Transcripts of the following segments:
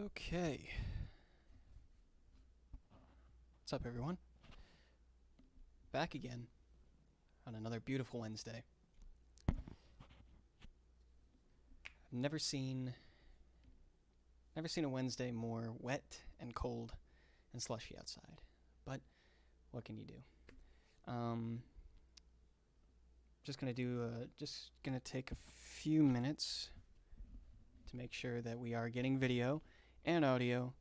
Okay. What's up, everyone? Back again on another beautiful Wednesday. I've never seen a Wednesday more wet and cold and slushy outside. But what can you do? Just gonna take a few minutes to make sure that we are getting video and audio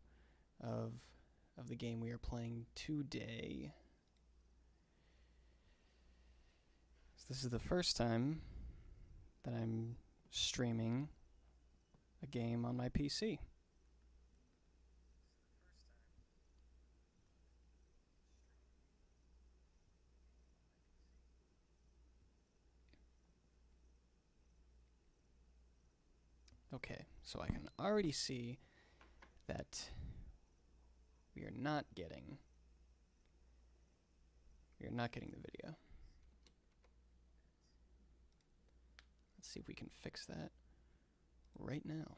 of the game we are playing today. So this is the first time that I'm streaming a game on my PC. Okay, so I can already see that we are not getting the video. Let's see if we can fix that right now.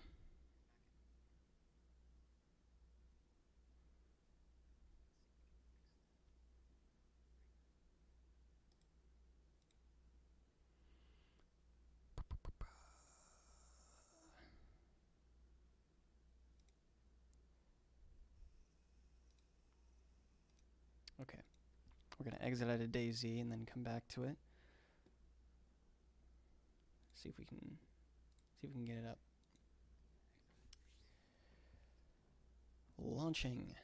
Okay, we're gonna exit out of DayZ and then come back to it. See if we can get it up. Launching.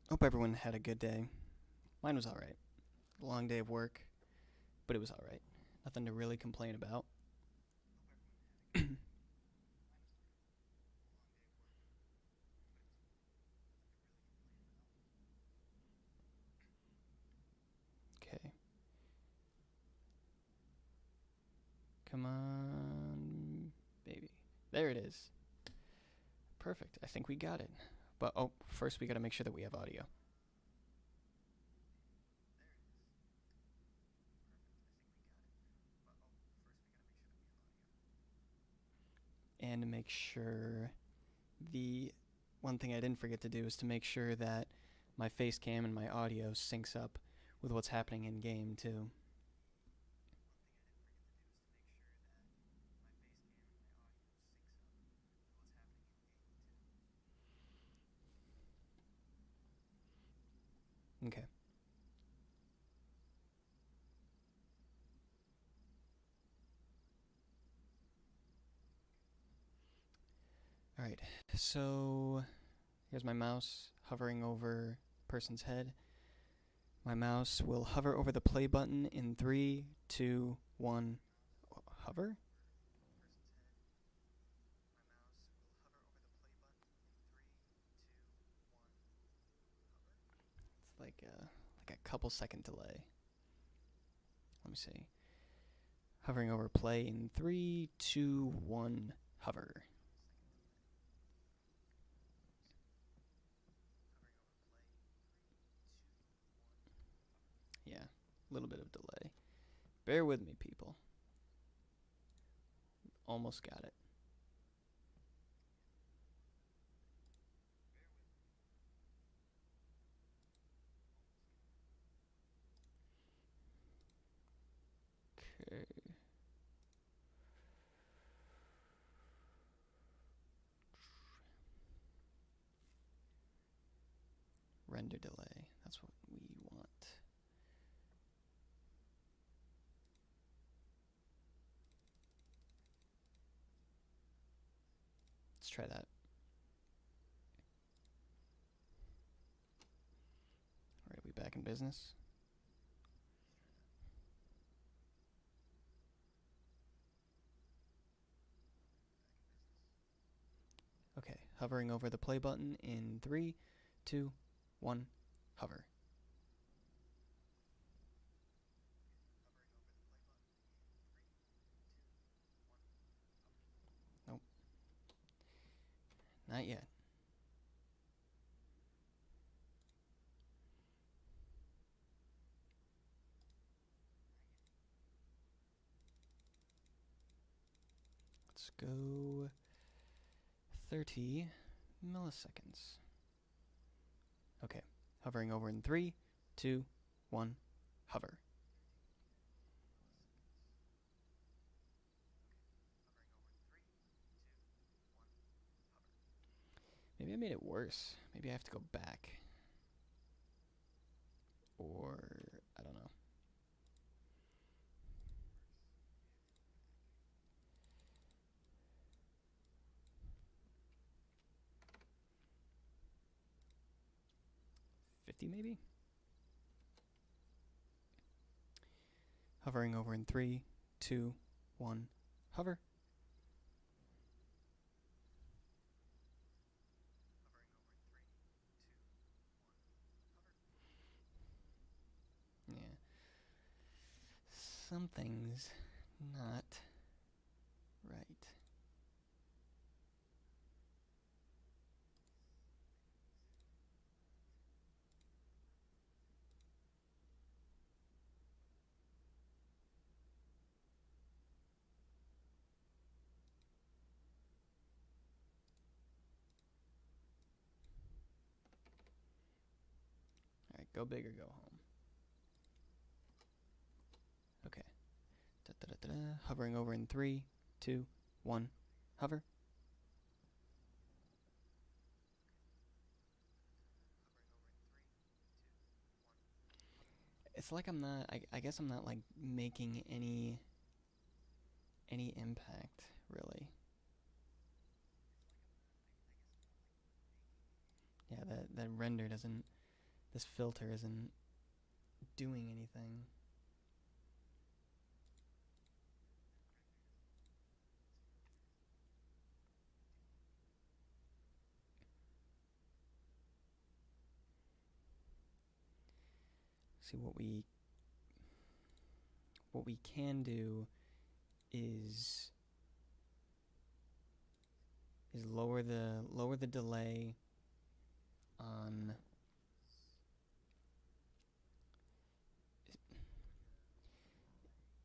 Hope everyone had a good day. Mine was alright. Long day of work, but it was alright. Nothing to really complain about. Okay. Come on, baby. There it is. Perfect. I think we got it. But, first we gotta make sure that we have audio. And to make sure, the one thing I didn't forget to do is to make sure that my face cam and my audio syncs up with what's happening in game too. Okay. Alright, so here's my mouse hovering over a person's head. My mouse will hover over the play button in 3, 2, 1. Hover? It's like a couple second delay. Let me see. Hovering over play in 3, 2, 1. Hover. Yeah, a little bit of delay. Bear with me, people. Almost got it. Okay. Render delay. That's what we want. Let's try that. Alright, we back in business. Okay, hovering over the play button in 3, 2, 1, hover. Nope. Not yet. Let's go 30 milliseconds. Okay, hovering over in 3, 2, 1, hover. Maybe I made it worse. Maybe I have to go back. Or, I don't know. $50 maybe? Hovering over in 3, 2, 1, hover. Yeah. Something's not right. Alright, go big or go home. Okay. Hovering over in 3, 2, 1, hover. It's like I'm not, I guess I'm not like making any impact, really. Yeah, that render doesn't, this filter isn't doing anything. See, what we can do is lower the delay on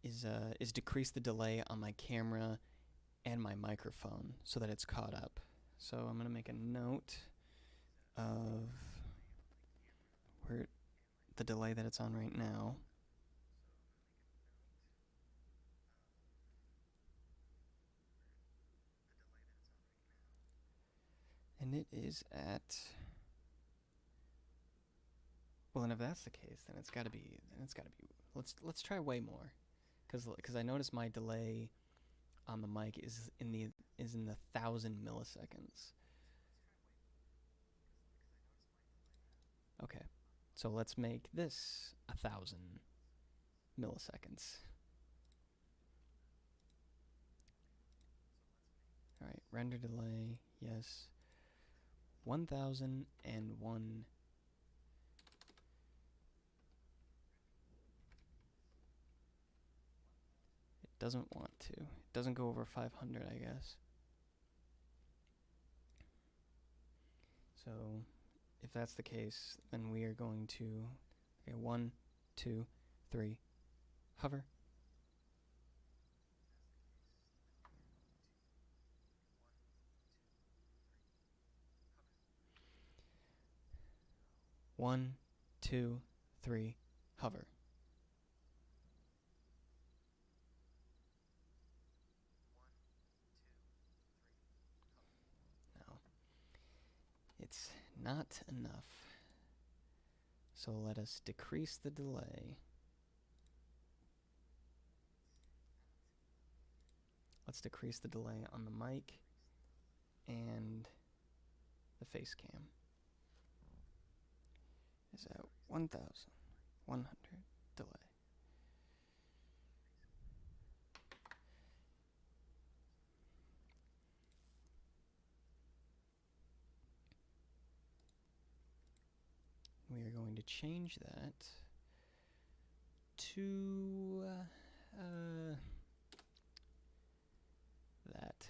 is decrease the delay on my camera and my microphone so that it's caught up. So I'm gonna make a note of where the delay that it's on right now. And it is at, well, and if that's the case, then it's got to be let's try way more, because I notice my delay on the mic is in the 1,000 milliseconds. Okay, so let's make this 1,000 milliseconds. All right, render delay, yes. 1,001. It doesn't want to. It doesn't go over 500, I guess. So if that's the case, then we are going to, okay, 1, 2, 3, hover. One, two, three, hover. No, it's not enough. So let us decrease the delay. Let's decrease the delay on the mic and the face cam. Is at 1,100 delay. We are going to change that to that.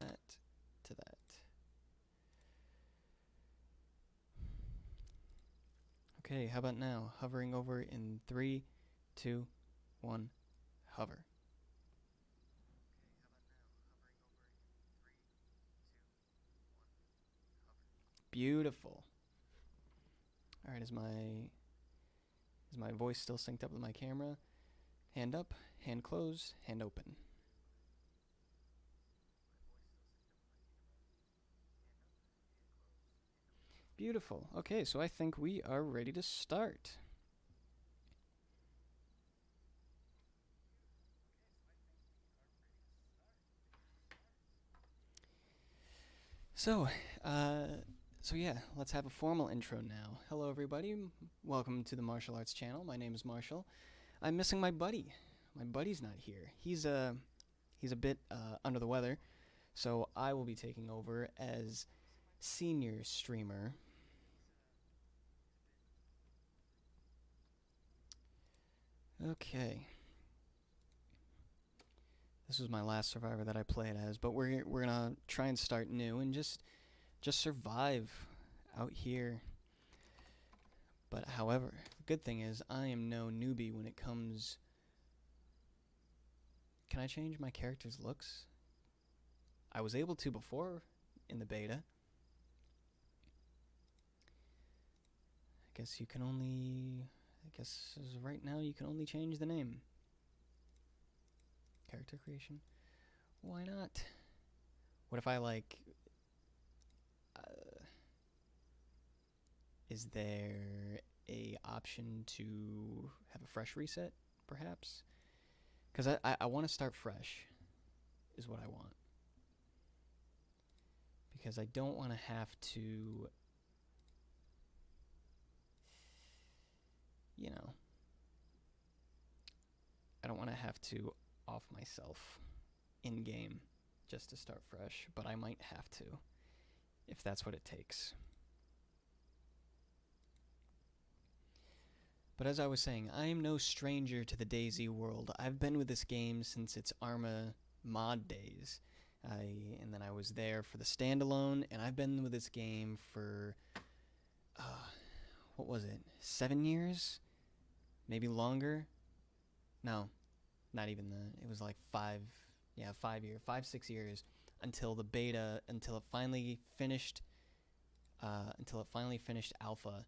That to that. Okay, how about now? Hovering over in 3, 2, 1, hover. Beautiful. All right, is my voice still synced up with my camera? Hand up, hand close, hand open. Beautiful. Okay, so I think we are ready to start. So, yeah, let's have a formal intro now. Hello, everybody. Welcome to the Martial Arts channel. My name is Marshall. I'm missing my buddy. My buddy's not here. He's a bit under the weather, so I will be taking over as senior streamer. Okay. This was my last Survivor that I played as, but we're gonna try and start new and just survive out here. But however, the good thing is I am no newbie when it comes. Can I change my character's looks? I was able to before in the beta. I guess you can only. I guess as of right now you can only change the name. Character creation. Why not? What if I like? Is there a option to have a fresh reset, perhaps? Because I want to start fresh, is what I want. Because I don't want to have to, you know, I don't want to have to off myself in-game just to start fresh, but I might have to, if that's what it takes. But as I was saying, I am no stranger to the DayZ world. I've been with this game since its Arma mod days. And then I was there for the standalone, and I've been with this game for, what was it, 7 years? Maybe longer? No, not even that. It was like 5, 6 years until the beta, until it finally finished alpha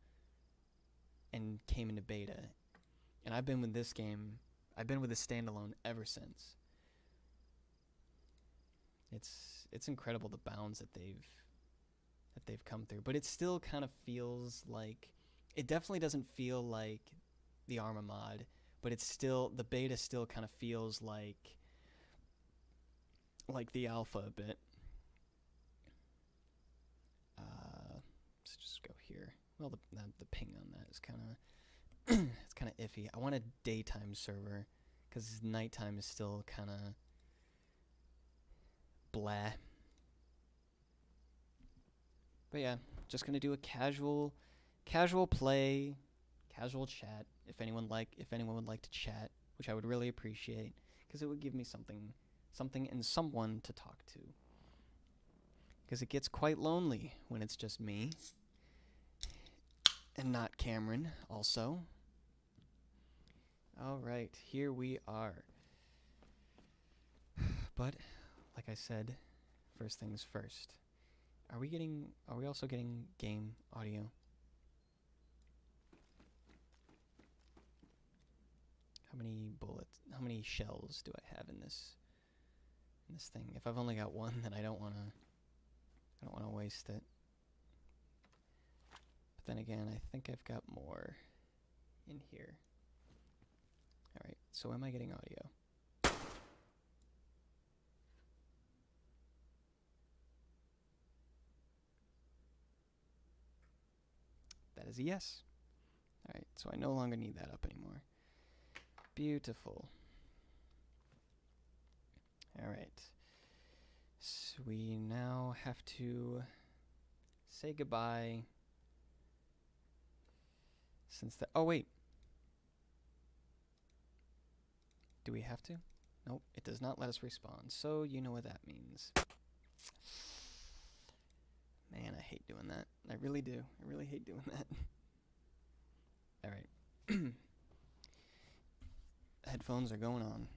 and came into beta. And I've been with this game, I've been with the standalone ever since. It's incredible the bounds that they've come through, but it still kind of feels like, it definitely doesn't feel like the Arma mod, but it's still, the beta still kind of feels like the alpha a bit. Let's just go here. Well, the ping on that is kind of it's kind of iffy. I want a daytime server because nighttime is still kind of blah. But yeah, just gonna do a casual play, casual chat. If anyone would like to chat, which I would really appreciate, because it would give me something and someone to talk to. Because it gets quite lonely when it's just me. And not Cameron, also. Alright, here we are. But, like I said, first things first. Are we also getting game audio? How many shells do I have in this thing? If I've only got one, then I don't wanna waste it. But then again, I think I've got more in here. Alright, so am I getting audio? That is a yes. Alright, so I no longer need that up anymore. Beautiful. Alright. So we now have to say goodbye. Oh wait. Do we have to? Nope, it does not let us respawn. So you know what that means. Man, I hate doing that. I really do. I really hate doing that. Alright. headphones are going on.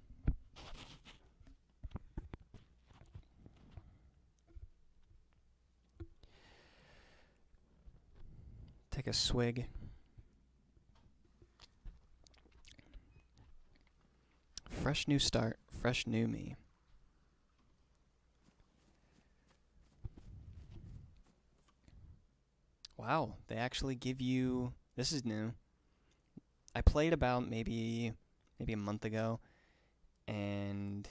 Take a swig. Fresh new start, fresh new me. Wow, they actually give you... This is new. I played about maybe a month ago, and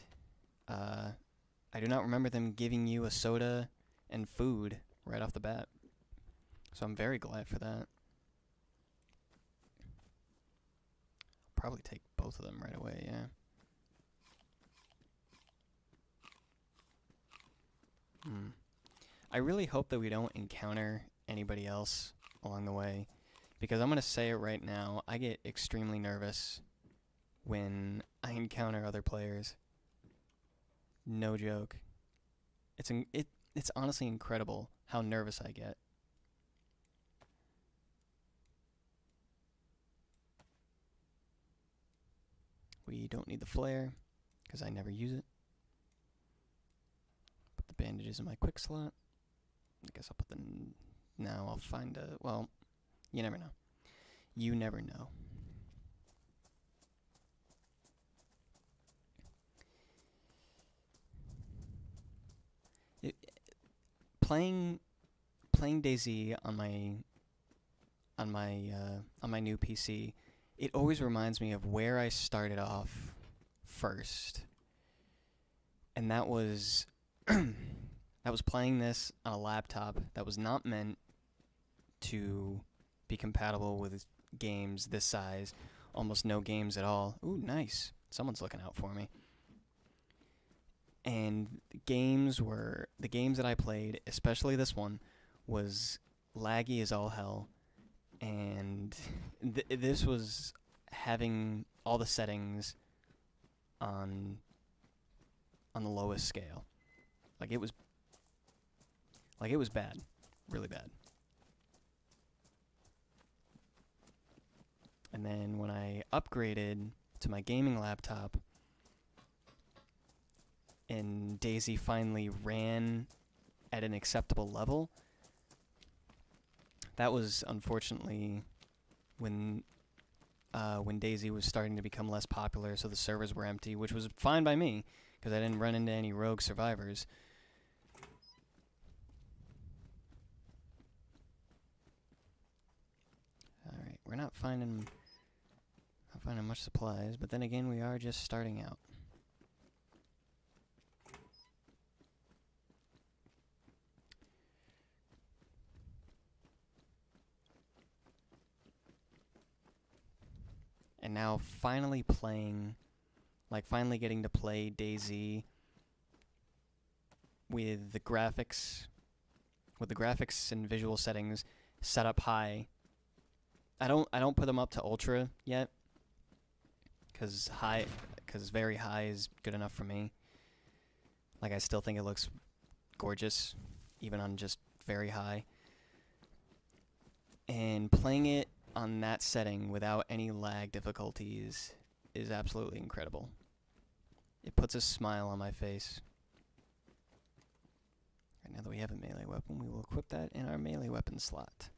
I do not remember them giving you a soda and food right off the bat. So I'm very glad for that. Probably take both of them right away, yeah. I really hope that we don't encounter anybody else along the way, because I'm going to say it right now, I get extremely nervous when I encounter other players. No joke. It's honestly incredible how nervous I get. We don't need the flare, because I never use it. Put the bandages in my quick slot. I guess I'll put the... Now I'll find a... Well, you never know. You never know. Playing DayZ on my new PC, it always reminds me of where I started off first, and that was I was playing this on a laptop that was not meant to be compatible with games this size. Almost no games at all. Ooh, nice. Someone's looking out for me. And the games that I played, especially this one, was laggy as all hell. And this was having all the settings on the lowest scale. Like it was bad. Really bad. And then when I upgraded to my gaming laptop, and DayZ finally ran at an acceptable level, that was unfortunately when DayZ was starting to become less popular, so the servers were empty, which was fine by me, because I didn't run into any rogue survivors. Alright, we're not finding much supplies, but then again, we are just starting out. And now finally getting to play DayZ with the graphics and visual settings set up high. I don't put them up to ultra yet, because very high is good enough for me. Like, I still think it looks gorgeous, even on just very high. And playing it on that setting without any lag difficulties is absolutely incredible. It puts a smile on my face. Right, now that we have a melee weapon, we will equip that in our melee weapon slot.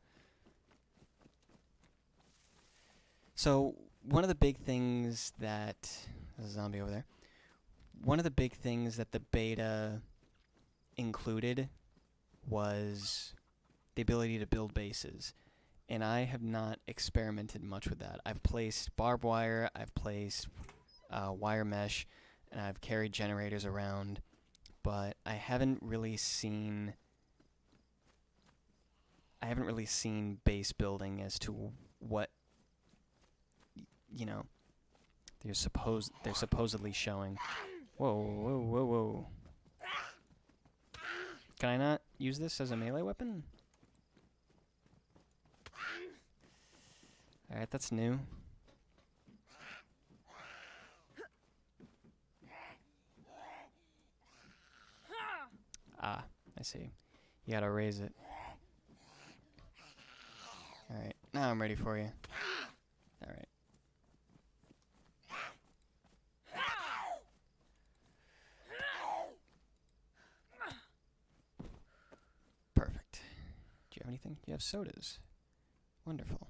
So, one of the big things that... There's a zombie over there. One of the big things that the beta included was the ability to build bases. And I have not experimented much with that. I've placed barbed wire, I've placed wire mesh, and I've carried generators around, but I haven't really seen base building as to what, you know, they're supposedly showing. Whoa, whoa, whoa, whoa. Can I not use this as a melee weapon? Alright, that's new. Ah, I see. You gotta raise it. Alright, now I'm ready for you. Alright. have anything? You have sodas. Wonderful.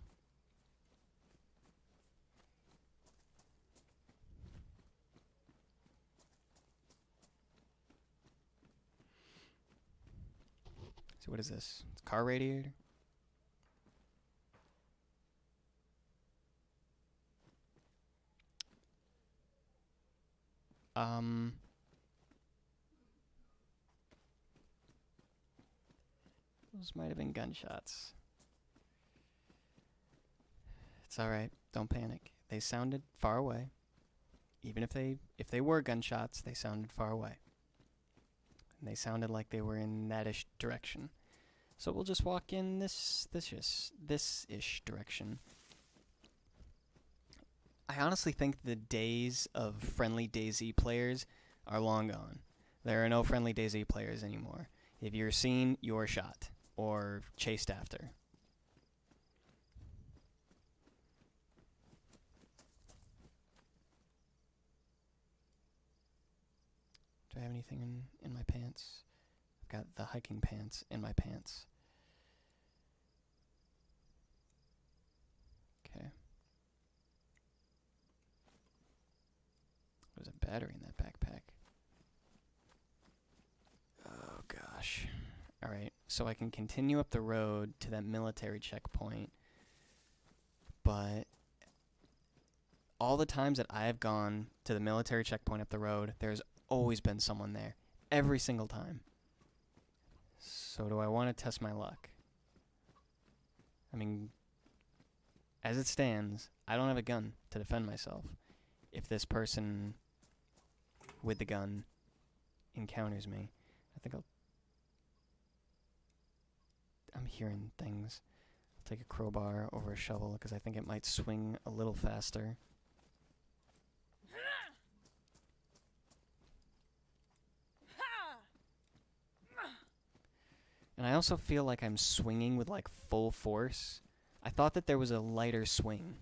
So what is this? It's a car radiator? Those might have been gunshots. It's alright, don't panic. They sounded far away. Even if they were gunshots, they sounded far away. And they sounded like they were in that-ish direction. So we'll just walk in this-ish direction. I honestly think the days of friendly DayZ players are long gone. There are no friendly DayZ players anymore. If you're seen, you're shot or chased after. Do I have anything in my pants? I've got the hiking pants in my pants. Okay. There's a battery in that backpack. Oh gosh. Alright, so I can continue up the road to that military checkpoint, but all the times that I have gone to the military checkpoint up the road, there's always been someone there. Every single time. So do I want to test my luck? I mean, as it stands, I don't have a gun to defend myself. If this person with the gun encounters me, I think I'm hearing things. I'll take a crowbar over a shovel because I think it might swing a little faster. And I also feel like I'm swinging with like full force. I thought that there was a lighter swing.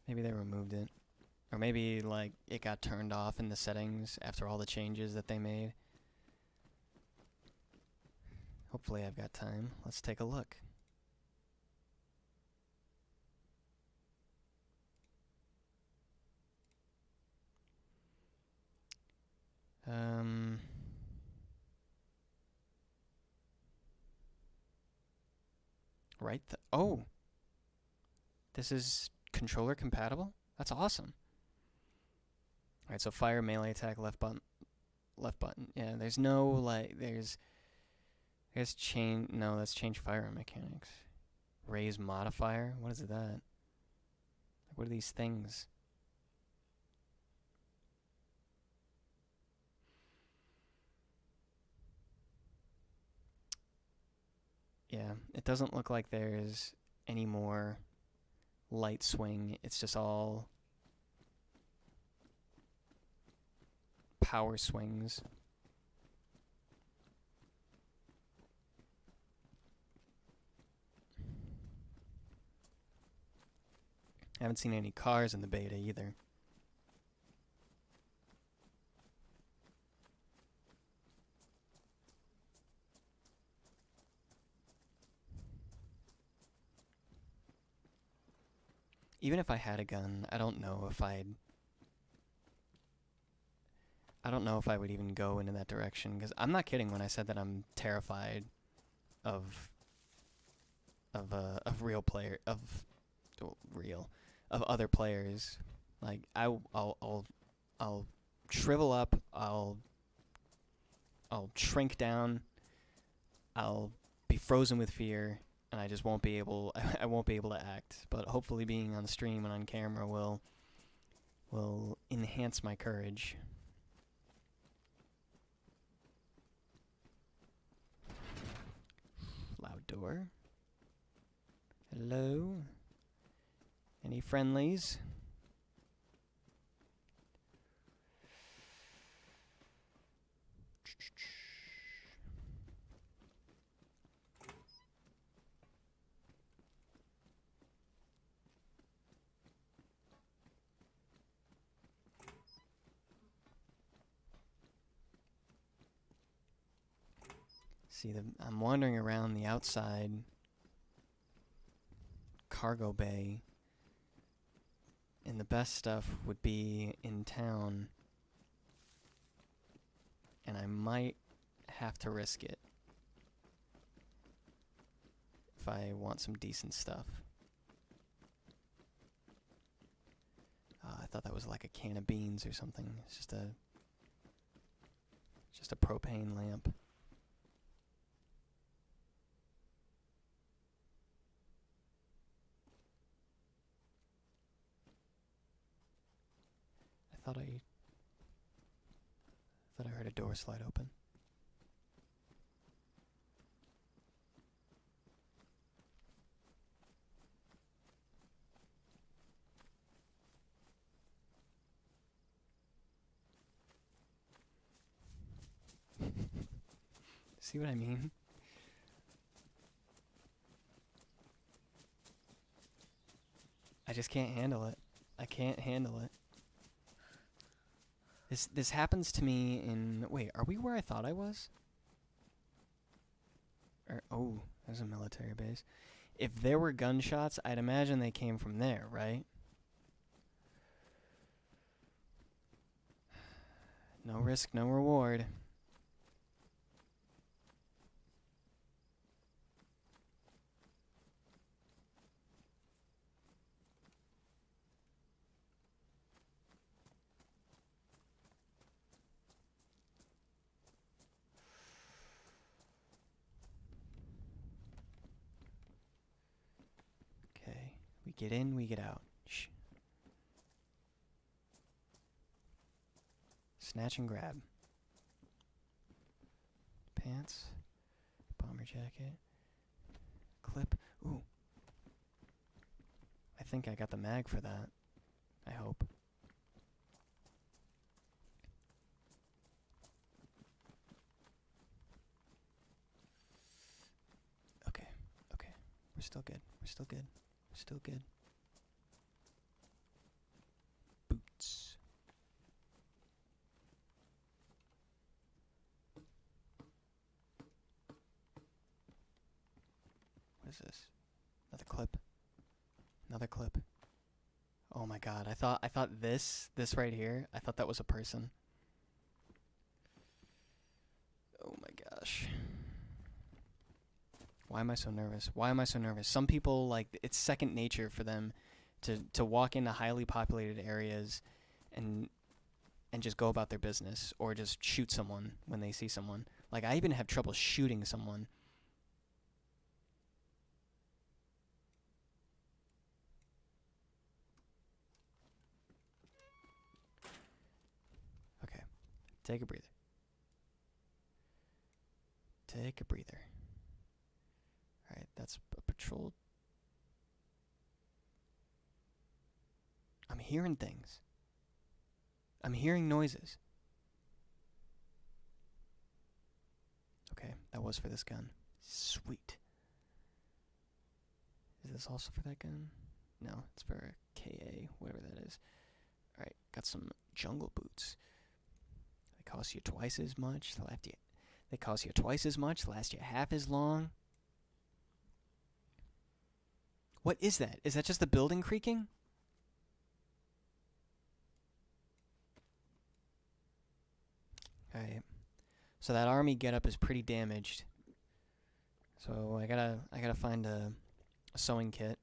Maybe they removed it. Or maybe like it got turned off in the settings after all the changes that they made. Hopefully I've got time. Let's take a look. Right? Oh! This is controller compatible? That's awesome. Alright, so fire, melee attack, left button. Left button. Yeah, there's no, like, there's change, no, that's change firearm mechanics. Raise modifier? What is that? Like, what are these things? Yeah, it doesn't look like there's any more light swing. It's just all power swings. I haven't seen any cars in the beta either. Even if I had a gun, I don't know if I would even go into that direction, because I'm not kidding when I said that I'm terrified of other players. Like I'll shrivel up, I'll shrink down, I'll be frozen with fear, and I just won't be able I won't be able to act. But hopefully being on stream and on camera will enhance my courage. Loud door. Hello? Any friendlies? See, I'm wandering around the outside cargo bay, and the best stuff would be in town, and I might have to risk it if I want some decent stuff. I thought that was like a can of beans or something. It's just a propane lamp. I thought I heard a door slide open. See what I mean? I just can't handle it. I can't handle it. This happens to me in... Wait, are we where I thought I was? Oh, there's a military base. If there were gunshots, I'd imagine they came from there, right? No risk, no reward. Okay, we get in, we get out. Shh. Snatch and grab. Pants. Bomber jacket. Clip. Ooh. I think I got the mag for that. I hope. Okay. Okay. We're still good. We're still good. We're still good. Boots. What is this? Another clip. Another clip. Oh my god, I thought this right here, I thought that was a person. Oh my gosh. Why am I so nervous? Why am I so nervous? Some people, like, it's second nature for them to walk into highly populated areas and just go about their business, or just shoot someone when they see someone. Like, I even have trouble shooting someone. Okay, take a breather. Take a breather. Alright, that's a patrol. I'm hearing things. I'm hearing noises. Okay, that was for this gun. Sweet. Is this also for that gun? No, it's for KA, whatever that is. Alright, got some jungle boots. They cost you twice as much. They cost you twice as much, last you half as long. What is that? Is that just the building creaking? Alright. So that army getup is pretty damaged. So I gotta find a sewing kit.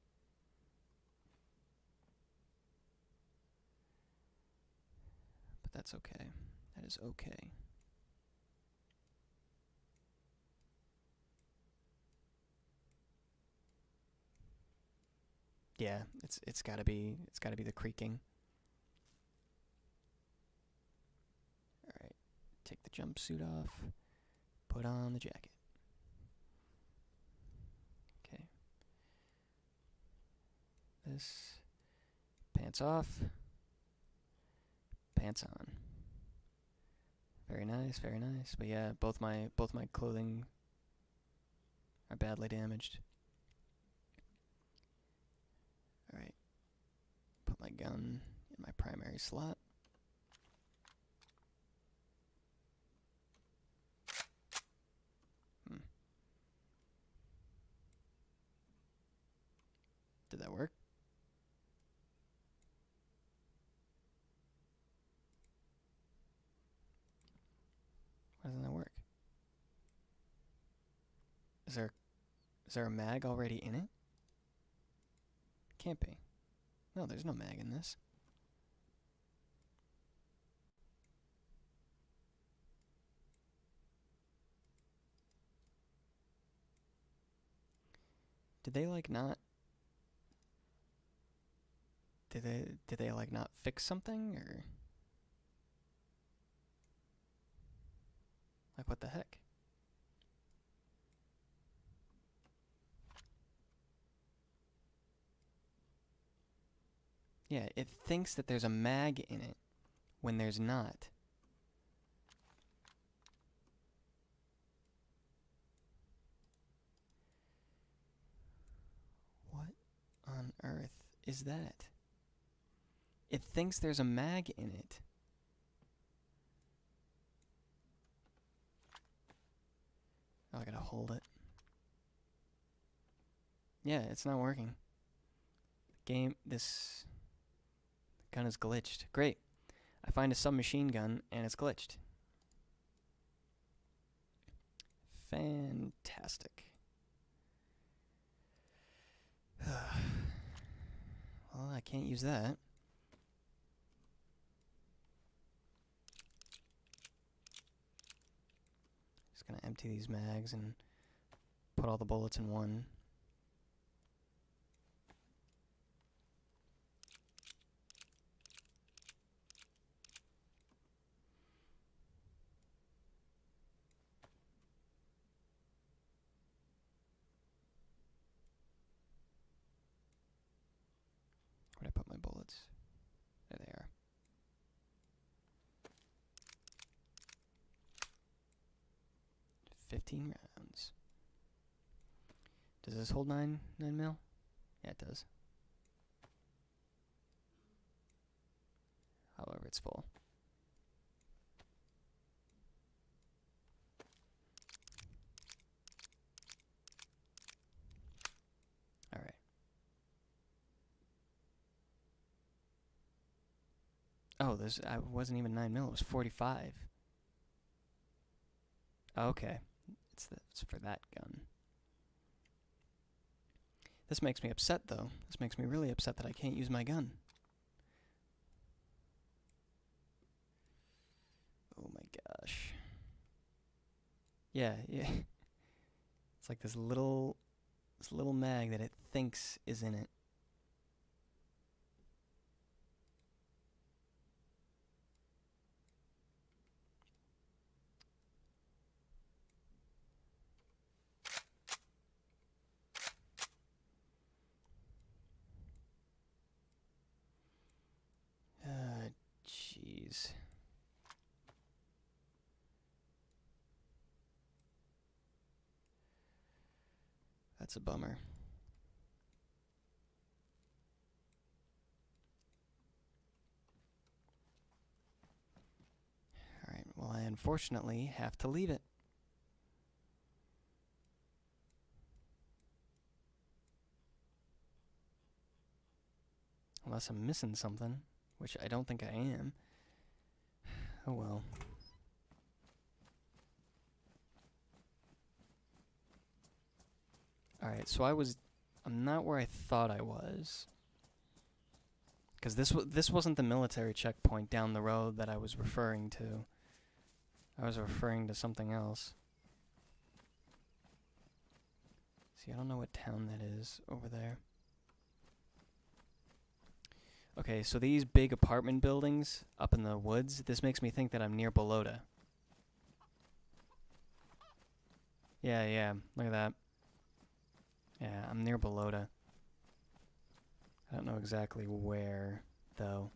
But that's okay. That is okay. Yeah, it's gotta be the creaking. Alright. Take the jumpsuit off. Put on the jacket. Okay. This. Pants off. Pants on. Very nice, very nice. But yeah, both my clothing are badly damaged. Alright. Put my gun in my primary slot. that work? Why doesn't that work? Is there a mag already in it? Can't be. No, there's no mag in this. Did they like not? Did they like not fix something, or like what the heck? Yeah, it thinks that there's a mag in it when there's not. What on earth is that? It thinks there's a mag in it. Oh, I gotta hold it. Yeah, it's not working. This gun is glitched. Great. I find a submachine gun and it's glitched. Fantastic. Well, I can't use that. Just gonna empty these mags and put all the bullets in one. Where'd I put my bullets? There they are. $15 rounds. Does this hold 9 mil? Yeah, it does. However, it's full. Alright. Oh, I wasn't even 9 mil, it was 45. Okay. It's for that gun. This makes me upset, though. This makes me really upset that I can't use my gun. Oh my gosh. Yeah. It's like this little mag that it thinks is in it. Jeez. That's a bummer. Alright, well, I unfortunately have to leave it. Unless I'm missing something, which I don't think I am. Oh well. Alright, so I'm not where I thought I was. Because this wasn't the military checkpoint down the road that I was referring to. I was referring to something else. See, I don't know what town that is over there. Okay, so these big apartment buildings up in the woods, this makes me think that I'm near Bolota. Yeah, look at that. Yeah, I'm near Bolota. I don't know exactly where, though.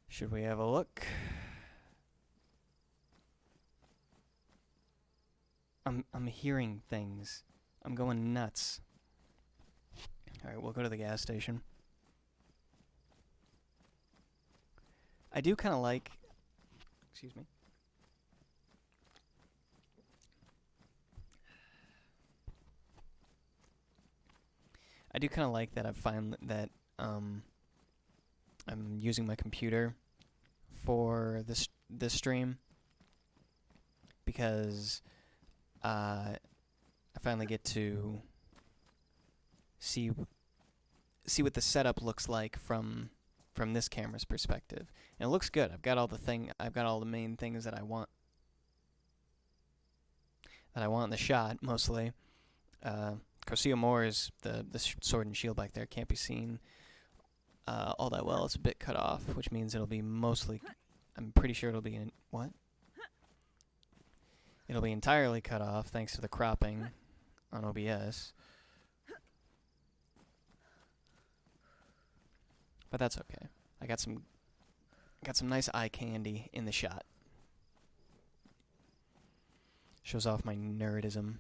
Should we have a look? I'm hearing things. I'm going nuts. Alright, we'll go to the gas station. I do kind of like... Excuse me. I do kind of like that I've found that I'm using my computer for this stream, because I finally get to see what the setup looks like from this camera's perspective, and it looks good. I've got all the main things that I want in the shot, mostly. Corsia Moore's the sword and shield back there can't be seen all that well. It's a bit cut off, which means it'll be mostly, I'm pretty sure it'll be it'll be entirely cut off thanks to the cropping on OBS. But that's okay. I got some nice eye candy in the shot. Shows off my nerdism.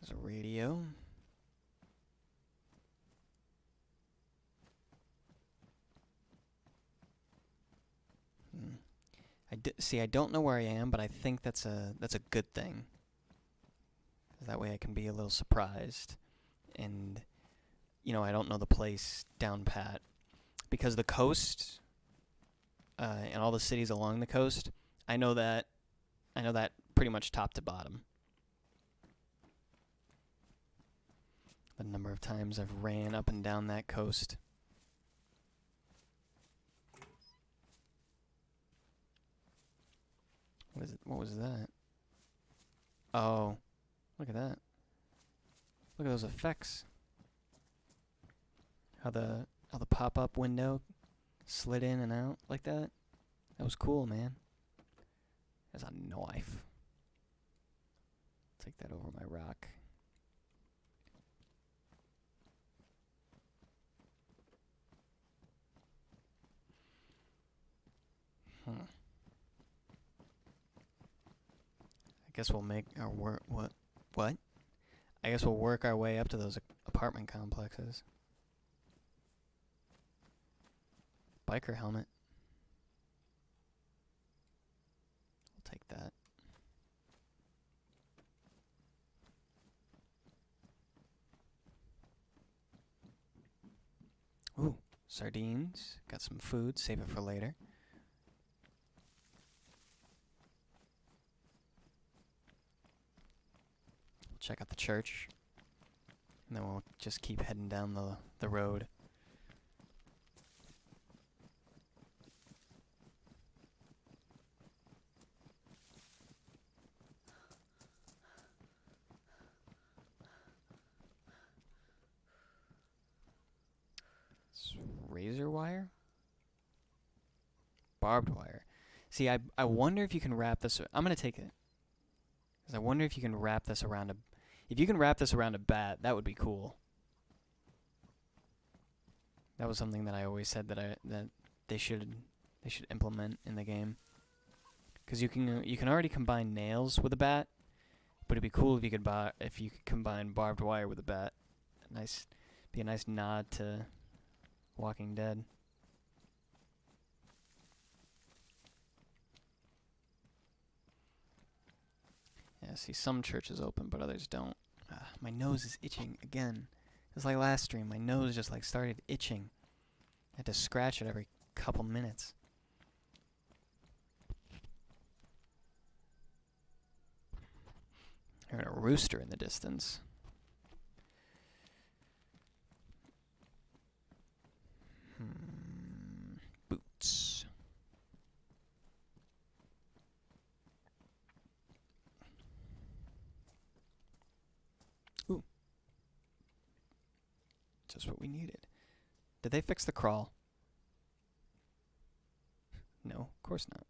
There's a radio. I don't know where I am, but I think that's a good thing. That way I can be a little surprised, and I don't know the place down pat, because the coast and all the cities along the coast, I know that pretty much top to bottom. The number of times I've ran up and down that coast. What was that? Oh, look at that. Look at those effects. How the pop-up window slid in and out like that. That was cool, man. There's a knife. Take that over my rock. I guess we'll make our work. What? I guess we'll work our way up to those apartment complexes. Biker helmet. We'll take that. Ooh, sardines. Got some food. Save it for later. Check out the church, and then we'll just keep heading down the road. It's razor wire? Barbed wire. See, I wonder if you can wrap this. I'm going to take it. Because I wonder if you can wrap this around a... If you can wrap this around a bat, that would be cool. That was something that I always said that they should implement in the game. Because you can already combine nails with a bat, but it'd be cool if you could combine barbed wire with a bat. Be a nice nod to Walking Dead. Yeah, see, some churches open, but others don't. My nose is itching again. It's like last stream. My nose just started itching. I had to scratch it every couple minutes. Hearing a rooster in the distance. Boots. Ooh. Just what we needed. Did they fix the crawl? No, of course not.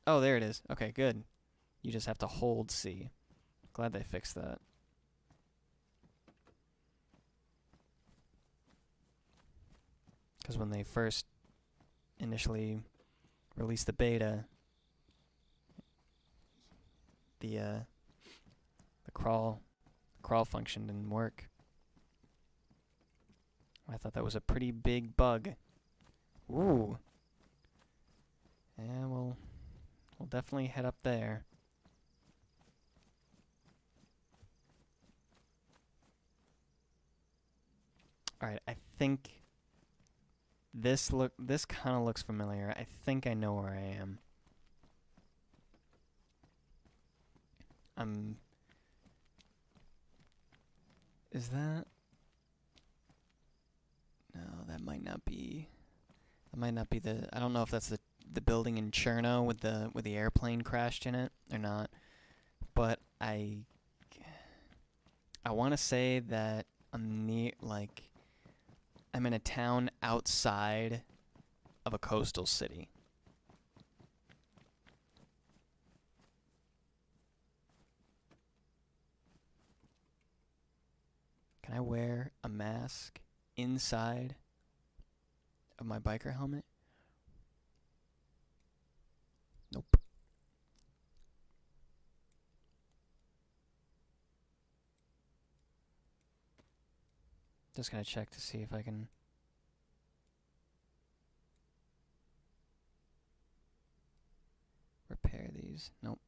Oh, there it is. Okay, good. You just have to hold C. Glad they fixed that. Because when they first initially released the beta, the crawl function didn't work. I thought that was a pretty big bug. Ooh. Yeah, we'll definitely head up there. Alright, I think this kind of looks familiar. I think I know where I am. Is that? No, that might not be. That might not be the. I don't know if that's the building in Cherno with the airplane crashed in it or not. But I want to say that I'm near, like, I'm in a town outside of a coastal city. Can I wear a mask inside of my biker helmet? Nope. Just gonna check to see if I can. Repair these. Nope.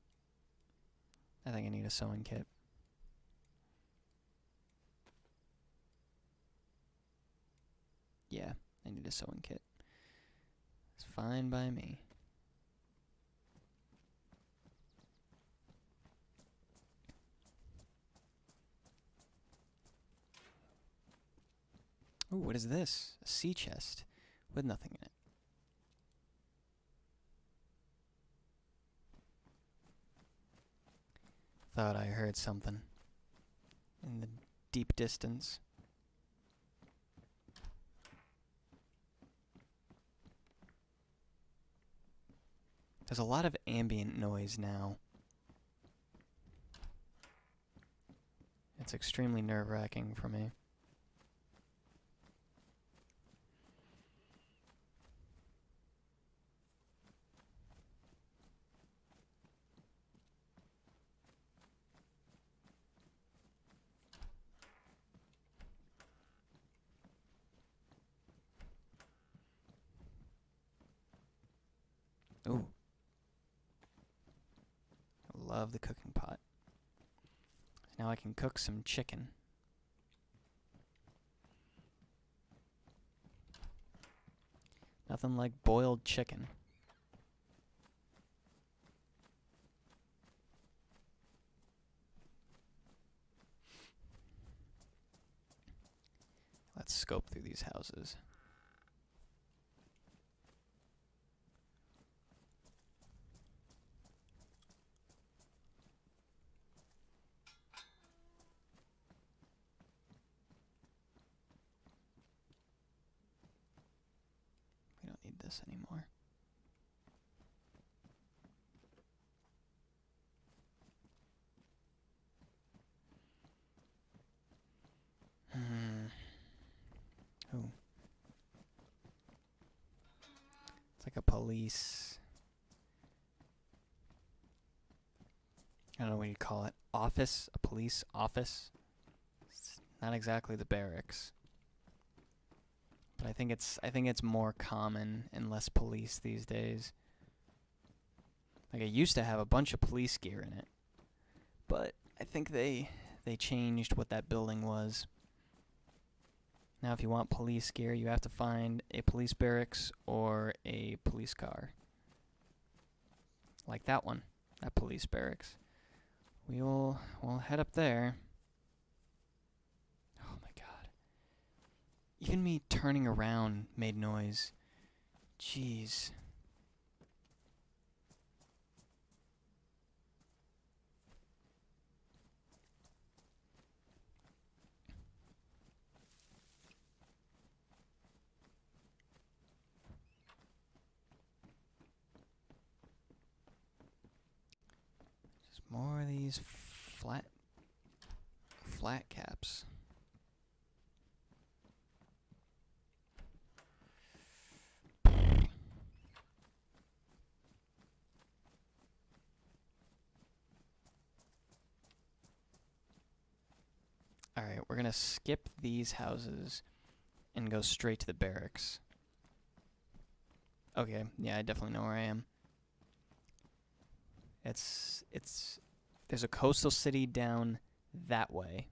I think I need a sewing kit. Yeah, I need a sewing kit. It's fine by me. Ooh, what is this? A sea chest with nothing in it. Thought I heard something in the deep distance. There's a lot of ambient noise now. It's extremely nerve-wracking for me. Ooh. I love the cooking pot. Now I can cook some chicken. Nothing like boiled chicken. Let's scope through these houses. We don't need this anymore. Ooh. It's like a police. I don't know what you call it. Office? A police office? It's not exactly the barracks. But I think it's more common and less police these days. Like, it used to have a bunch of police gear in it. But I think they changed what that building was. Now, if you want police gear, you have to find a police barracks or a police car. Like that one, that police barracks. We'll head up there. Oh my god. Even me turning around made noise. Jeez. More of these flat caps. Alright, we're gonna skip these houses and go straight to the barracks. Okay, yeah, I definitely know where I am. There's a coastal city down that way.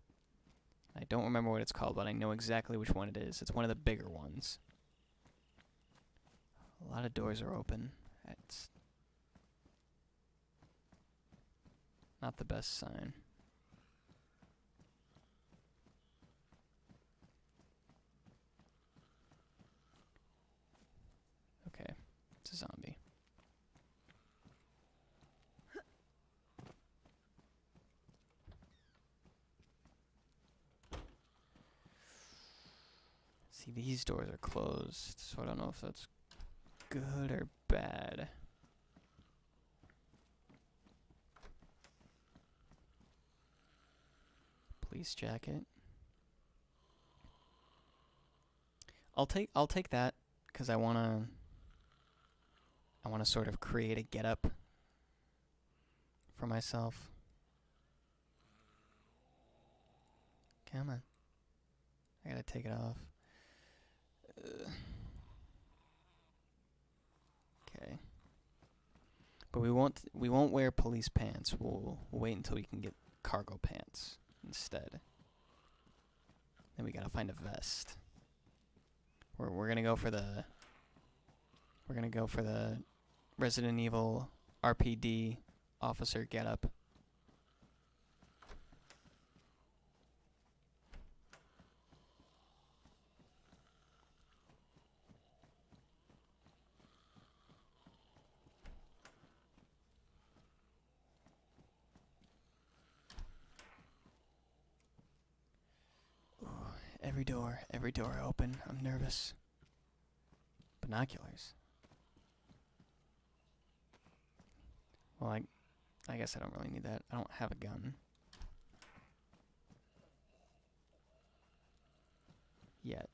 I don't remember what it's called, but I know exactly which one it is. It's one of the bigger ones. A lot of doors are open. That's not the best sign. Okay, it's a zombie. See, these doors are closed, so I don't know if that's good or bad. Police jacket. I'll take that because I wanna sort of create a getup for myself. Come on. I gotta take it off. Okay. But we won't wear police pants. We'll wait until we can get cargo pants instead. Then we gotta find a vest. We're gonna go for the Resident Evil RPD officer getup. Every door open. I'm nervous. Binoculars. Well, I guess I don't really need that. I don't have a gun. Yet.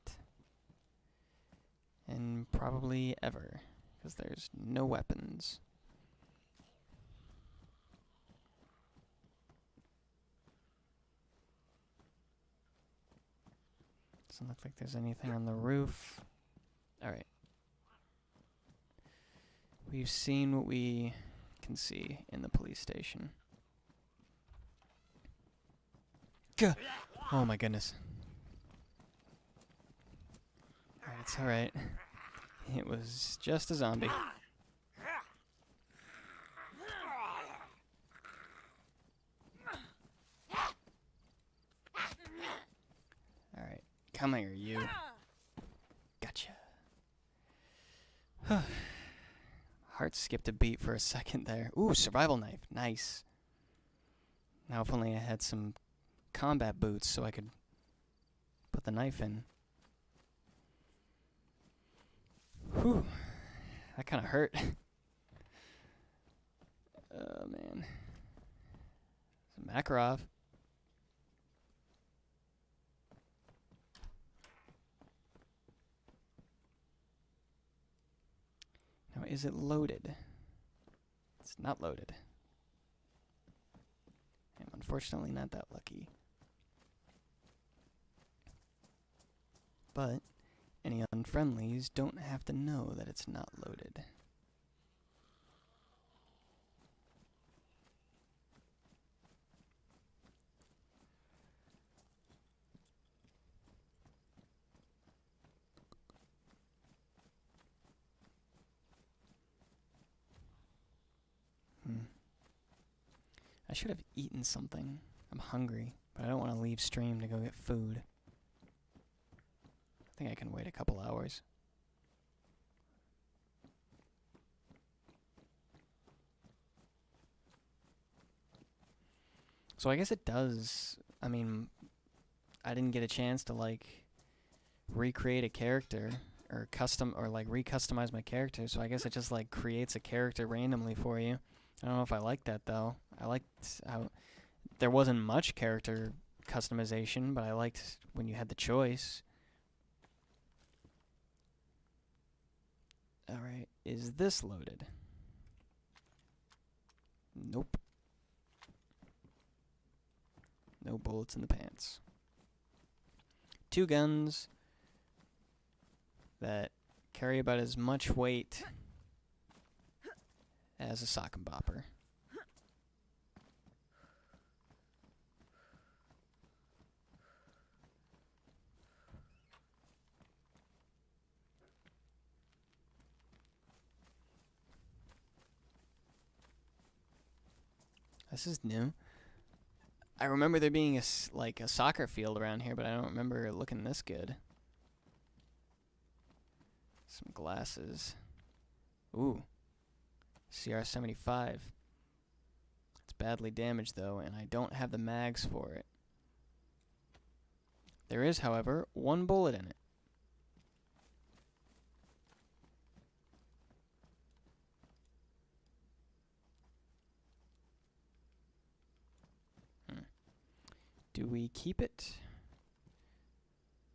And probably ever. Because there's no weapons. Doesn't look like there's anything on the roof. Alright. We've seen what we can see in the police station. Gah! Oh my goodness. Alright, it's alright. It was just a zombie. Alright, come here, you. Gotcha. Heart skipped a beat for a second there. Ooh, survival knife. Nice. Now if only I had some combat boots so I could put the knife in. Whew. That kind of hurt. Oh, man. Makarov. Now, is it loaded? It's not loaded. I'm unfortunately not that lucky. But any unfriendlies don't have to know that it's not loaded. I should have eaten something. I'm hungry, but I don't want to leave stream to go get food. I think I can wait a couple hours. So I guess it does. I mean, I didn't get a chance to like recreate a character or recustomize my character, so I guess it just like creates a character randomly for you. I don't know if I like that though. I liked how there wasn't much character customization, but I liked when you had the choice. Alright, is this loaded? Nope. No bullets in the pants. 2 guns, that carry about as much weight as a sock and bopper. This is new. I remember there being like a soccer field around here, but I don't remember it looking this good. Some glasses. Ooh. CR75. It's badly damaged though, and I don't have the mags for it. There is, however, one bullet in it. Do we keep it?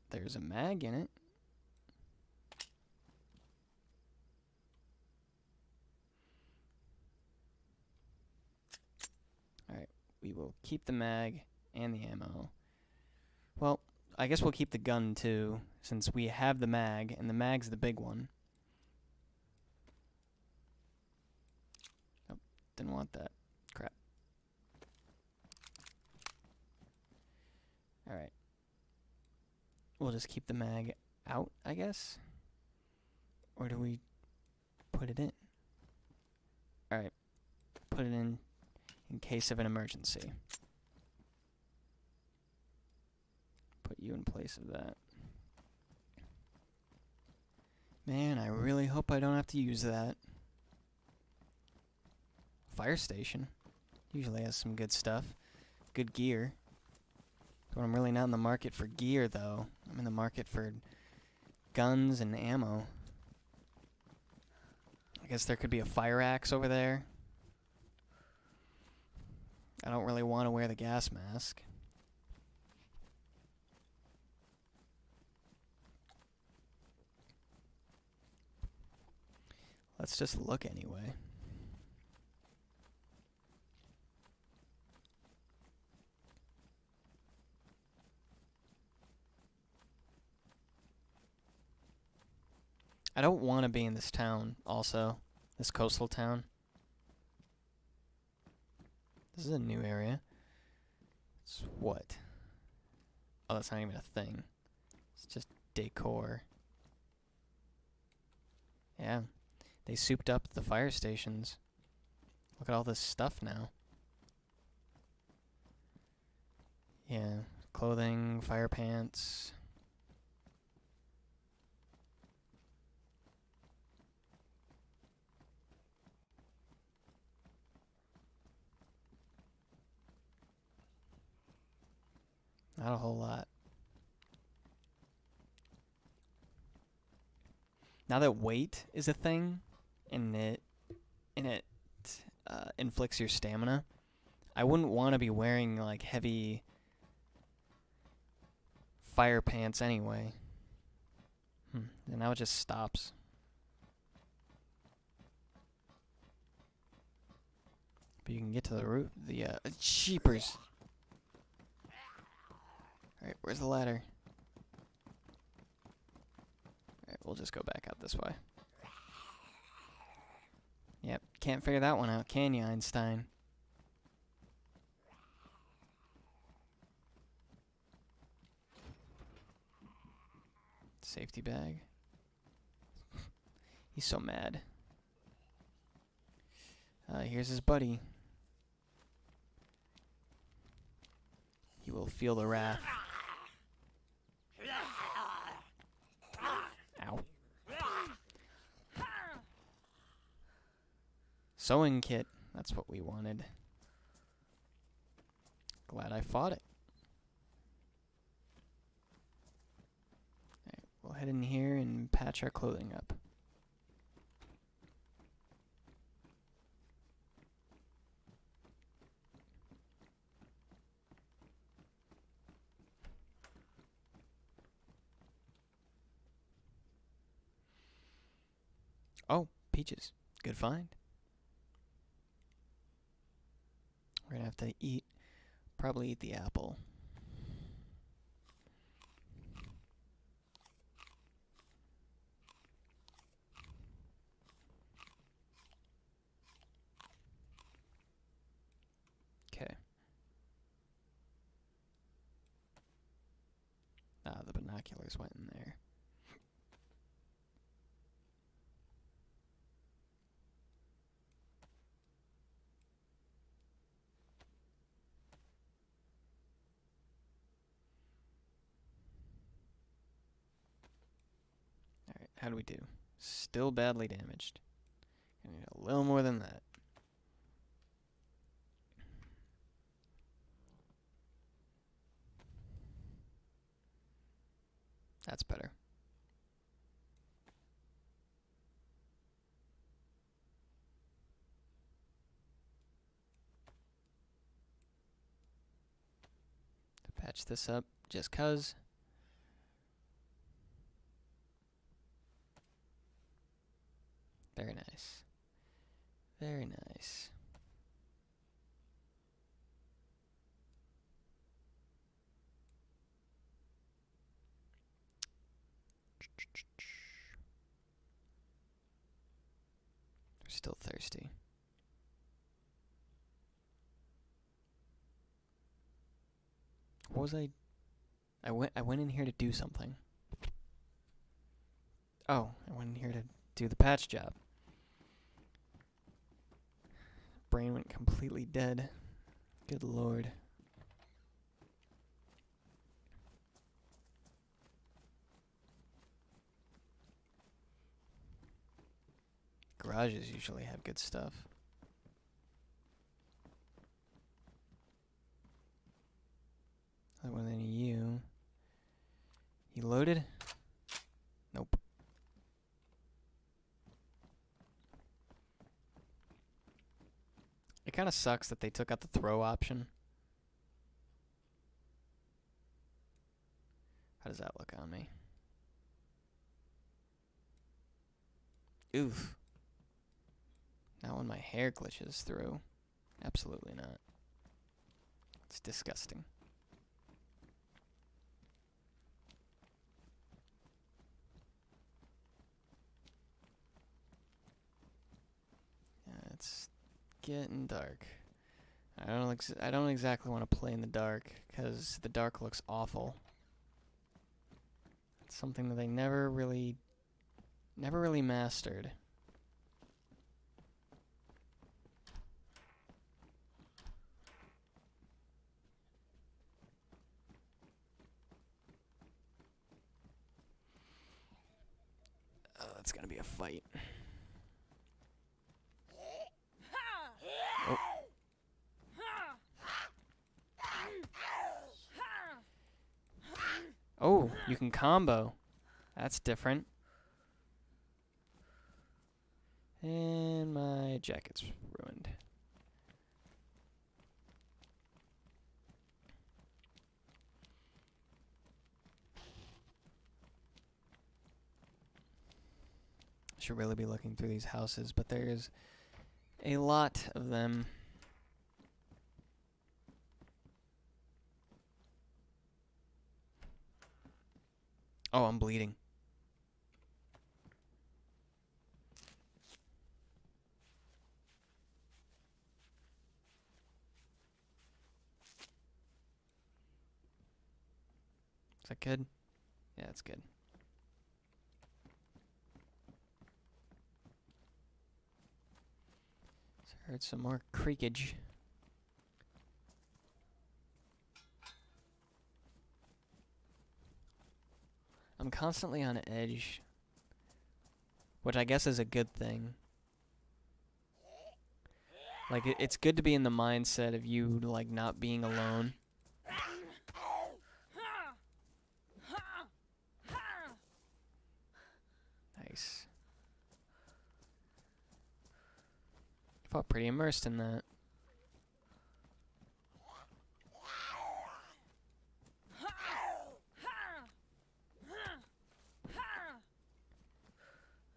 There's a mag in it. Alright, we will keep the mag and the ammo. Well, I guess we'll keep the gun too, since we have the mag, and the mag's the big one. Oh, didn't want that. Crap. Alright. We'll just keep the mag out, I guess? Or do we put it in? Alright. Put it in case of an emergency. Put you in place of that. Man, I really hope I don't have to use that. Fire station. Usually has some good stuff. Good gear. But I'm really not in the market for gear, though. I'm in the market for guns and ammo. I guess there could be a fire axe over there. I don't really want to wear the gas mask. Let's just look anyway. I don't want to be in this town, also. This coastal town. This is a new area. It's what? Oh, that's not even a thing. It's just decor. Yeah. They souped up the fire stations. Look at all this stuff now. Yeah. Clothing, fire pants. Not a whole lot. Now that weight is a thing, and it inflicts your stamina, I wouldn't want to be wearing like heavy fire pants anyway. And now it just stops. But you can get to the roof. The cheapers. Alright, where's the ladder? Alright, we'll just go back out this way. Yep, can't figure that one out, can you, Einstein? Safety bag. He's so mad. Here's his buddy. He will feel the wrath. Ow. Sewing kit. That's what we wanted. Glad I fought it. Alright, we'll head in here and patch our clothing up. Oh, peaches. Good find. We're gonna have to probably eat the apple. How do we do? Still badly damaged. I need a little more than that. That's better. Patch this up just 'cause. Very nice. Very nice. They're still thirsty. What was I went in here to do something. Oh, I went in here to do the patch job. Brain went completely dead. Good lord. Garages usually have good stuff. Other than you. You loaded? Nope. It kind of sucks that they took out the throw option. How does that look on me? Oof. Not when my hair glitches through. Absolutely not. It's disgusting. It's getting dark. I don't exactly want to play in the dark because the dark looks awful. It's something that they never really mastered. Oh, it's gonna be a fight. Oh. Oh, you can combo. That's different. And my jacket's ruined. Should really be looking through these houses, but there's a lot of them. Oh, I'm bleeding. Is that good? Yeah, that's good. So I heard some more creakage. I'm constantly on edge, which I guess is a good thing. Like, it's good to be in the mindset of you, like, not being alone. Nice. Felt pretty immersed in that.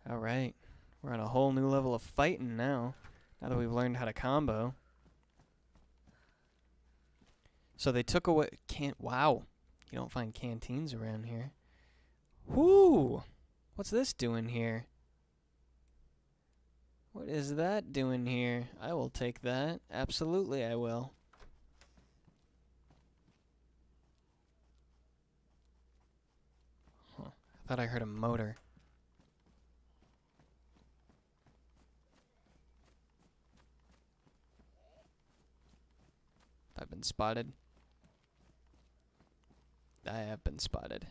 Alright. We're on a whole new level of fighting now. Now that we've learned how to combo. So they took away... Wow. You don't find canteens around here. Whoo! What's this doing here? What is that doing here? I will take that. Absolutely I will. Huh. I thought I heard a motor. I've been spotted. I have been spotted.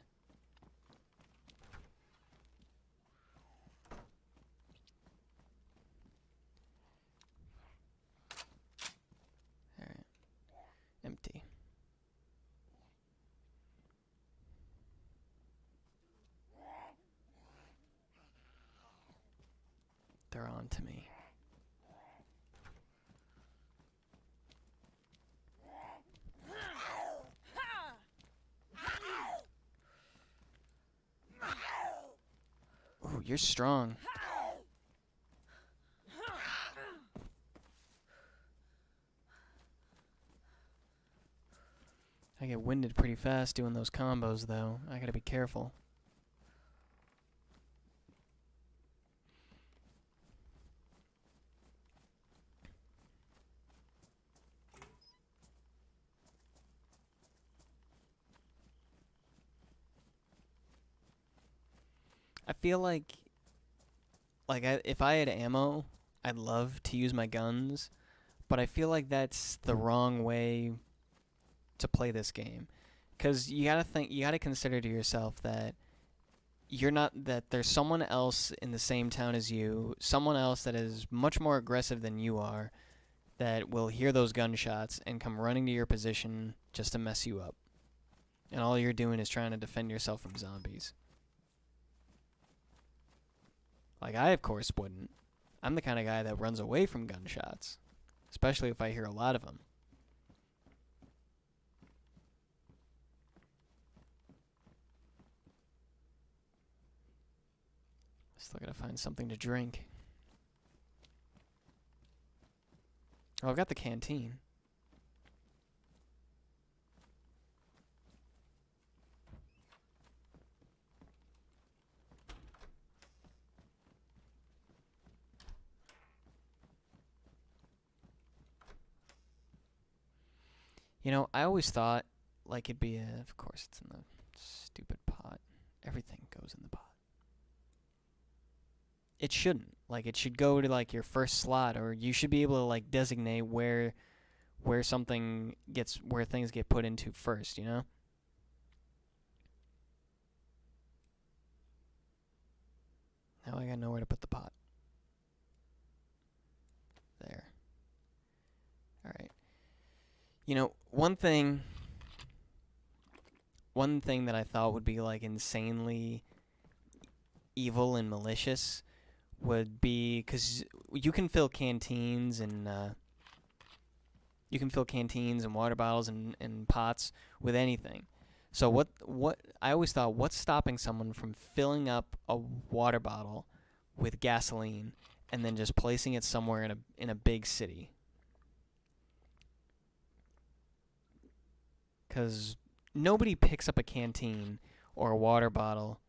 are on to me. Ooh, you're strong. I get winded pretty fast doing those combos, though. I gotta be careful. I feel like if I had ammo, I'd love to use my guns, but I feel like that's the wrong way to play this game. 'Cause you gotta consider to yourself that there's someone else in the same town as you, someone else that is much more aggressive than you are, that will hear those gunshots and come running to your position just to mess you up. And all you're doing is trying to defend yourself from zombies. Like, I, of course, wouldn't. I'm the kind of guy that runs away from gunshots, especially if I hear a lot of them. Still gotta find something to drink. Oh, I've got the canteen. You know, I always thought, like, it'd be of course it's in the stupid pot. Everything goes in the pot. It shouldn't. Like, it should go to, like, your first slot, or you should be able to, like, designate where things get put into first, you know? Now I got nowhere to put the pot. There. Alright. You know, one thing that I thought would be, like, insanely evil and malicious would be, because you can fill canteens and water bottles and pots with anything. So what I always thought, what's stopping someone from filling up a water bottle with gasoline and then just placing it somewhere in a big city? Because nobody picks up a canteen or a water bottle,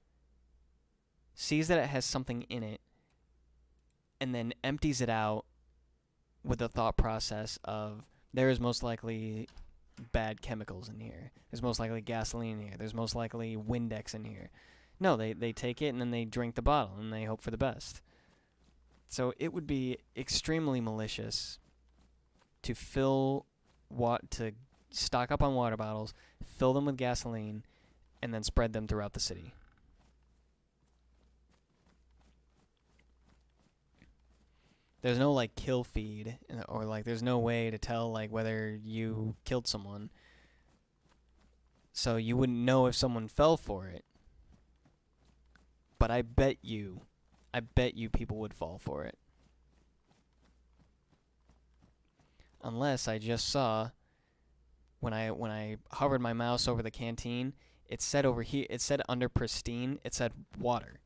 sees that it has something in it, and then empties it out with the thought process of, there is most likely bad chemicals in here. There's most likely gasoline in here. There's most likely Windex in here. No, they take it and then they drink the bottle and they hope for the best. So it would be extremely malicious to stock up on water bottles, fill them with gasoline, and then spread them throughout the city. There's no, like, kill feed, or, like, there's no way to tell, like, whether you killed someone. So you wouldn't know if someone fell for it. But I bet you people would fall for it. Unless I just saw, when I hovered my mouse over the canteen, it said over here, it said under pristine, it said water.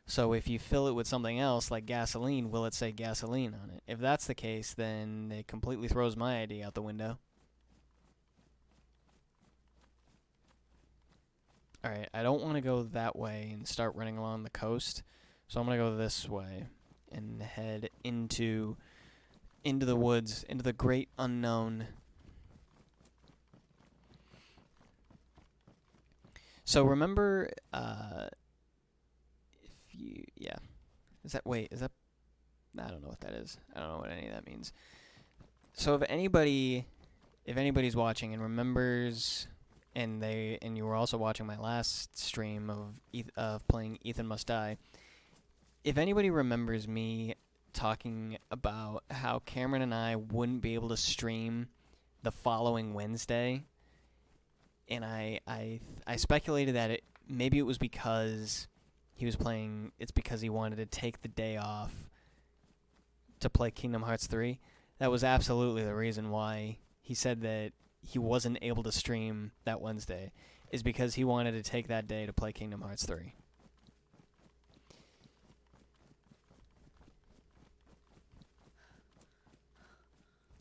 So if you fill it with something else, like gasoline, will it say gasoline on it? If that's the case, then it completely throws my idea out the window. Alright, I don't want to go that way and start running along the coast, so I'm going to go this way and head into the woods, into the great unknown. So remember, is that, I don't know what that is. I don't know what any of that means. So if anybody's watching and remembers, and you were also watching my last stream of playing Ethan Must Die, if anybody remembers me talking about how Cameron and I wouldn't be able to stream the following Wednesday, and I speculated that maybe it was because he was playing, it's because he wanted to take the day off to play Kingdom Hearts 3. That was absolutely the reason why he said that he wasn't able to stream that Wednesday, is because he wanted to take that day to play Kingdom Hearts 3.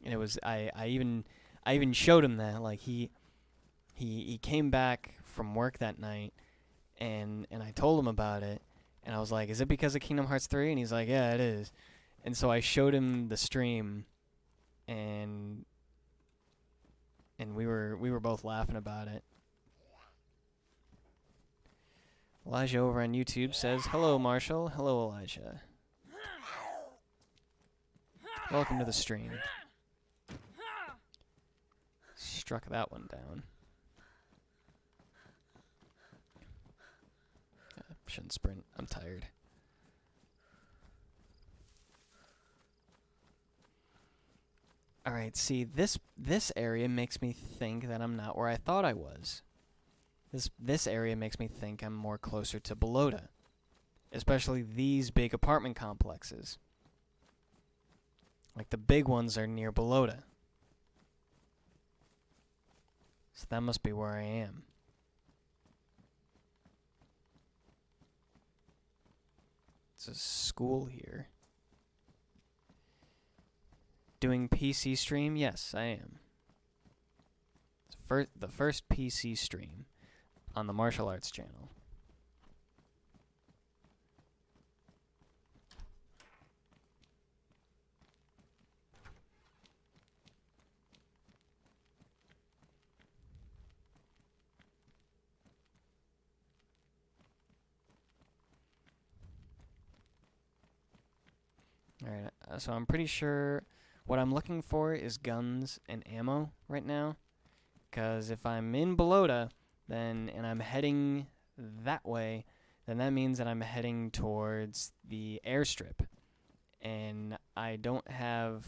And it was I even showed him that, like, he came back from work that night, and I told him about it, and I was like, is it because of Kingdom Hearts 3? And he's like, yeah, it is. And so I showed him the stream, and we were both laughing about it. Elijah over on YouTube says, hello, Marshall. Hello, Elijah. Welcome to the stream. Struck that one down. Shouldn't sprint. I'm tired. Alright, see, this area makes me think that I'm not where I thought I was. This area makes me think I'm more closer to Balota. Especially these big apartment complexes. Like, the big ones are near Balota. So that must be where I am. It's a school here. Doing PC stream? Yes, I am. It's the first PC stream on the martial arts channel. Alright, so I'm pretty sure what I'm looking for is guns and ammo right now. Because if I'm in Balota, and I'm heading that way, then that means that I'm heading towards the airstrip. And I don't have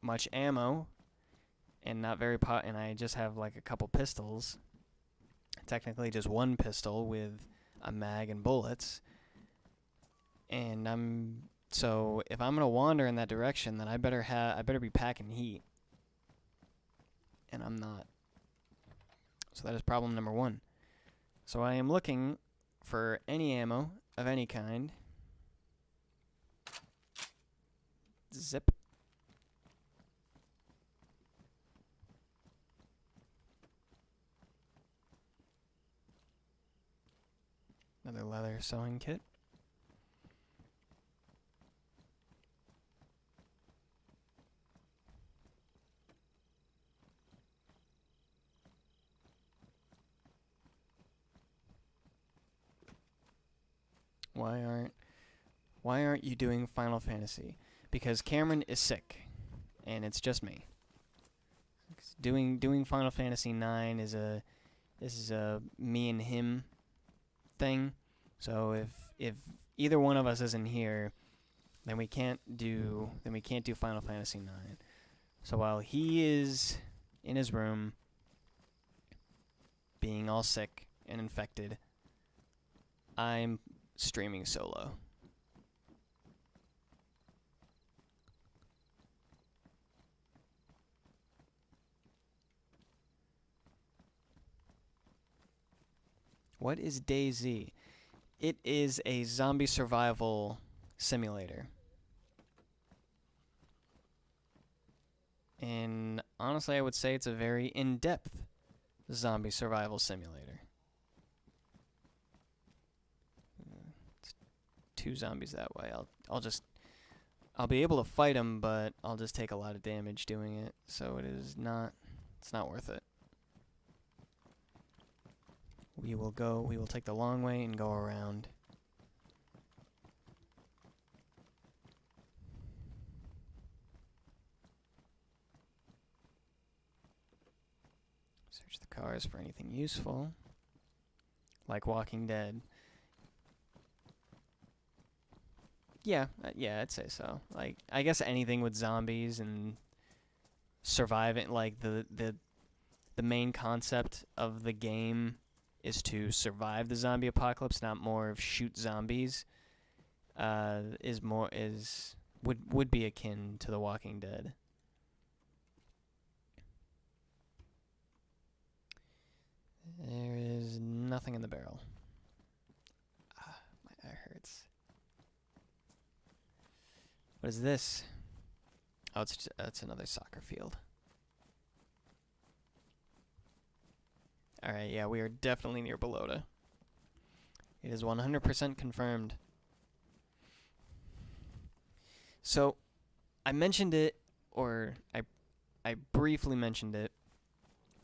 much ammo, and not very and I just have like a couple pistols. Technically just one pistol with a mag and bullets. And so if I'm gonna wander in that direction, then I better be packing heat. And I'm not. So that is problem number one. So I am looking for any ammo of any kind. Zip. Another leather sewing kit. Why aren't you doing Final Fantasy? Because Cameron is sick, and it's just me. Doing Final Fantasy 9 is a me and him thing. So if either one of us isn't here, then we can't do Final Fantasy 9. So while he is in his room being all sick and infected, I'm streaming solo. What is DayZ? It is a zombie survival simulator. And honestly, I would say it's a very in-depth zombie survival simulator. It's 2 zombies that way. I'll be able to fight them, but I'll just take a lot of damage doing it. So it's not worth it. We will take the long way and go around. Search the cars for anything useful. Like Walking Dead. Yeah, I'd say so. Like, I guess anything with zombies and surviving, like the main concept of the game is to survive the zombie apocalypse, not more of shoot zombies. Is would be akin to The Walking Dead. There is nothing in the barrel. My eye hurts. What is this? Oh, it's another soccer field. Alright, yeah, we are definitely near Balota. It is 100% confirmed. So, I mentioned it, or I briefly mentioned it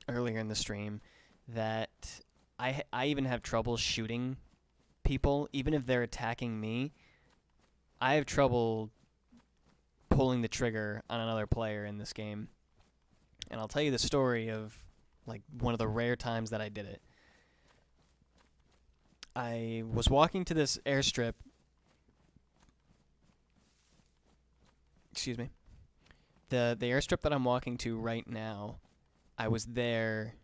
earlier in the stream, that I even have trouble shooting people, even if they're attacking me. I have trouble pulling the trigger on another player in this game. And I'll tell you the story of like one of the rare times that I did it. I was walking to this airstrip. Excuse me. The airstrip that I'm walking to right now, I was there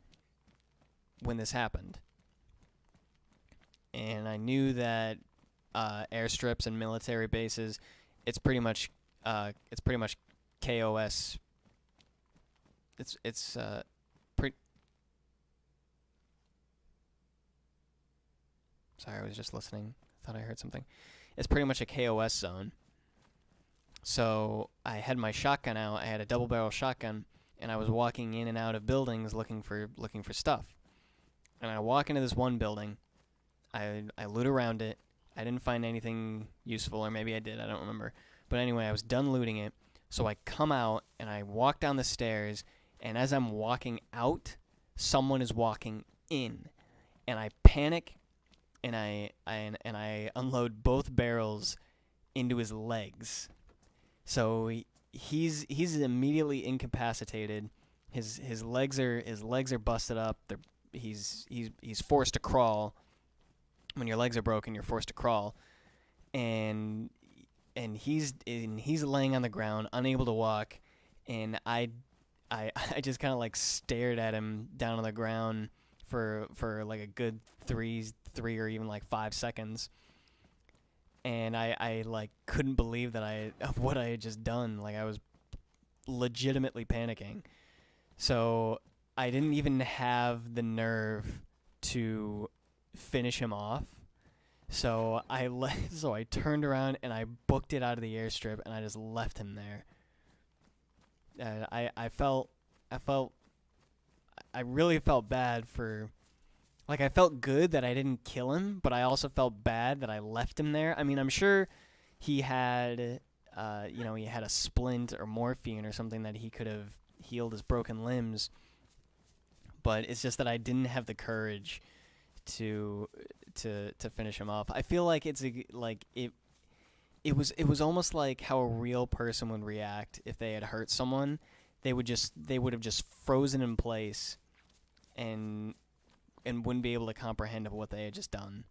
when this happened. And I knew that airstrips and military bases, it's pretty much KOS. It's pretty. Sorry, I was just listening. Thought I heard something. It's pretty much a KOS zone. So I had my shotgun out. I had a double barrel shotgun, and I was walking in and out of buildings looking for stuff. And I walk into this one building. I loot around it. I didn't find anything useful, or maybe I did. I don't remember. But anyway, I was done looting it. So I come out and I walk down the stairs. And as I'm walking out, someone is walking in, and I panic, and I unload both barrels into his legs. So he's immediately incapacitated. His legs are busted up. He's forced to crawl. When your legs are broken, you're forced to crawl, and he's laying on the ground, unable to walk, and I just kind of like stared at him down on the ground for like a good three or even like 5 seconds. And I like couldn't believe of what I had just done. Like I was legitimately panicking. So I didn't even have the nerve to finish him off. So I turned around and I booked it out of the airstrip and I just left him there. I really felt bad for, like, I felt good that I didn't kill him, but I also felt bad that I left him there. I mean, I'm sure he had, he had a splint or morphine or something that he could have healed his broken limbs, but it's just that I didn't have the courage to finish him off. I feel like it was almost like how a real person would react if they had hurt someone. They would have just frozen in place and wouldn't be able to comprehend of what they had just done.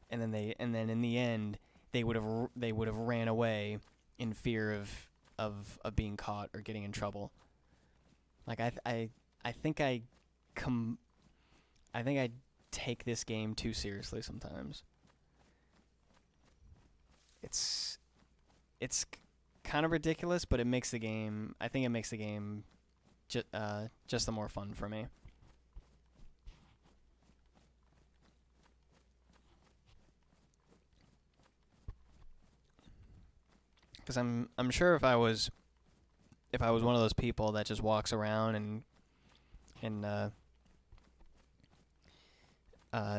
And then in the end they would have ran away in fear of being caught or getting in trouble. Like I think I take this game too seriously sometimes. It's kind of ridiculous, but it makes the game. I think it makes the game just the more fun for me. Because I'm sure if I was one of those people that just walks around and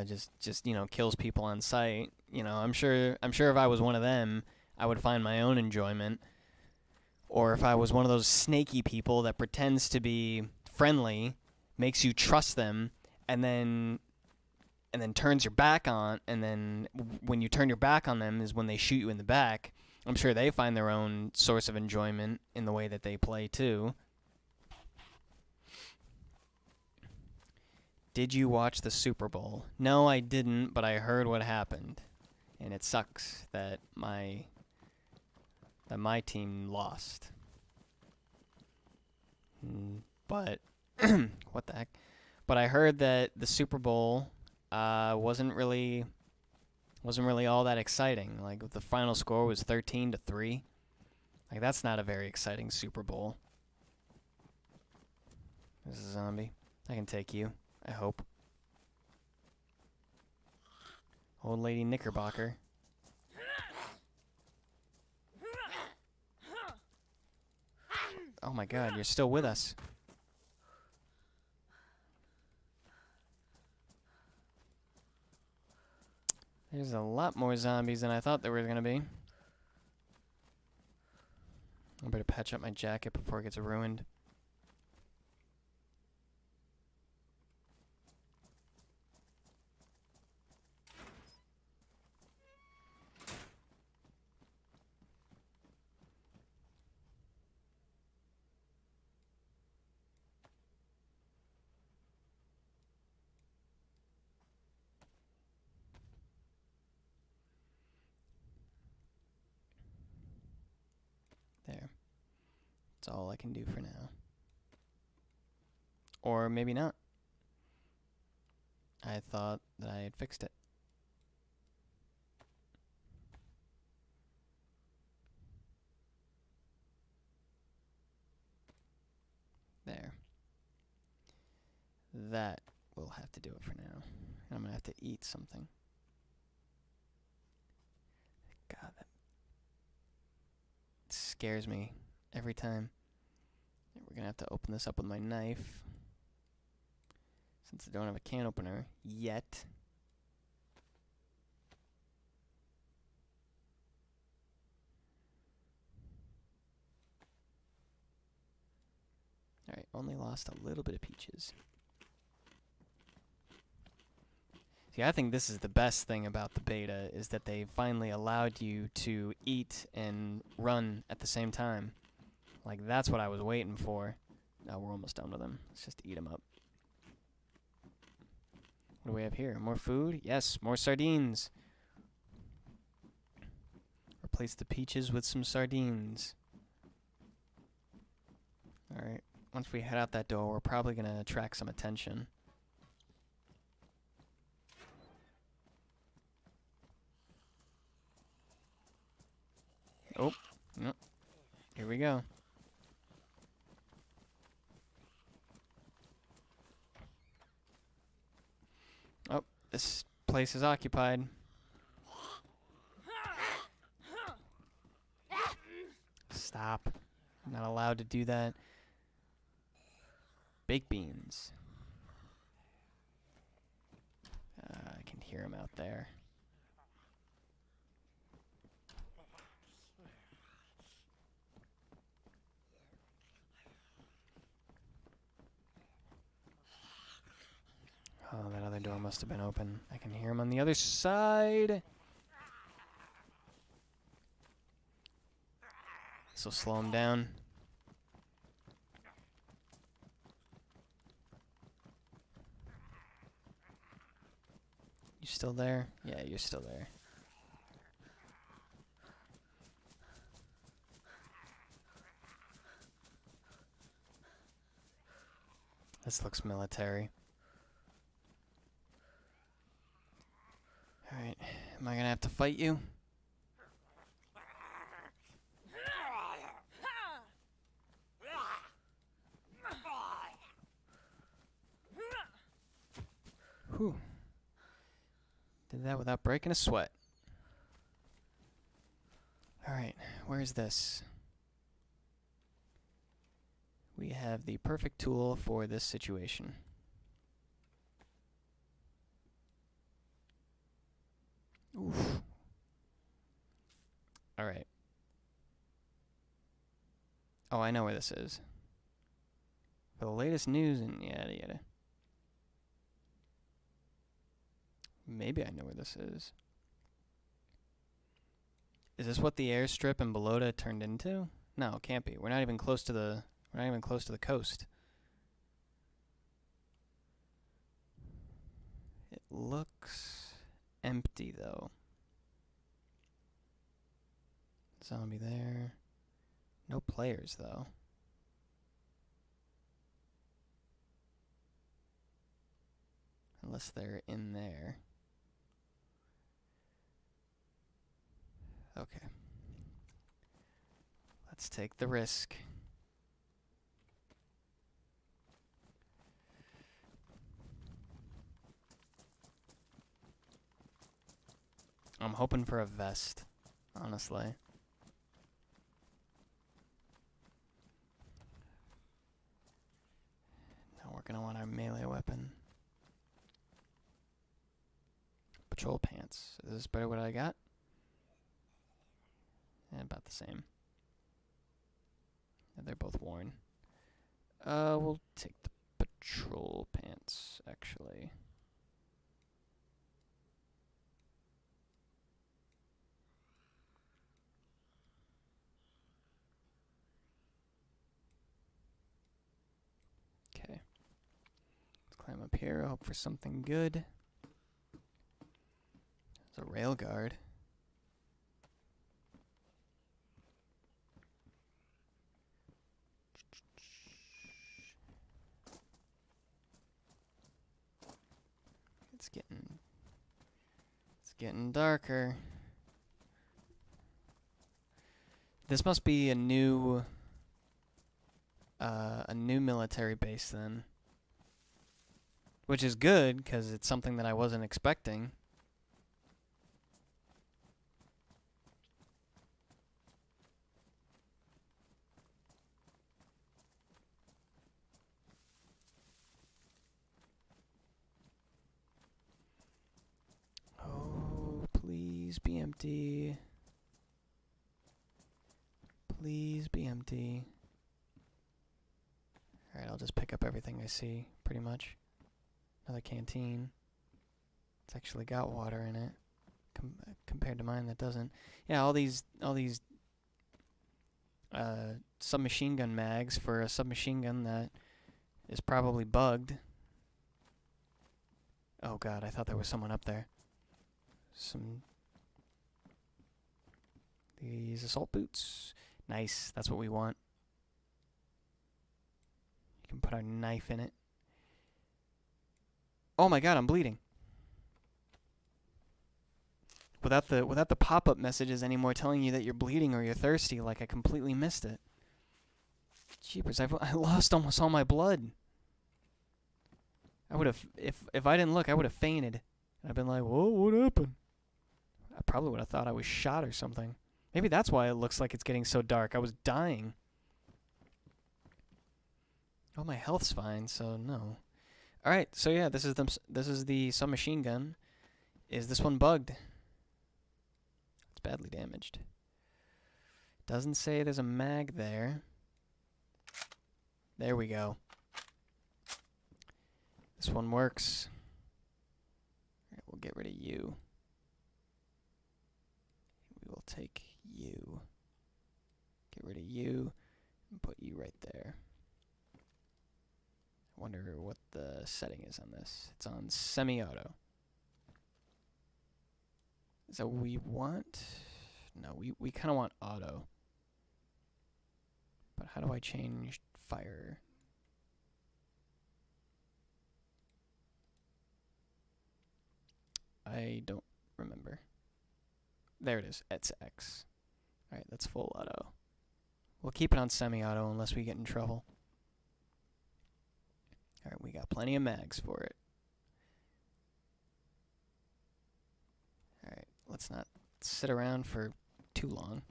just kills people on sight, I'm sure if I was one of them, I would find my own enjoyment. Or if I was one of those snaky people that pretends to be friendly, makes you trust them, and then turns your back on, and then when you turn your back on them is when they shoot you in the back. I'm sure they find their own source of enjoyment in the way that they play too. Did you watch the Super Bowl? No, I didn't, but I heard what happened. And it sucks that my team lost. But what the heck? But I heard that the Super Bowl wasn't really all that exciting. Like the final score was 13-3. Like, that's not a very exciting Super Bowl. This is a zombie. I can take you, I hope. Old Lady Knickerbocker. Oh my god, you're still with us. There's a lot more zombies than I thought there were going to be. I better patch up my jacket before it gets ruined. There. That's all I can do for now. Or maybe not. I thought that I had fixed it. There. That will have to do it for now. I'm going to have to eat something. God, that scares me every time. We're going to have to open this up with my knife. Since I don't have a can opener yet. Alright, only lost a little bit of peaches. See, I think this is the best thing about the beta, is that they finally allowed you to eat and run at the same time. Like, that's what I was waiting for. Now we're almost done with them. Let's just eat them up. What do we have here? More food? Yes, more sardines. Replace the peaches with some sardines. Alright, once we head out that door, we're probably going to attract some attention. Oh, no. Here we go. Oh, this place is occupied. Stop. I'm not allowed to do that. Baked beans. I can hear him out there. Oh, that other door must have been open. I can hear him on the other side. This will slow him down. You still there? Yeah, you're still there. This looks military. Alright, am I gonna have to fight you? Whew. Did that without breaking a sweat. Alright, where's this? We have the perfect tool for this situation. Oof. Alright. Oh, I know where this is. For the latest news and yada yada. Maybe I know where this is. Is this what the airstrip in Balota turned into? No, it can't be. We're not even close to the coast. It looks empty though. Zombie there. No players though. Unless they're in there. Okay. Let's take the risk. I'm hoping for a vest, honestly. Now we're gonna want our melee weapon. Patrol pants. Is this better what I got? Yeah, about the same. Yeah, they're both worn. We'll take the patrol pants, actually. Okay. Let's climb up here, hope for something good. There's a rail guard. It's getting darker. This must be a new military base then. Which is good, because it's something that I wasn't expecting. Oh, please be empty. Please be empty. Alright, I'll just pick up everything I see, pretty much. Another canteen. It's actually got water in it, compared to mine that doesn't. Yeah, all these submachine gun mags for a submachine gun that is probably bugged. Oh god, I thought there was someone up there. These assault boots. Nice, that's what we want. You can put our knife in it. Oh my god, I'm bleeding. Without the pop-up messages anymore telling you that you're bleeding or you're thirsty, like I completely missed it. Jeepers, I lost almost all my blood. I would have, if I didn't look, I would have fainted. And I've been like, whoa, what happened? I probably would have thought I was shot or something. Maybe that's why it looks like it's getting so dark. I was dying. Oh, my health's fine, so no. Alright, so yeah, this is the submachine gun. Is this one bugged? It's badly damaged. Doesn't say there's a mag there. There we go. This one works. Alright, we'll get rid of you. We will take you. Get rid of you and put you right there. I wonder what the setting is on this. It's on semi-auto. Is that what we want? No, we kind of want auto. But how do I change fire? I don't remember. There it is. It's X. Alright, that's full auto. We'll keep it on semi-auto unless we get in trouble. Alright, we got plenty of mags for it. Alright, let's not sit around for too long.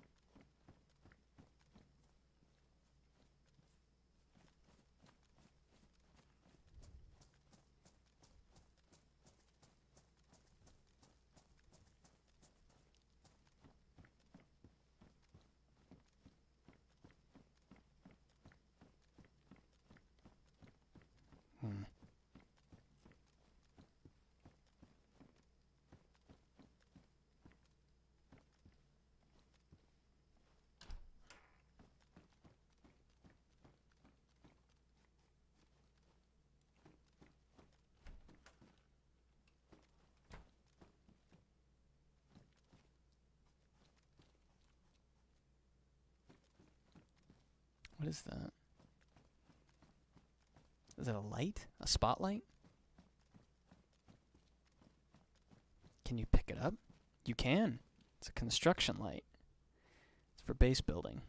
What is that? Is it a light? A spotlight? Can you pick it up? You can. It's a construction light. It's for base building.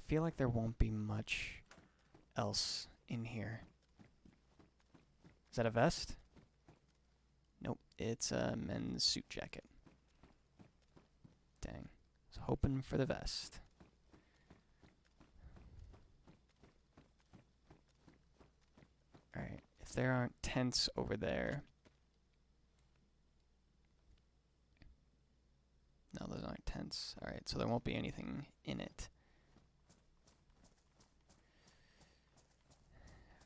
feel like there won't be much else in here. Is that a vest? Nope, it's a men's suit jacket. Dang. I was hoping for the vest. Alright, if there aren't tents over there... No, those aren't tents. Alright, so there won't be anything in it.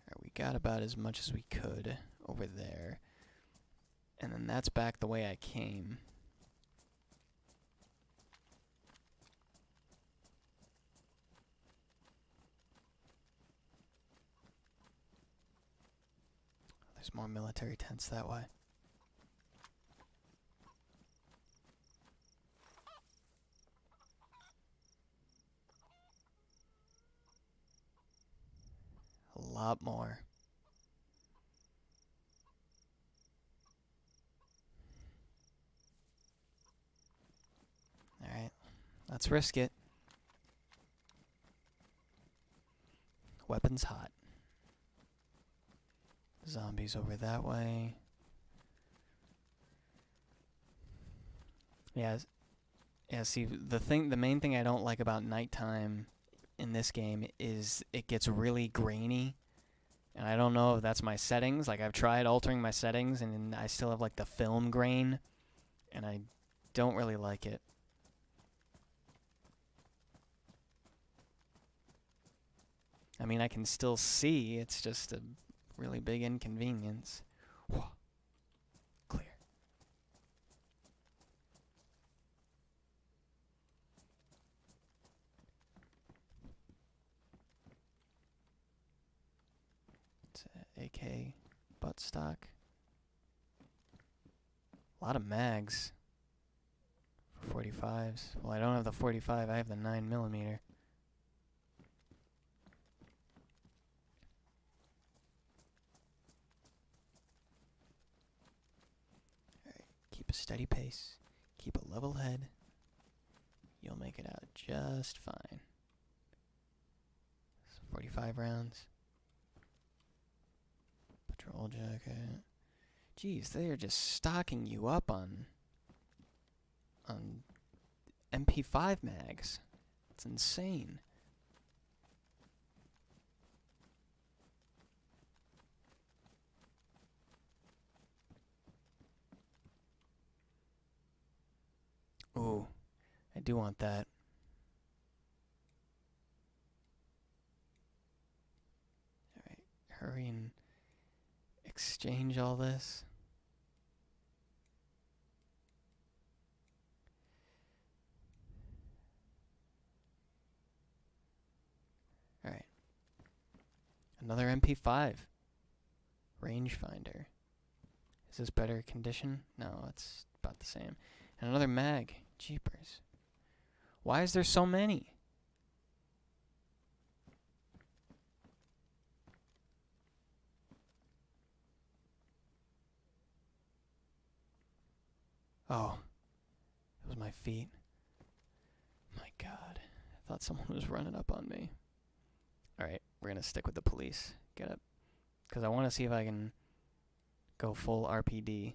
Alright, we got about as much as we could over there. And then that's back the way I came. There's more military tents that way. A lot more. Alright, let's risk it. Weapons hot. Zombies over that way. Yeah, see, the main thing I don't like about nighttime in this game is it gets really grainy. And I don't know if that's my settings. Like, I've tried altering my settings, and I still have, like, the film grain. And I don't really like it. I mean, I can still see. It's just a really big inconvenience. Whew. Clear. It's a AK buttstock. A lot of mags for 45s. Well, I don't have the 45. I have the 9mm. Alright, keep a steady pace. Keep a level head. You'll make it out just fine. 45 rounds. Patrol jacket. Jeez, they are just stocking you up on MP5 mags. It's insane. Ooh, I do want that. Alright, hurry and exchange all this. Alright. Another MP5. Rangefinder. Is this better condition? No, it's about the same. And another mag. Jeepers. Why is there so many? Oh. It was my feet. My God. I thought someone was running up on me. Alright, we're gonna stick with the police. Get up. Because I want to see if I can go full RPD.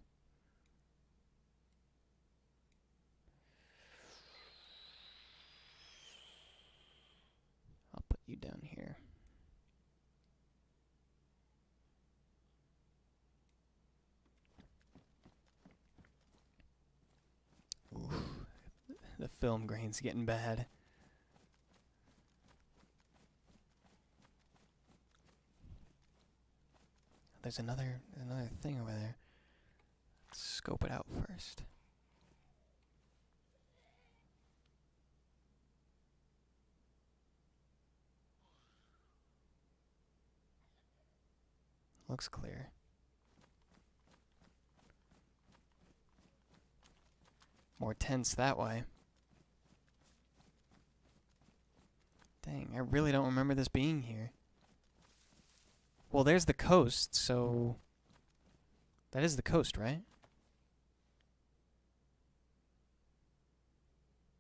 I'll put you down here. Oof. The film grain's getting bad. There's another thing over there. Let's scope it out first. Looks clear. More tents that way. Dang, I really don't remember this being here. Well, there's the coast, so... That is the coast, right?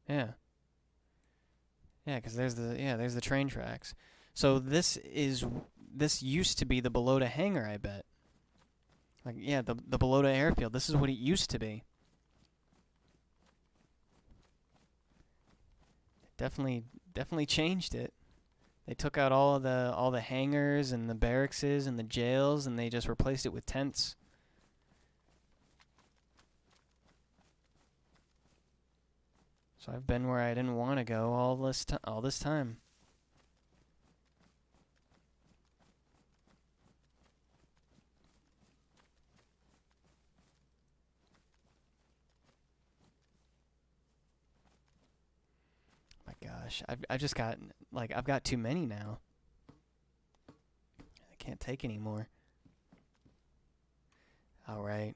Yeah. Yeah, because there's the train tracks. So this used to be the Balota hangar, I bet. Like, yeah, the Balota airfield. This is what it used to be. Definitely changed it. They took out all the hangars and the barrackses and the jails, and they just replaced it with tents. So I've been where I didn't want to go all this time. My gosh, I've just got I've got too many now. I can't take any more. All right.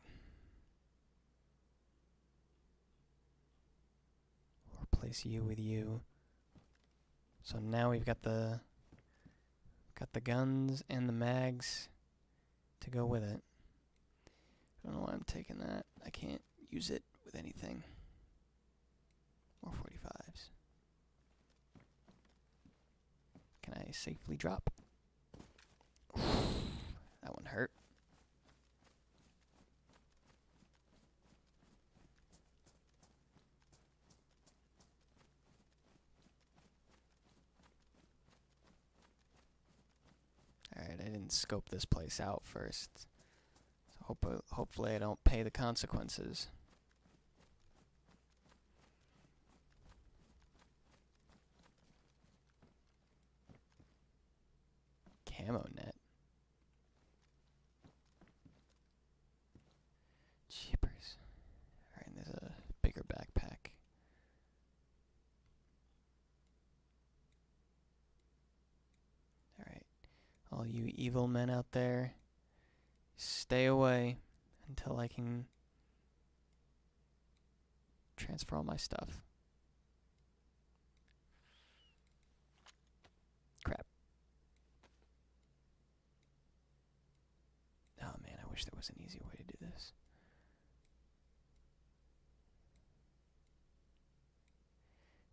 Replace you with you. So now we've got the guns and the mags to go with it. I don't know why I'm taking that. I can't use it with anything. More 45s. Can I safely drop? That one hurt. Alright, I didn't scope this place out first. So hopefully I don't pay the consequences. Camo net. Jeepers. Alright, and there's a bigger backpack. Alright. All you evil men out there, stay away until I can transfer all my stuff. Crap. Oh man, I wish there was an easier way to do this.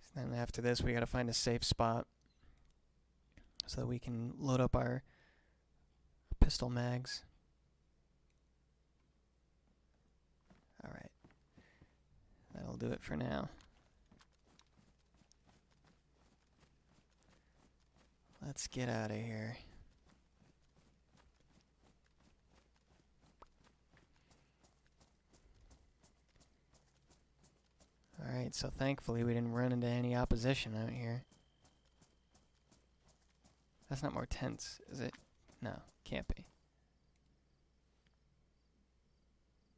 So then after this, we gotta find a safe spot so that we can load up our pistol mags. Alright. That'll do it for now. Let's get out of here. Alright, so thankfully we didn't run into any opposition out here. That's not more tents, is it? No, can't be.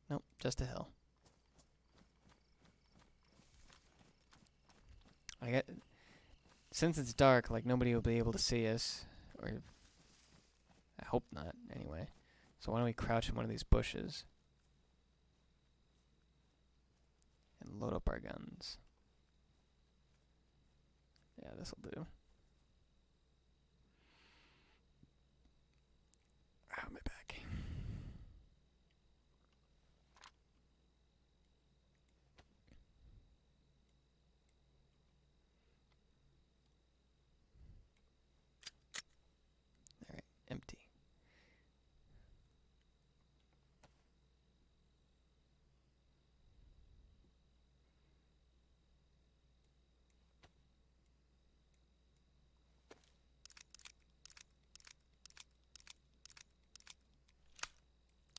Nope, just a hill. Since it's dark, nobody will be able to see us, or I hope not, anyway. So why don't we crouch in one of these bushes and load up our guns. Yeah, this'll do. Ow, my back. Alright, empty.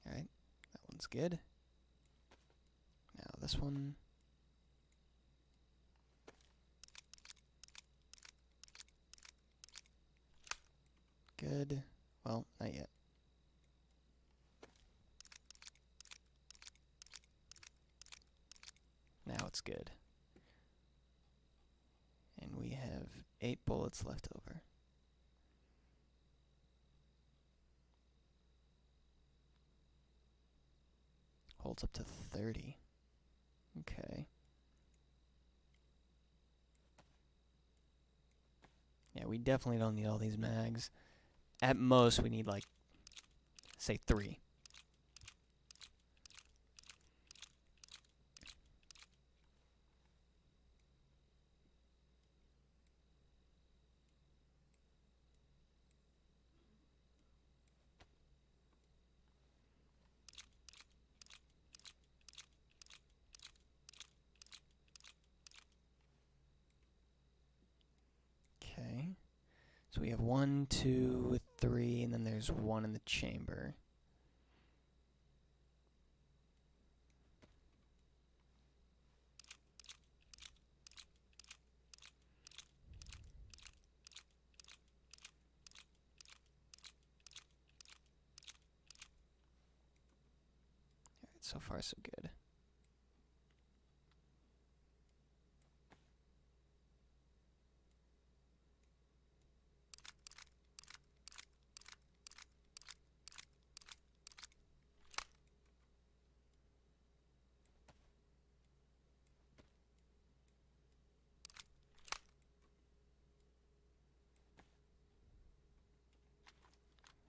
Alright, that one's good. Now this one. Good. Well, not yet. Now it's good. And we have 8 bullets left over. Holds up to 30. Okay. Yeah, we definitely don't need all these mags. At most, we need, say 3. So we have 1, 2, 3, and then there's 1 in the chamber. Alright, so far so good.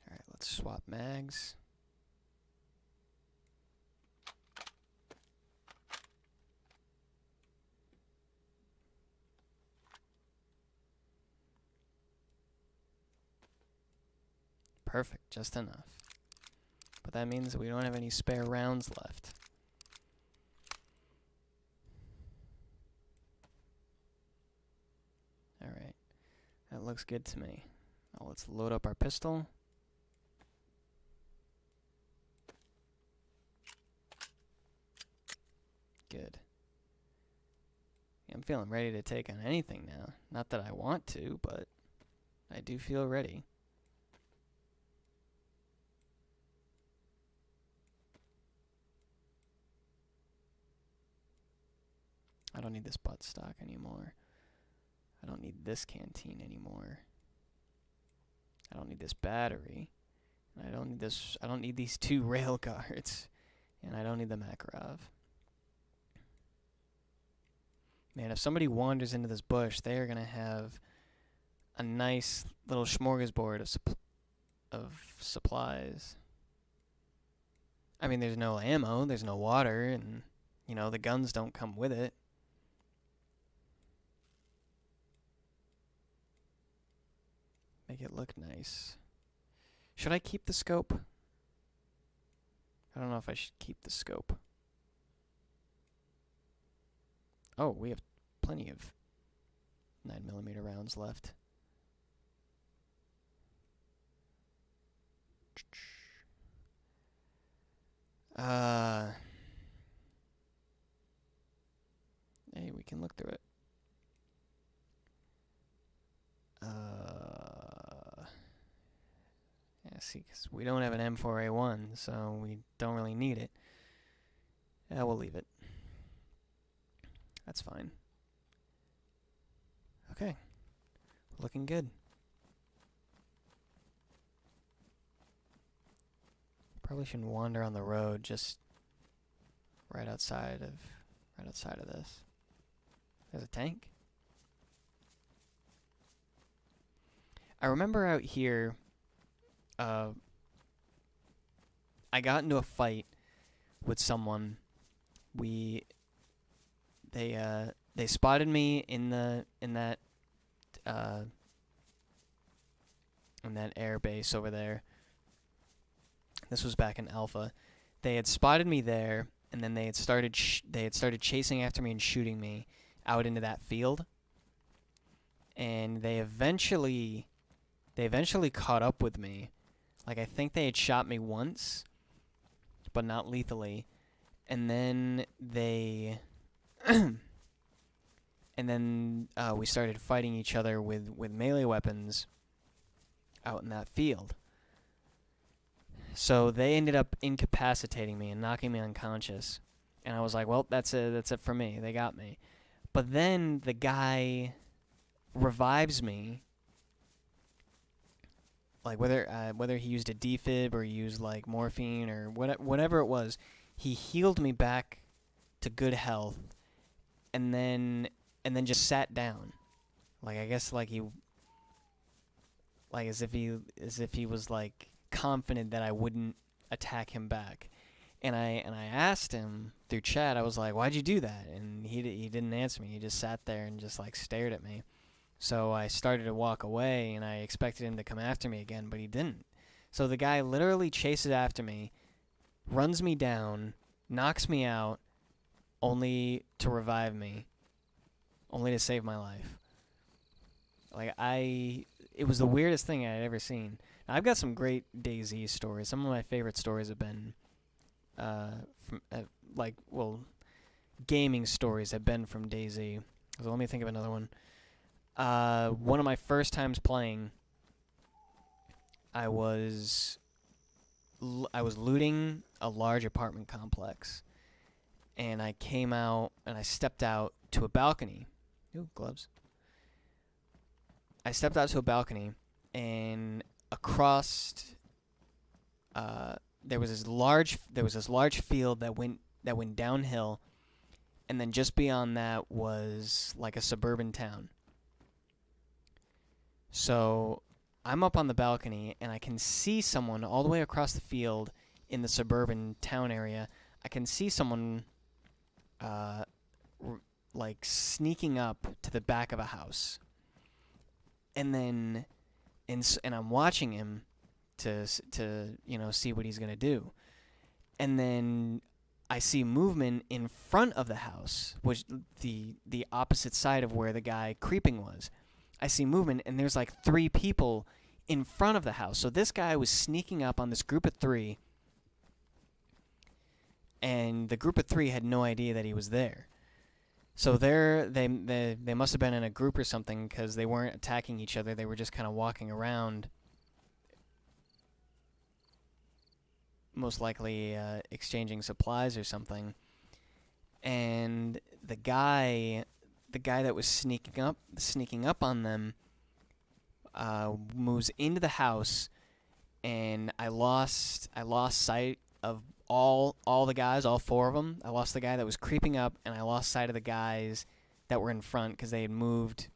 Alright, let's swap mags. Perfect, just enough. But that means that we don't have any spare rounds left. Alright, that looks good to me. Now let's load up our pistol. Good. Yeah, I'm feeling ready to take on anything now. Not that I want to, but I do feel ready. I don't need this butt stock anymore. I don't need this canteen anymore. I don't need this battery. I don't need this. I don't need these 2 rail guards. And I don't need the Makarov. Man, if somebody wanders into this bush, they are going to have a nice little smorgasbord of supplies. I mean, there's no ammo, there's no water, and, you know, the guns don't come with it. Make it look nice. Should I keep the scope? I don't know if I should keep the scope. Oh, we have plenty of 9mm rounds left. Hey, we can look through it. Yeah, see, because we don't have an M4A1, so we don't really need it. Yeah, we'll leave it. That's fine. Okay. Looking good. Probably shouldn't wander on the road, just right outside of this. There's a tank. I remember out here, I got into a fight with someone. They spotted me in that air base over there. This was back in Alpha. They had spotted me there, and then they had started chasing after me and shooting me out into that field. And they eventually caught up with me. Like, I think they had shot me once, but not lethally. And then we started fighting each other with melee weapons out in that field. So they ended up incapacitating me and knocking me unconscious. And I was like, well, that's it for me. They got me. But then the guy revives me. Like, whether he used a defib or he used, like, morphine or whatever it was, he healed me back to good health, and then just sat down. Like, I guess, like, as if he was, like, confident that I wouldn't attack him back. And I asked him through chat, I was like, why'd you do that? And he didn't answer me. He just sat there and just, like, stared at me. So I started to walk away, and I expected him to come after me again, but he didn't. So the guy literally chases after me, runs me down, knocks me out, only to revive me, only to save my life. Like, it was the weirdest thing I had ever seen. Now, I've got some great DayZ stories. Some of my favorite stories have been from gaming stories have been from DayZ. So let me think of another one. One of my first times playing, I was looting a large apartment complex, and I came out and I stepped out to a balcony. Ooh, gloves. I stepped out to a balcony, and across there was this large field that went downhill, and then just beyond that was like a suburban town. So I'm up on the balcony, and I can see someone all the way across the field in the suburban town area. I can see someone like sneaking up to the back of a house. And then, and I'm watching him to see what he's gonna do. And then I see movement in front of the house, which the opposite side of where the guy creeping was. I see movement, and there's like 3 people in front of the house. So this guy was sneaking up on this group of 3, and the group of 3 had no idea that he was there. So they must have been in a group or something, because they weren't attacking each other. They were just kind of walking around, most likely exchanging supplies or something. And the guy that was sneaking up on them moves into the house, and I lost sight of all the guys, all 4 of them. I lost the guy that was creeping up, and I lost sight of the guys that were in front, because they had moved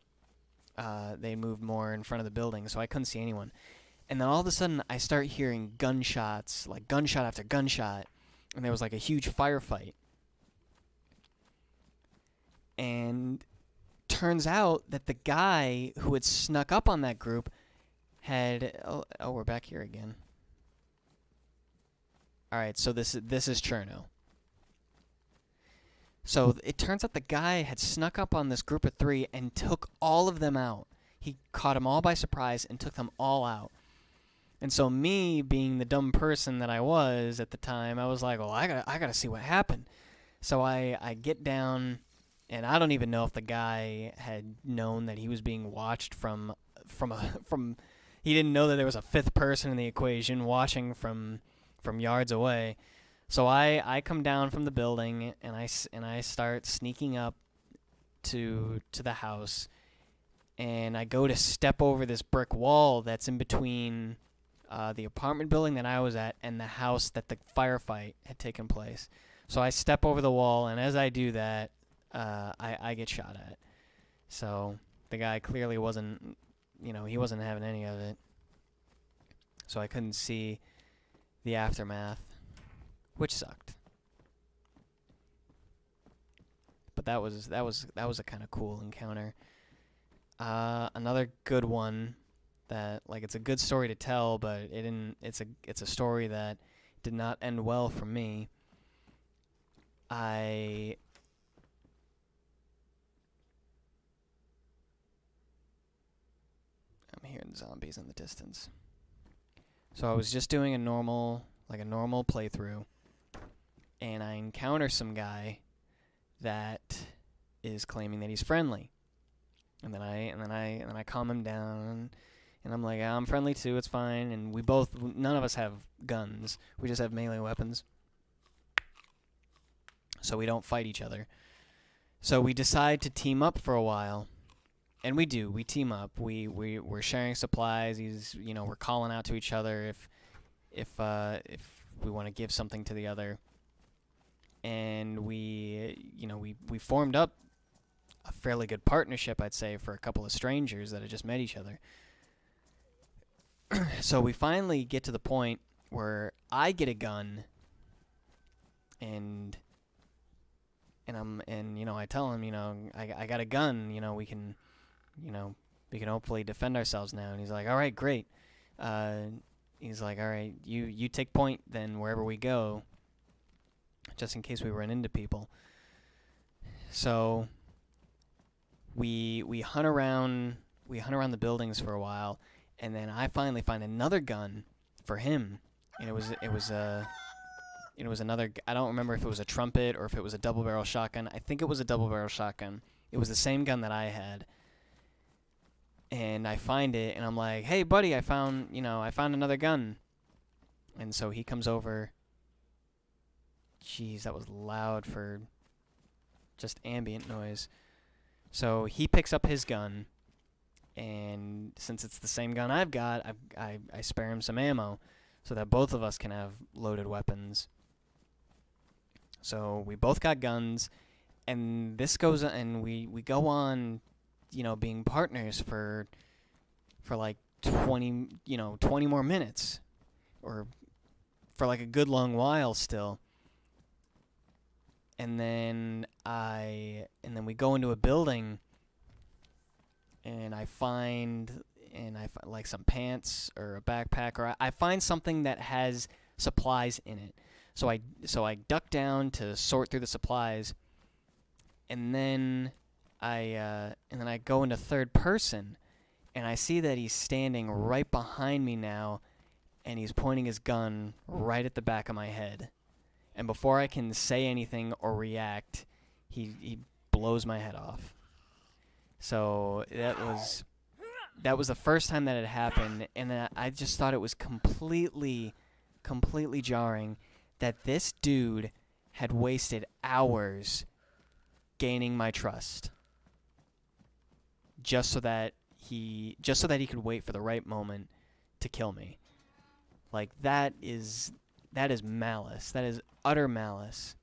more in front of the building, so I couldn't see anyone. And then all of a sudden, I start hearing gunshots, like gunshot after gunshot, and there was like a huge firefight. And turns out that the guy who had snuck up on that group had... Oh, we're back here again. Alright, so this is Cherno. So it turns out the guy had snuck up on this group of 3 and took all of them out. He caught them all by surprise and took them all out. And so me, being the dumb person that I was at the time, I was like, well, I gotta see what happened. So I get down, and I don't even know if the guy had known that he was being watched from he didn't know that there was a 5th person in the equation watching from yards away. So I come down from the building, and I start sneaking up to the house, and I go to step over this brick wall that's in between the apartment building that I was at and the house that the firefight had taken place. So I step over the wall, and as I do that, I get shot at. So the guy clearly wasn't, he wasn't having any of it. So I couldn't see the aftermath, which sucked. But that was a kind of cool encounter. Another good one that, like, it's a good story to tell, but it didn't. It's a story that did not end well for me. I'm hearing zombies in the distance. So I was just doing a normal playthrough, and I encounter some guy that is claiming that he's friendly. And then I calm him down, and I'm like, I'm friendly too, it's fine. And none of us have guns. We just have melee weapons. So we don't fight each other. So we decide to team up for a while. And we do. We team up. We're sharing supplies. We're calling out to each other if we want to give something to the other. And we formed up a fairly good partnership, I'd say, for a couple of strangers that had just met each other. So we finally get to the point where I get a gun, and I tell him, I got a gun, we can hopefully defend ourselves now. And he's like, all right, great. He's like, all right, you take point then wherever we go, just in case we run into people. So we hunt around we hunt around the buildings for a while, and then I finally find another gun for him, and it was another. I don't remember if it was a trumpet or if it was a double barrel shotgun. I think it was a double barrel shotgun. It was the same gun that I had. And I find it, and I'm like, "Hey, buddy, I found another gun." And so he comes over. Jeez, that was loud for just ambient noise. So he picks up his gun, and since it's the same gun I've got, I spare him some ammo so that both of us can have loaded weapons. So we both got guns, and this goes, and we go on, being partners for like 20 more minutes, or for like a good long while still. And then we go into a building, and I find like some pants or a backpack, or I find something that has supplies in it. So I duck down to sort through the supplies, and then I go into third person, and I see that he's standing right behind me now, and he's pointing his gun right at the back of my head. And before I can say anything or react, he blows my head off. So that was the first time that had happened, and I just thought it was completely jarring that this dude had wasted hours gaining my trust just so that he could wait for the right moment to kill me. Like, that is malice. That is utter malice.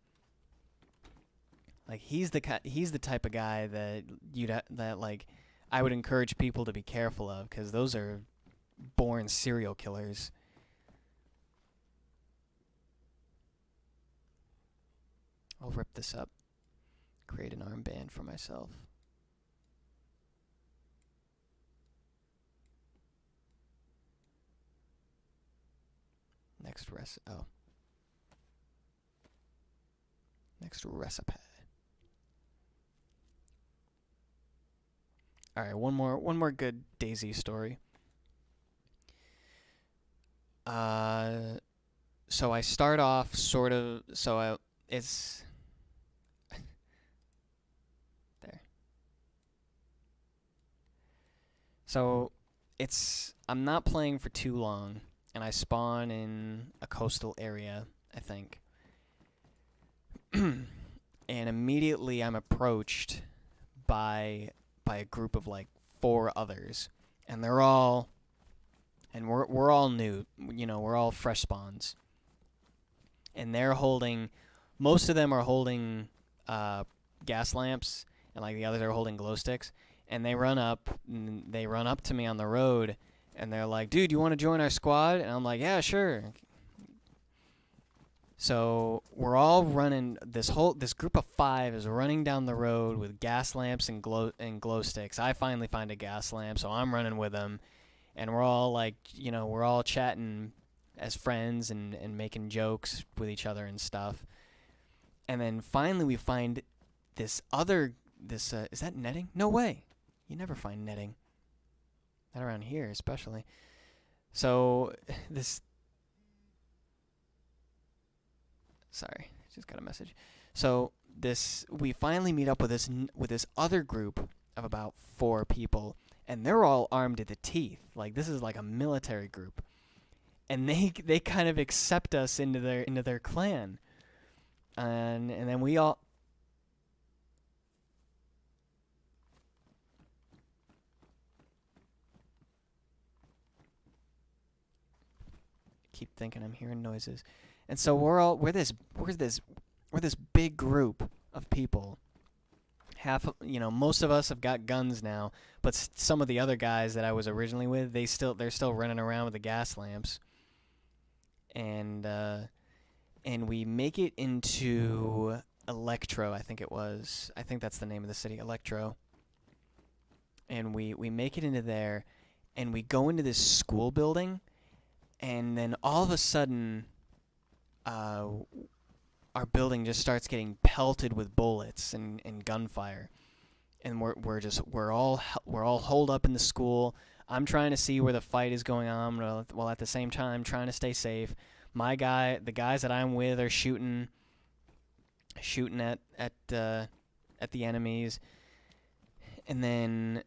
Like, he's the type of guy that like I would encourage people to be careful of, because those are born serial killers. I'll rip this up. Create an armband for myself. Next recipe. All right, one more good DayZ story. So I start off sort of. It's there. So I'm not playing for too long, and I spawn in a coastal area, I think. And immediately I'm approached by a group of like 4 others, and we're all new, we're all fresh spawns. And most of them are holding gas lamps, and like the others are holding glow sticks. And they run up to me on the road, and they're like, "Dude, you want to join our squad?" And I'm like, "Yeah, sure." So we're all running. This group of 5 is running down the road with gas lamps and glow sticks. I finally find a gas lamp, so I'm running with them, and we're all like, we're all chatting as friends and making jokes with each other and stuff. And then finally we find is that netting? No way. You never find netting. Not around here, especially. So sorry, just got a message. So we finally meet up with this other group of about 4 people, and they're all armed to the teeth. Like, this is like a military group. And they kind of accept us into their clan, and then we all keep thinking I'm hearing noises, and so we're this big group of people. Most of us have got guns now, but some of the other guys that I was originally with, they're still running around with the gas lamps. And we make it into Electro, I think it was. I think that's the name of the city, Electro. And we make it into there, and we go into this school building, and then all of a sudden, our building just starts getting pelted with bullets and gunfire. and we're all holed up in the school. I'm trying to see where the fight is going on, while at the same time trying to stay safe. The guys that I'm with are shooting at the enemies, and I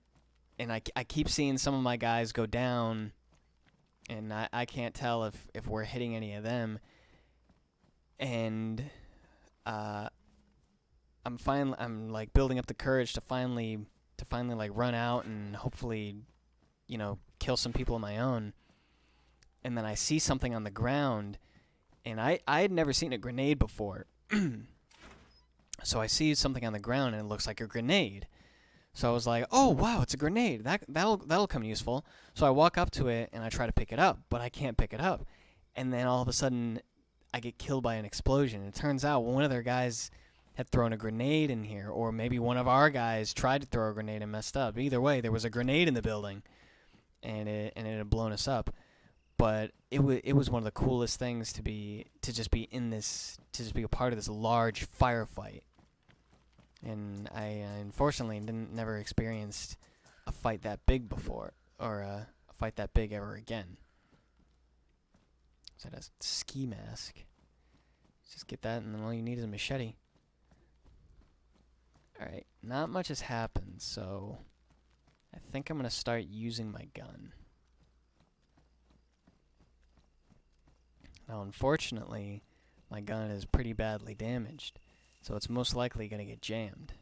keep seeing some of my guys go down, and I can't tell if we're hitting any of them, and I'm like building up the courage to finally like run out and hopefully, kill some people of my own. And then I see something on the ground, and I had never seen a grenade before. So I see something on the ground, and it looks like a grenade. So I was like, "Oh wow, it's a grenade. That'll come useful." So I walk up to it and I try to pick it up, but I can't pick it up. And then all of a sudden, I get killed by an explosion. It turns out one of their guys had thrown a grenade in here, or maybe one of our guys tried to throw a grenade and messed up. Either way, there was a grenade in the building, and it had blown us up. But it was one of the coolest things to just be a part of this large firefight. And I unfortunately never experienced a fight that big before, or a fight that big ever again. Is that a ski mask? Just get that, and then all you need is a machete. Alright, not much has happened, so I think I'm going to start using my gun. Now, unfortunately, my gun is pretty badly damaged, so it's most likely going to get jammed.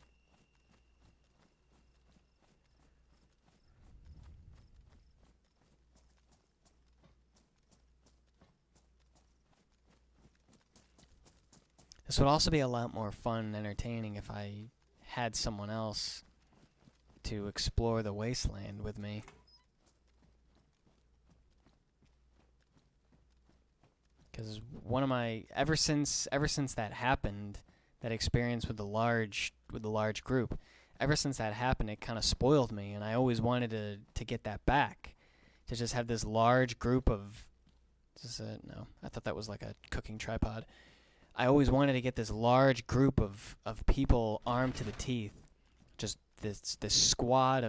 This would also be a lot more fun and entertaining if I had someone else to explore the wasteland with me. Because ever since that happened, that experience with the large group, ever since that happened, it kind of spoiled me, and I always wanted to get that back, to just have this large group of. No, I thought that was like a cooking tripod. I always wanted to get this large group of people armed to the teeth, just this squad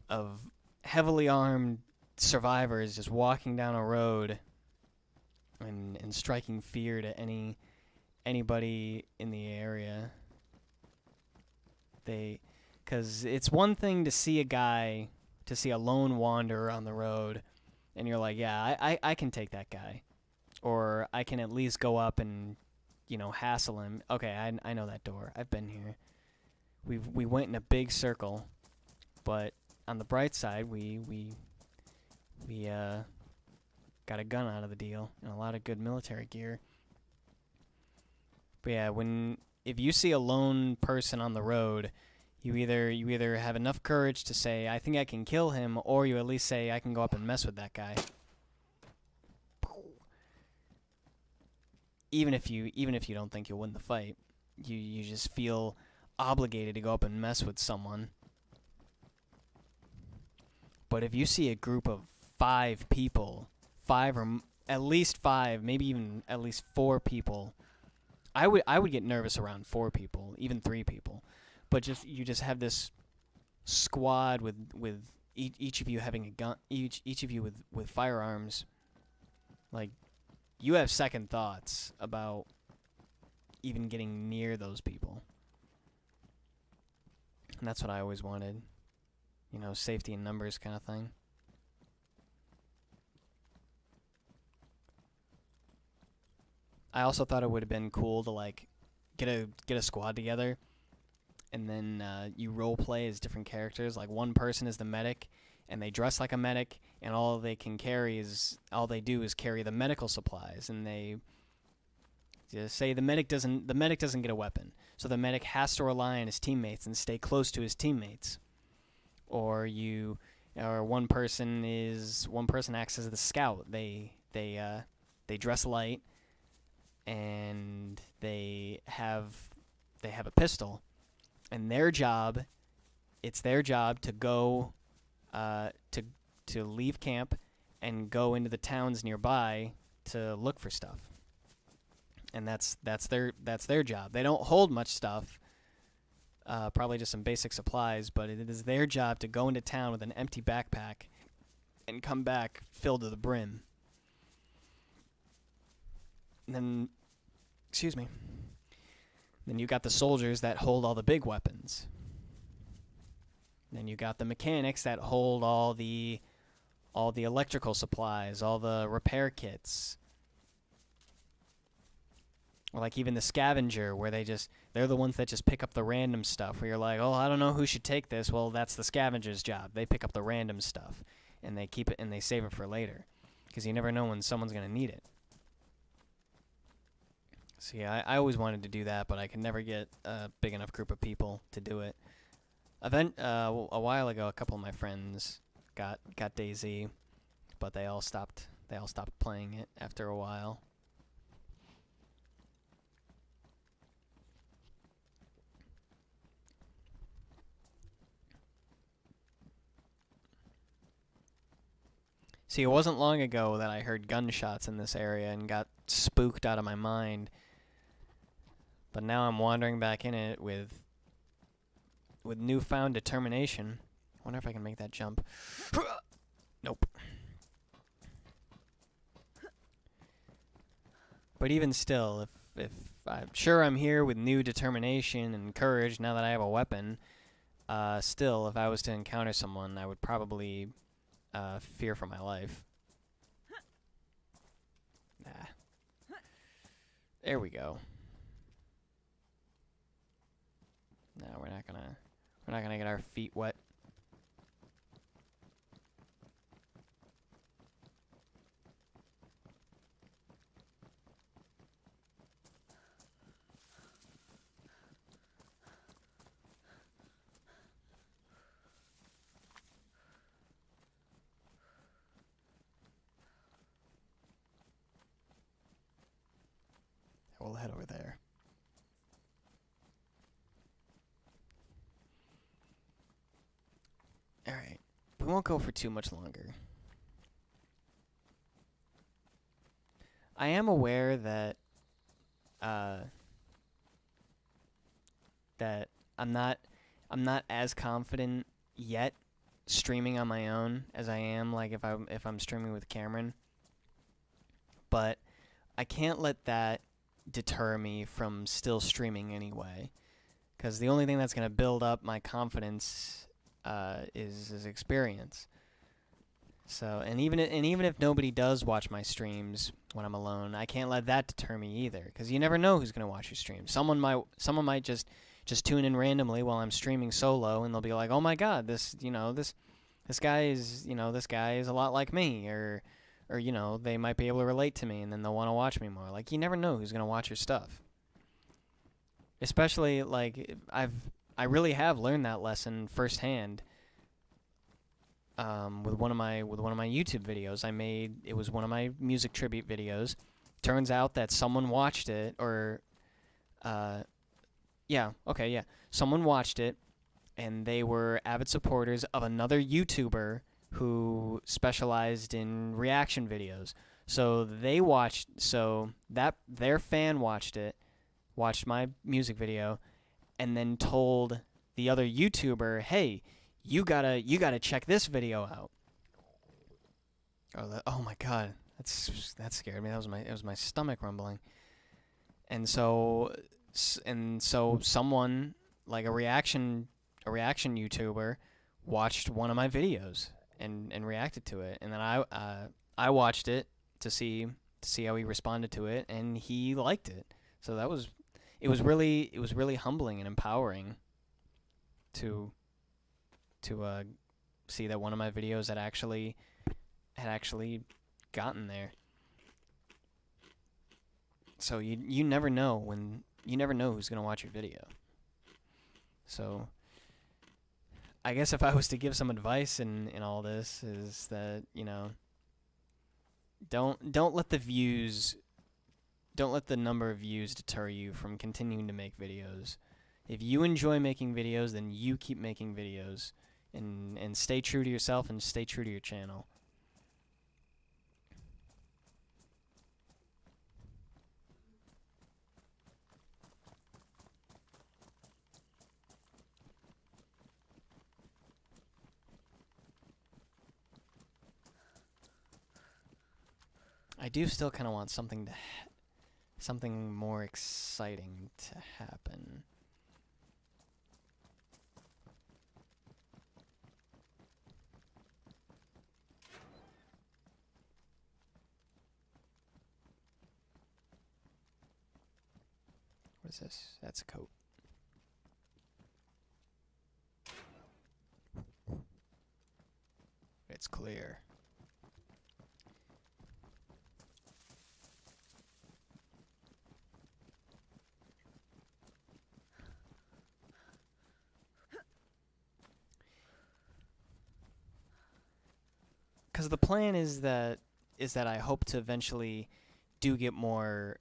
of heavily armed survivors just walking down a road and striking fear to anybody in the area. Because it's one thing to see a lone wanderer on the road, and you're like, yeah, I can take that guy. Or I can at least go up and, hassle him. Okay, I know that door. I've been here. We went in a big circle, but on the bright side, we got a gun out of the deal and a lot of good military gear. But yeah, if you see a lone person on the road, you either have enough courage to say, I think I can kill him, or you at least say, I can go up and mess with that guy. Even if you don't think you'll win the fight, you just feel obligated to go up and mess with someone. But if you see a group of 5 people, 5 or at least 5, maybe even at least 4 people, I would get nervous around 4 people, even 3 people. But you just have this squad with each of you having a gun, each of you with firearms. Like, you have second thoughts about even getting near those people. And that's what I always wanted. Safety in numbers kind of thing. I also thought it would have been cool to like get a squad together, and then you role play as different characters. Like, one person is the medic, and they dress like a medic, and all they do is carry the medical supplies, and they just say the medic doesn't get a weapon, so the medic has to rely on his teammates and stay close to his teammates. Or one person acts as the scout. They dress light, and they have a pistol, and it's their job to go to leave camp and go into the towns nearby to look for stuff. And that's their job. They don't hold much stuff, probably just some basic supplies, but it is their job to go into town with an empty backpack and come back filled to the brim. And then, excuse me, then you got the soldiers that hold all the big weapons. Then you got the mechanics that hold all the electrical supplies, all the repair kits. Or like even the scavenger, where they're the ones that just pick up the random stuff, where you're like, oh, I don't know who should take this. Well, that's the scavenger's job. They pick up the random stuff, and they keep it, and they save it for later, because you never know when someone's going to need it. So yeah, I always wanted to do that, but I could never get a big enough group of people to do it. A while ago, a couple of my friends got DayZ, but they all stopped playing it after a while. See, it wasn't long ago that I heard gunshots in this area and got spooked out of my mind. But now I'm wandering back in it with newfound determination. I wonder if I can make that jump. Nope. But even still, if I'm sure I'm here with new determination and courage now that I have a weapon, still, if I was to encounter someone, I would probably fear for my life. There we go. No, we're not gonna get our feet wet. We'll head over there. Alright. We won't go for too much longer. I am aware that that I'm not as confident yet streaming on my own as I am like if I'm streaming with Cameron. But I can't let that deter me from still streaming anyway, because the only thing that's going to build up my confidence is experience. So, and even if nobody does watch my streams when I'm alone, I can't let that deter me either, because you never know who's going to watch your stream. Someone might just tune in randomly while I'm streaming solo, and they'll be like, "Oh my God, this guy is a lot like me," or they might be able to relate to me, and then they'll want to watch me more. Like, you never know who's going to watch your stuff. Especially, like, I really have learned that lesson firsthand with one of my YouTube videos I made. It was one of my music tribute videos. Turns out that someone watched it, or someone watched it, and they were avid supporters of another YouTuber who specialized in reaction videos. So their fan watched my music video, and then told the other YouTuber, "Hey, you gotta check this video out." Oh my God, that scared me. It was my stomach rumbling. And so someone, like a reaction YouTuber, watched one of my videos and reacted to it, and then I watched it to see how he responded to it, and he liked it. So it was really humbling and empowering to see that one of my videos had actually gotten there. So you never know who's gonna watch your video. So I guess if I was to give some advice in all this, is that, don't let the number of views deter you from continuing to make videos. If you enjoy making videos, then you keep making videos, and stay true to yourself and stay true to your channel. I do still kind of want something more exciting to happen. What is this? That's a coat. It's clear. Because the plan is that I hope to eventually do get more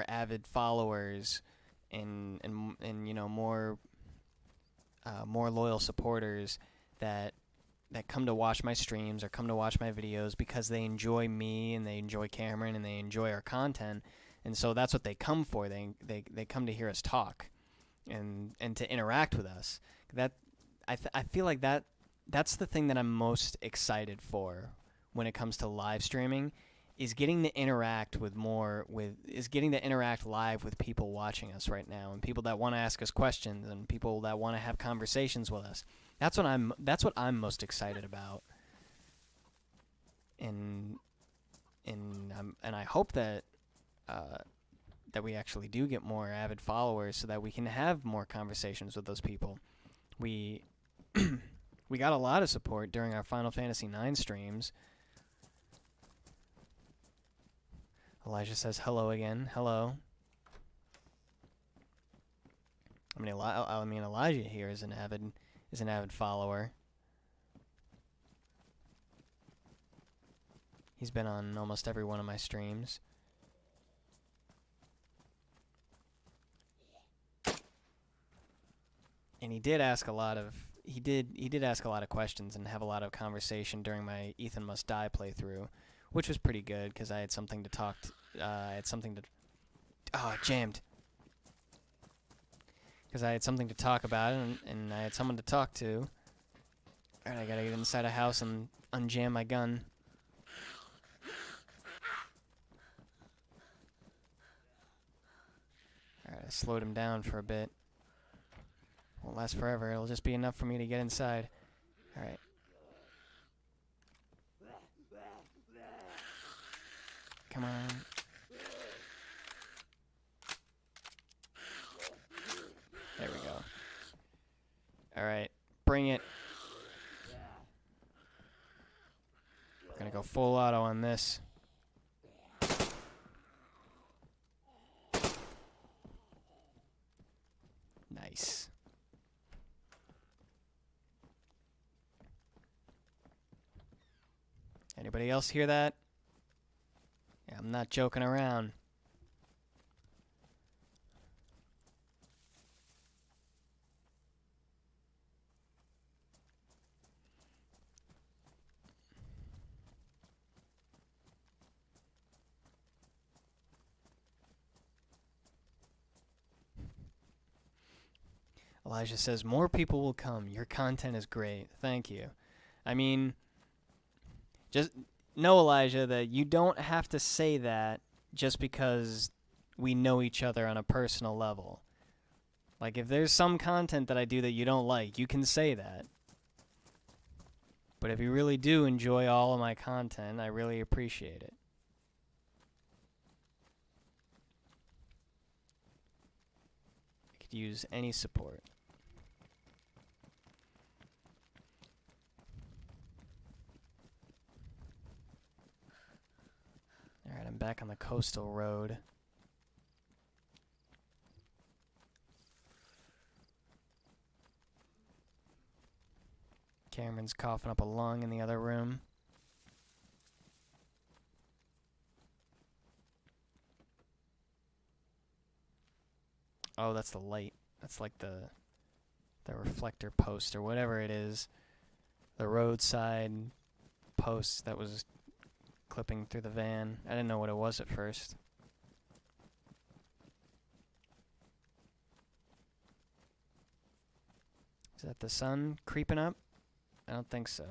avid followers and you know more loyal supporters that come to watch my streams or come to watch my videos because they enjoy me and they enjoy Cameron and they enjoy our content, and so that's what they come for. They come to hear us talk and to interact with us. That I feel like that's the thing that I'm most excited for when it comes to live streaming, is getting to interact live with people watching us right now, and people that want to ask us questions and people that want to have conversations with us. That's what I'm most excited about. And I hope that we actually do get more avid followers so that we can have more conversations with those people. We we got a lot of support during our Final Fantasy IX streams. Elijah says hello again. Hello. I mean, Elijah here is an avid follower. He's been on almost every one of my streams. And he did ask a lot of questions and have a lot of conversation during my Ethan Must Die playthrough, which was pretty good because I had something to talk to. Oh, it jammed. Because I had something to talk about and I had someone to talk to. Alright, I gotta get inside a house and unjam my gun. Alright, I slowed him down for a bit. Won't last forever. It'll just be enough for me to get inside. Alright. Come on. There we go. Alright. Bring it. We're gonna go full auto on this. Nice. Anybody else hear that? Yeah, I'm not joking around. Elijah says, more people will come. Your content is great. Thank you. I mean, just know, Elijah, that you don't have to say that just because we know each other on a personal level. Like, if there's some content that I do that you don't like, you can say that. But if you really do enjoy all of my content, I really appreciate it. I could use any support. Alright, I'm back on the coastal road. Cameron's coughing up a lung in the other room. Oh, that's the light. That's like the reflector post or whatever it is. The roadside post that was clipping through the van. I didn't know what it was at first. Is that the sun creeping up? I don't think so.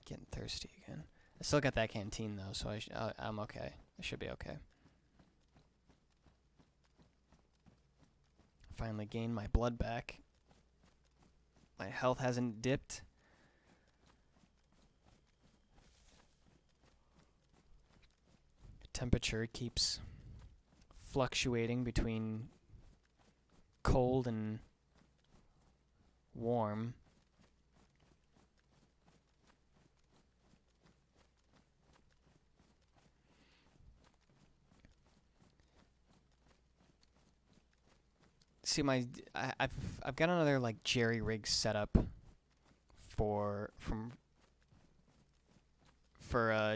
Getting thirsty again. I still got that canteen though, so I'm okay. I should be okay. Finally gained my blood back. My health hasn't dipped. Temperature keeps fluctuating between cold and warm. See, I've got another like jerry rig set up for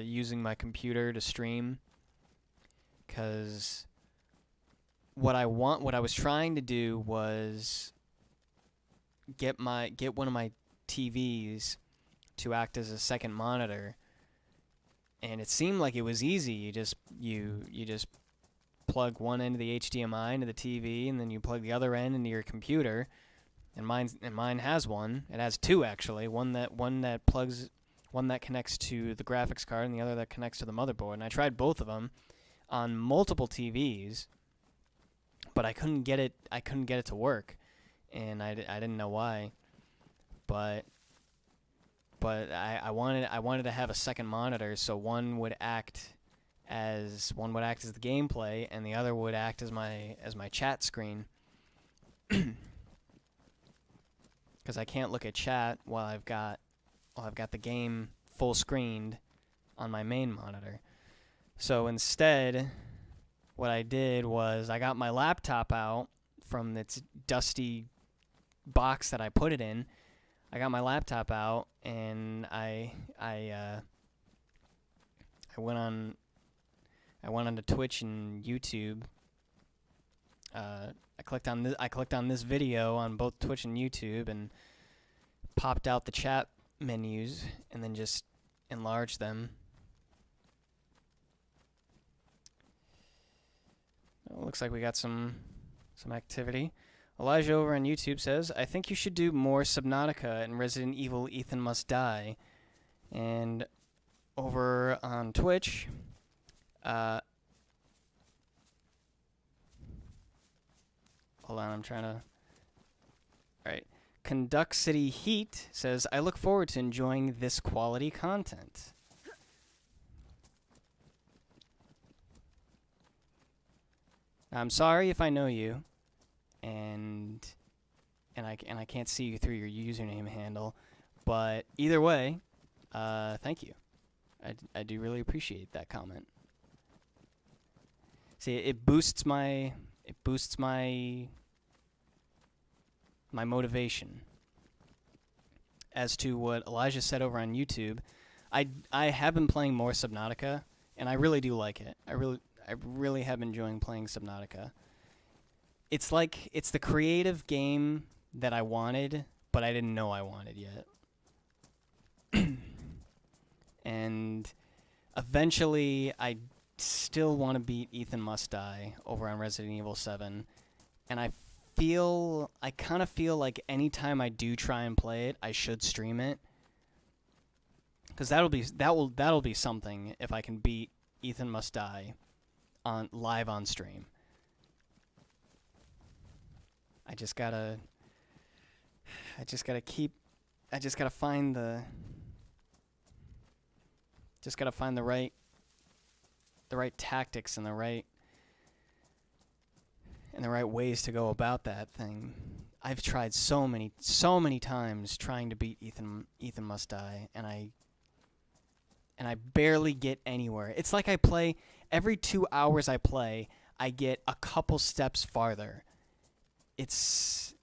using my computer to stream, because what I was trying to do was get one of my TVs to act as a second monitor, and it seemed like it was easy. You just plug one end of the HDMI into the TV, and then you plug the other end into your computer. And mine has one. It has two actually. One that connects to the graphics card, and the other that connects to the motherboard. And I tried both of them on multiple TVs, but I couldn't get it to work, and I didn't know why. But I wanted to have a second monitor, so one would act as the gameplay, and the other would act as my chat screen. Because I can't look at chat while I've got the game full screened on my main monitor. So instead, what I did was I got my laptop out from its dusty box that I put it in. I got my laptop out, and I went onto Twitch and YouTube. I clicked on this video on both Twitch and YouTube, and popped out the chat menus, and then just enlarged them. Well, looks like we got some activity. Elijah over on YouTube says, I think you should do more Subnautica and Resident Evil Ethan Must Die. And over on Twitch, hold on, I'm trying to... Alright. Conduct City Heat says, I look forward to enjoying this quality content. I'm sorry if I know you, and I can't see you through your username handle, but either way, thank you. I do really appreciate that comment. See, it boosts my motivation. As to what Elijah said over on YouTube, I have been playing more Subnautica, and I really do like it. I really have been enjoying playing Subnautica. It's like it's the creative game that I wanted, but I didn't know I wanted yet. And eventually, I still want to beat Ethan Must Die over on Resident Evil 7, and I kind of feel like anytime I do try and play it, I should stream it, because that'll be something if I can beat Ethan Must Die live on stream. I just gotta find the right tactics and the right ways to go about that thing. I've tried so many times trying to beat Ethan Must Die, and I barely get anywhere. It's like I play every 2 hours I play, I get a couple steps farther. It's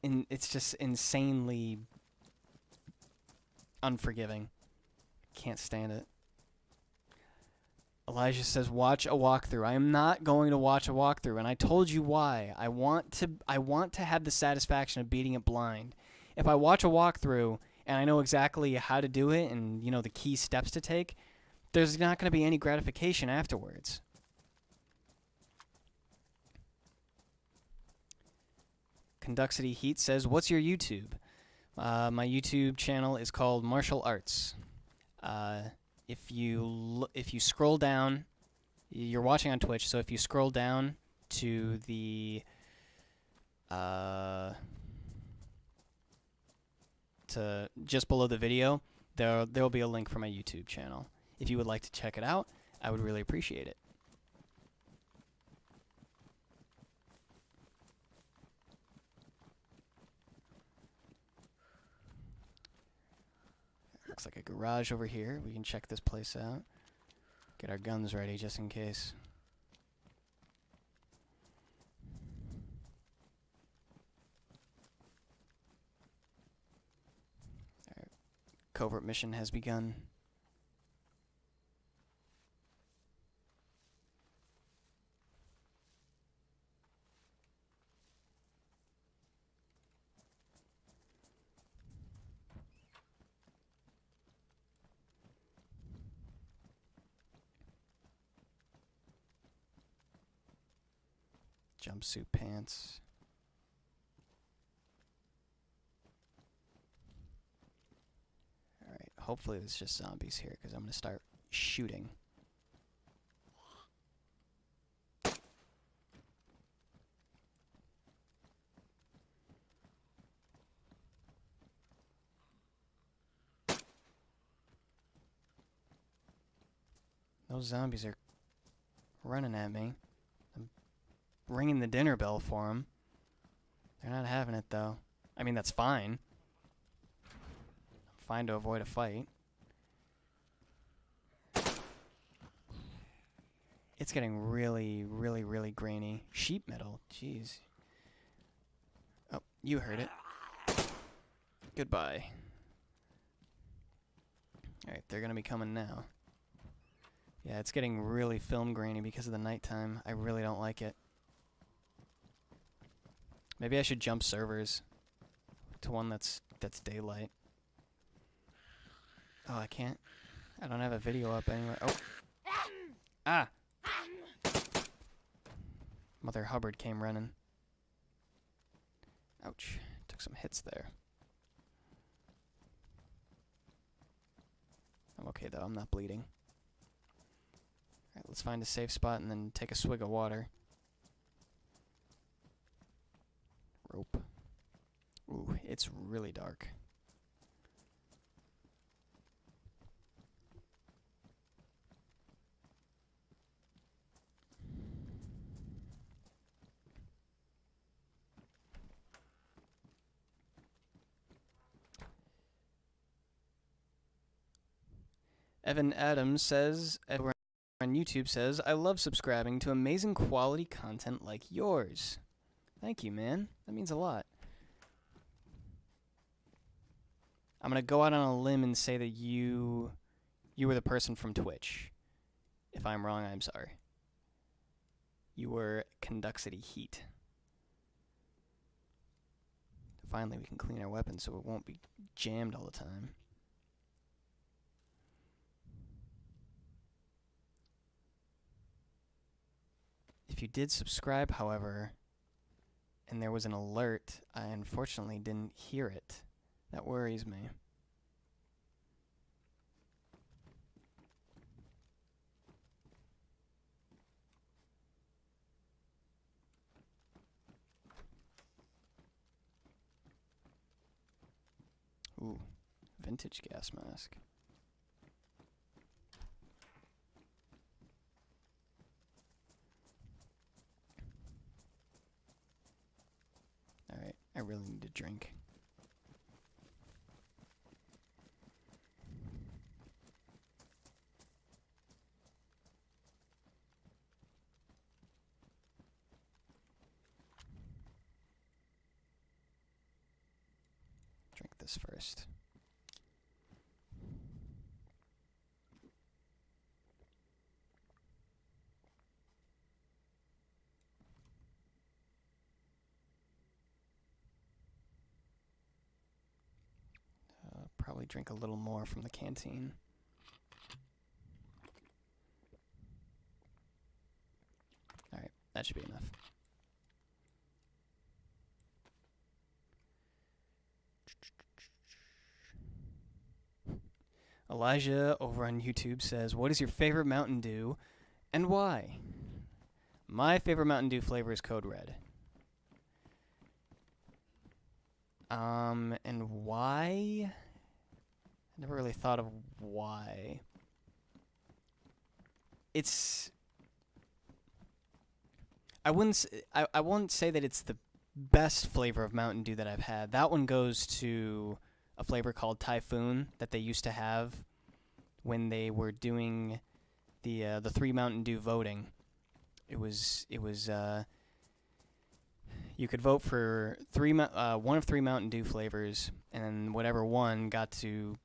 just insanely unforgiving. Can't stand it. Elijah says, watch a walkthrough. I am not going to watch a walkthrough, and I told you why. I want to have the satisfaction of beating it blind. If I watch a walkthrough and I know exactly how to do it and, the key steps to take, there's not going to be any gratification afterwards. Conduct City Heat says, what's your YouTube? My YouTube channel is called Martial Arts. If you scroll down, you're watching on Twitch, so if you scroll down to the to just below the video, there'll be a link for my YouTube channel. If you would like to check it out, I would really appreciate it. Looks like a garage over here. We can check this place out. Get our guns ready just in case. Our covert mission has begun. Jumpsuit pants. Alright, hopefully it's just zombies here, because I'm going to start shooting. Those zombies are running at me. Ringing the dinner bell for them. They're not having it, though. I mean, that's fine. Fine to avoid a fight. It's getting really, really, really grainy. Sheet metal. Jeez. Oh, you heard it. Goodbye. Alright, they're gonna be coming now. Yeah, it's getting really film grainy because of the nighttime. I really don't like it. Maybe I should jump servers to one that's daylight. Oh, I can't. I don't have a video up anywhere. Oh. Ah! Mother Hubbard came running. Ouch. Took some hits there. I'm okay though, I'm not bleeding. Alright, let's find a safe spot and then take a swig of water. Rope. Ooh, it's really dark. Evan Adams says, over on YouTube says, I love subscribing to amazing quality content like yours. Thank you, man. That means a lot. I'm going to go out on a limb and say that you were the person from Twitch. If I'm wrong, I'm sorry. You were Conduxity Heat. Finally, we can clean our weapons so it won't be jammed all the time. If you did subscribe, however, and there was an alert, I unfortunately didn't hear it. That worries me. Ooh, vintage gas mask. Alright, I really need a drink. Drink this first. Probably drink a little more from the canteen. Alright, that should be enough. Elijah over on YouTube says, "What is your favorite Mountain Dew and why?" My favorite Mountain Dew flavor is Code Red. And why? I never really thought of why. It's... I wouldn't say that it's the best flavor of Mountain Dew that I've had. That one goes to a flavor called Typhoon that they used to have when they were doing the 3 Mountain Dew voting. It was you could vote for one of 3 Mountain Dew flavors, and then whatever one got to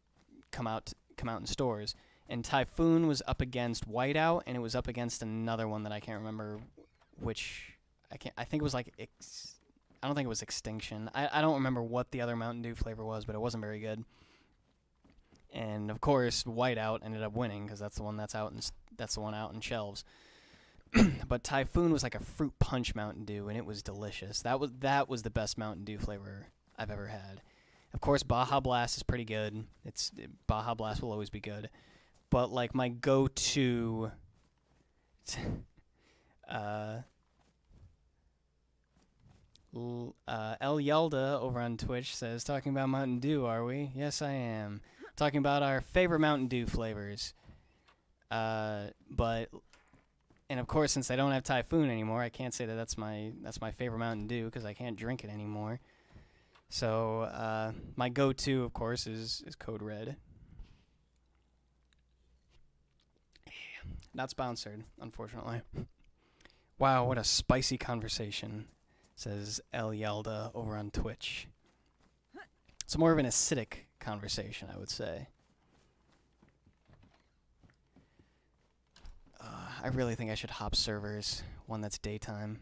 come out in stores. And Typhoon was up against Whiteout, and it was up against another one that I can't remember which. I think it was like I don't think it was Extinction. I don't remember what the other Mountain Dew flavor was, but it wasn't very good. And of course, Whiteout ended up winning because that's the one that's the one out in shelves. But Typhoon was like a fruit punch Mountain Dew, and it was delicious. That was the best Mountain Dew flavor I've ever had. Of course, Baja Blast is pretty good. Baja Blast will always be good. But like my go-to, El Yelda over on Twitch says, "Talking about Mountain Dew, are we?" Yes, I am. Talking about our favorite Mountain Dew flavors. And of course, since I don't have Typhoon anymore, I can't say that that's my favorite Mountain Dew because I can't drink it anymore. So my go-to, of course, is Code Red. Not sponsored, unfortunately. Wow, what a spicy conversation, says El Yelda over on Twitch. It's more of an acidic conversation, I would say. I really think I should hop servers, one that's daytime.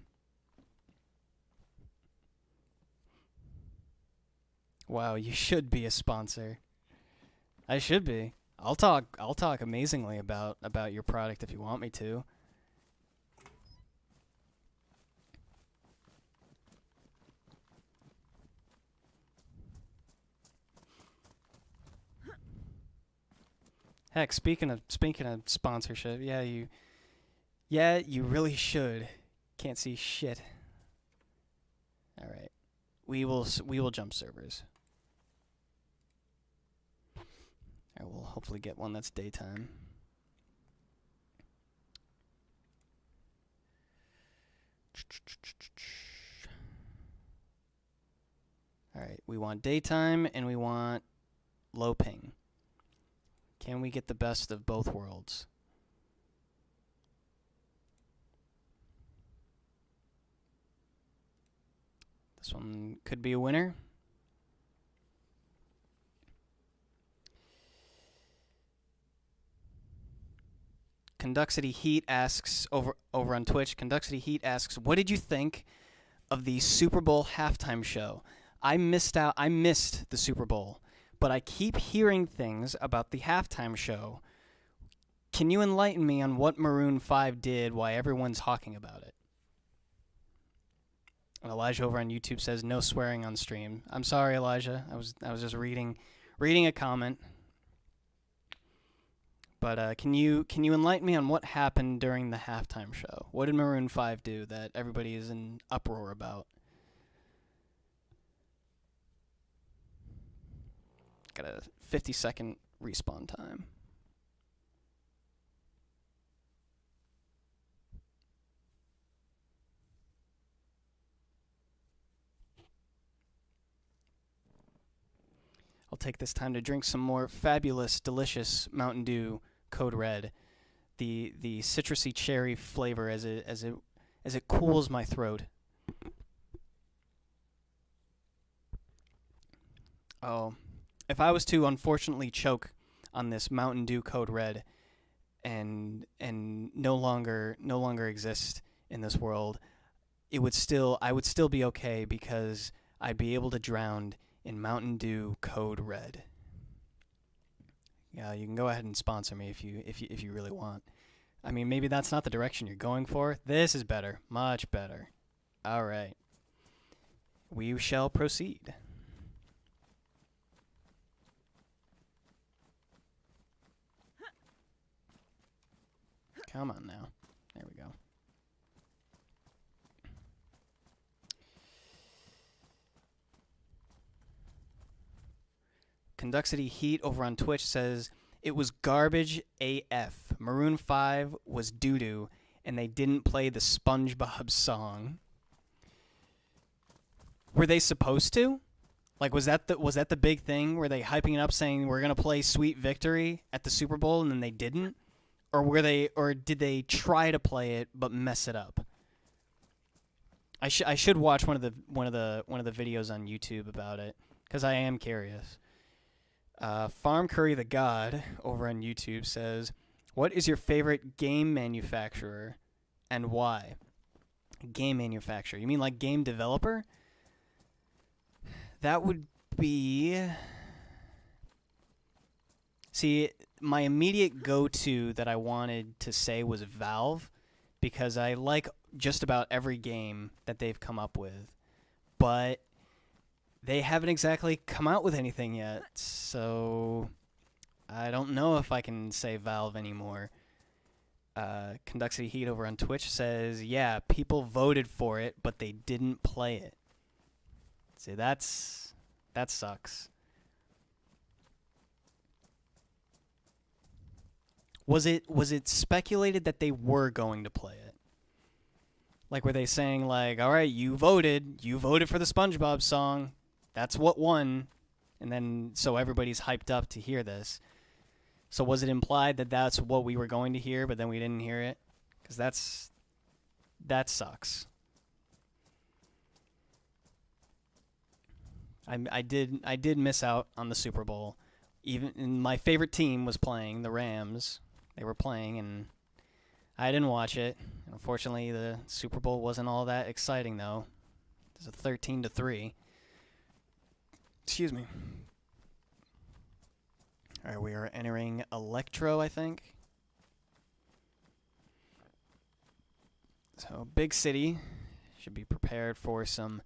Wow, you should be a sponsor. I should be. I'll talk amazingly about your product if you want me to. Heck, speaking of sponsorship, yeah, you really should. Can't see shit. All right, we will jump servers. I will hopefully get one that's daytime. All right, we want daytime and we want low ping. Can we get the best of both worlds? This one could be a winner. Conduxity Heat asks over on Twitch. Conduxity Heat asks, "What did you think of the Super Bowl halftime show? I missed the Super Bowl, but I keep hearing things about the halftime show. Can you enlighten me on what Maroon 5 did, why everyone's talking about it?" And Elijah over on YouTube says, "No swearing on stream." I'm sorry, Elijah. I was just reading a comment. But can you enlighten me on what happened during the halftime show? What did Maroon 5 do that everybody is in uproar about? Got a 50-second respawn time. I'll take this time to drink some more fabulous, delicious Mountain Dew Code Red. The citrusy cherry flavor as it cools my throat. Oh, if I was to unfortunately choke on this Mountain Dew Code Red and no longer exist in this world, I would still be okay because I'd be able to drown in Mountain Dew Code Red. Yeah, you can go ahead and sponsor me if you really want. I mean, maybe that's not the direction you're going for. This is better, much better. All right, we shall proceed. Come on now. There we go. Conductivity Heat over on Twitch says, it was garbage AF. Maroon 5 was doo-doo, and they didn't play the SpongeBob song. Were they supposed to? Like, was that the big thing? Were they hyping it up saying we're going to play Sweet Victory at the Super Bowl and then they didn't? Or did they try to play it but mess it up? I should watch one of the videos on YouTube about it cuz I am curious. Farm Curry the God over on YouTube says, "What is your favorite game manufacturer and why?" Game manufacturer. You mean like game developer? That would be... See, my immediate go-to that I wanted to say was Valve, because I like just about every game that they've come up with. But they haven't exactly come out with anything yet, so I don't know if I can say Valve anymore. Conductivity Heat over on Twitch says, yeah, people voted for it, but they didn't play it. See, that sucks. Was it speculated that they were going to play it? Like, were they saying, like, all right, you voted for the SpongeBob song, that's what won, and then so everybody's hyped up to hear this. So was it implied that that's what we were going to hear, but then we didn't hear it? Because that sucks. I did miss out on the Super Bowl. Even my favorite team was playing, the Rams. They were playing, and I didn't watch it. Unfortunately, the Super Bowl wasn't all that exciting, though. It was a 13-3. Excuse me. All right, we are entering Electro, I think. So, big city. Should be prepared for some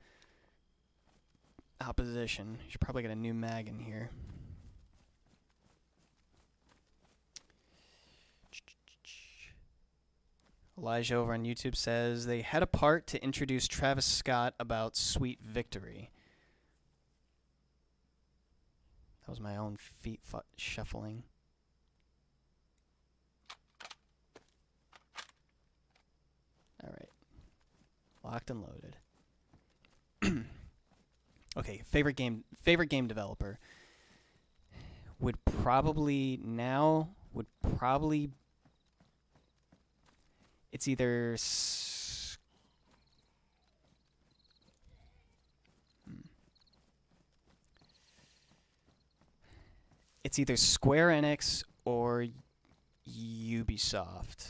opposition. Should probably get a new mag in here. Elijah over on YouTube says, they had a part to introduce Travis Scott about Sweet Victory. That was my own feet shuffling. All right. Locked and loaded. Okay, favorite game developer would probably it's either it's either Square Enix or Ubisoft.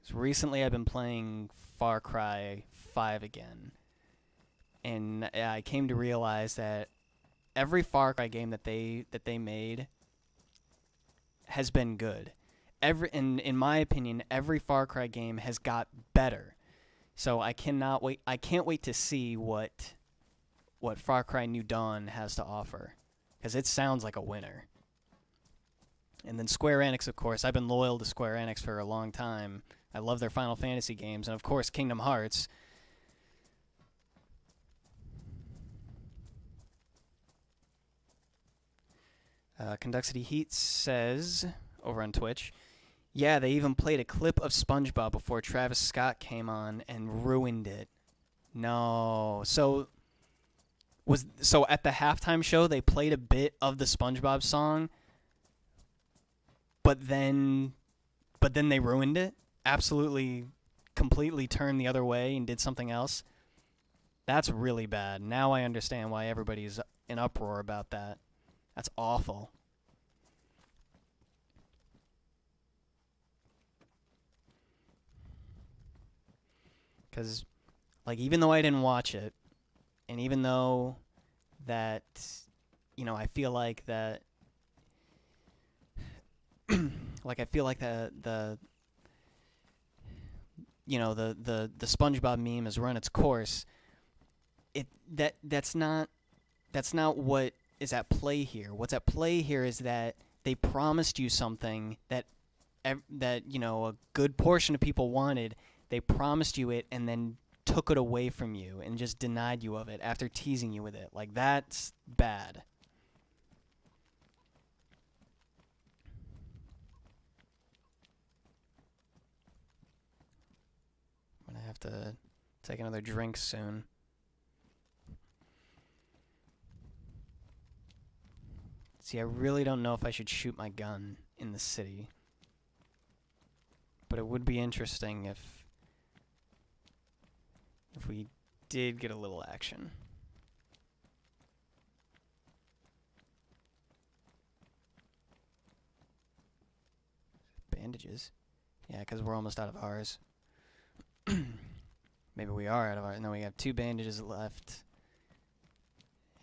So recently I've been playing Far Cry 5 again. And I came to realize that every Far Cry game that they made has been good. In my opinion, every Far Cry game has got better. So I can't wait to see what Far Cry New Dawn has to offer, because it sounds like a winner. And then Square Enix, of course. I've been loyal to Square Enix for a long time. I love their Final Fantasy games, and of course Kingdom Hearts. Conductivity Heat says, over on Twitch, yeah, they even played a clip of SpongeBob before Travis Scott came on and ruined it. No. So at the halftime show, they played a bit of the SpongeBob song, but then they ruined it? Absolutely, completely turned the other way and did something else? That's really bad. Now I understand why everybody's in uproar about that. That's awful. Because, like, even though I didn't watch it, and even though that, I feel like that, like, I feel like the SpongeBob meme has run its course. That's not what is at play here. What's at play here is that they promised you something that that a good portion of people wanted. They promised you it and then took it away from you and just denied you of it after teasing you with it. Like, that's bad. I'm gonna have to take another drink soon. See, I really don't know if I should shoot my gun in the city. But it would be interesting if we did get a little action. Bandages. Yeah, because we're almost out of ours. Maybe we are out of ours. No, we have 2 bandages left.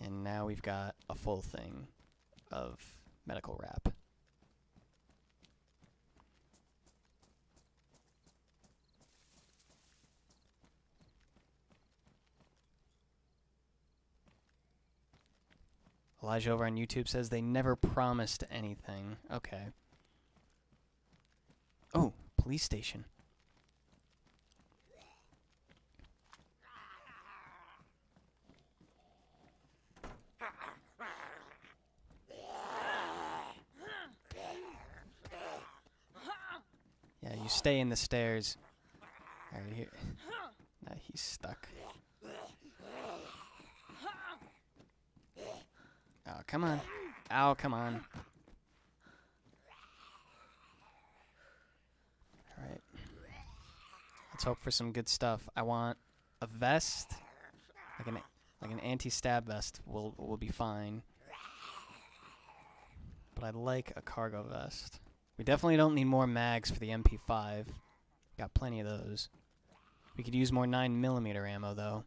And now we've got a full thing of medical wrap. Elijah over on YouTube says they never promised anything. Okay. Oh, police station. Yeah, you stay in the stairs. Alright, here. Nah, he's stuck. Oh, come on. Ow, come on. Alright. Let's hope for some good stuff. I want a vest. Like an anti-stab vest will be fine. But I'd like a cargo vest. We definitely don't need more mags for the MP5. Got plenty of those. We could use more 9mm ammo, though.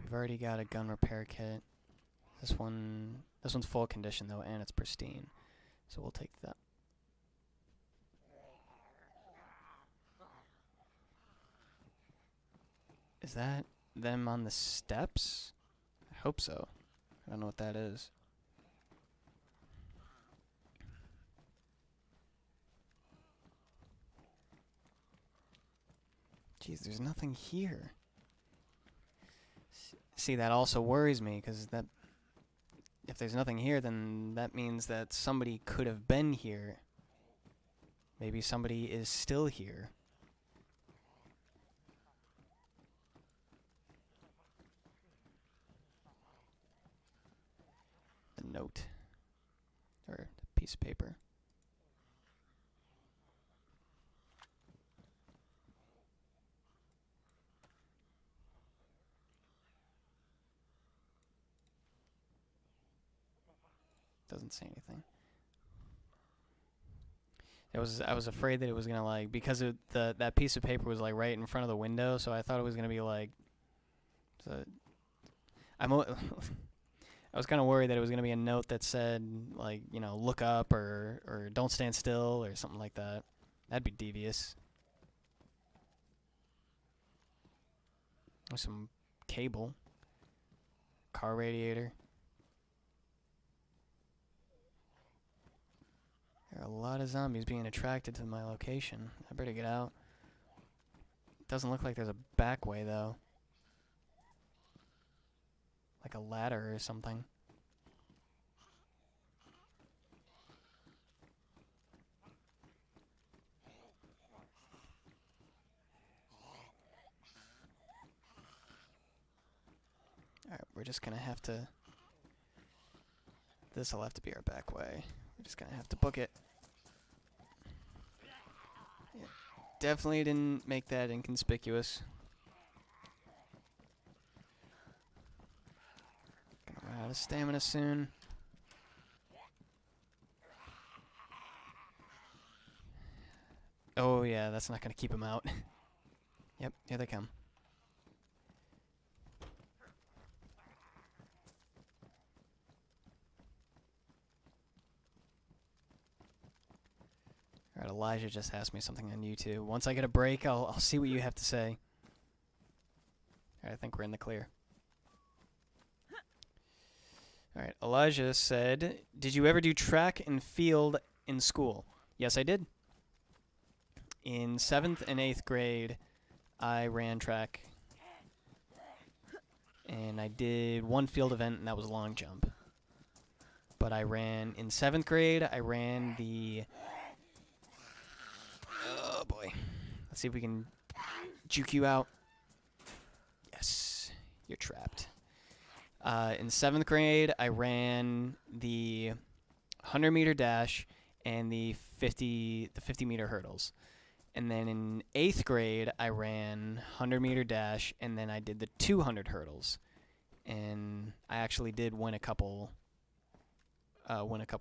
We've already got a gun repair kit. This one's full condition, though, and it's pristine. So we'll take that. Is that them on the steps? I hope so. I don't know what that is. Jeez, there's nothing here. See, that also worries me, because that if there's nothing here, then that means that somebody could have been here. Maybe somebody is still here. The note. Or the piece of paper. Doesn't say anything. I was afraid that it was gonna, like, because that piece of paper was like right in front of the window, so I thought it was gonna be like. So I was kind of worried that it was gonna be a note that said, like, look up or don't stand still or something like that. That'd be devious. There's some cable. Car radiator. There are a lot of zombies being attracted to my location. I better get out. Doesn't look like there's a back way, though. Like a ladder or something. Alright, we're just gonna have to... This'll have to be our back way. We're just gonna have to book it. Yeah, definitely didn't make that inconspicuous. Gonna run out of stamina soon. Oh yeah, that's not gonna keep him out. Yep, here they come. Alright, Elijah just asked me something on YouTube. Once I get a break, I'll see what you have to say. Alright, I think we're in the clear. Alright, Elijah said, did you ever do track and field in school? Yes, I did. In 7th and 8th grade, I ran track. And I did one field event, and that was long jump. But I ran, in 7th grade, I ran the... Oh, boy. Let's see if we can juke you out. Yes, you're trapped. In 7th grade, I ran the 100-meter dash and the 50-meter hurdles. And then in 8th grade, I ran 100-meter dash, and then I did the 200 hurdles. And I actually did win a couple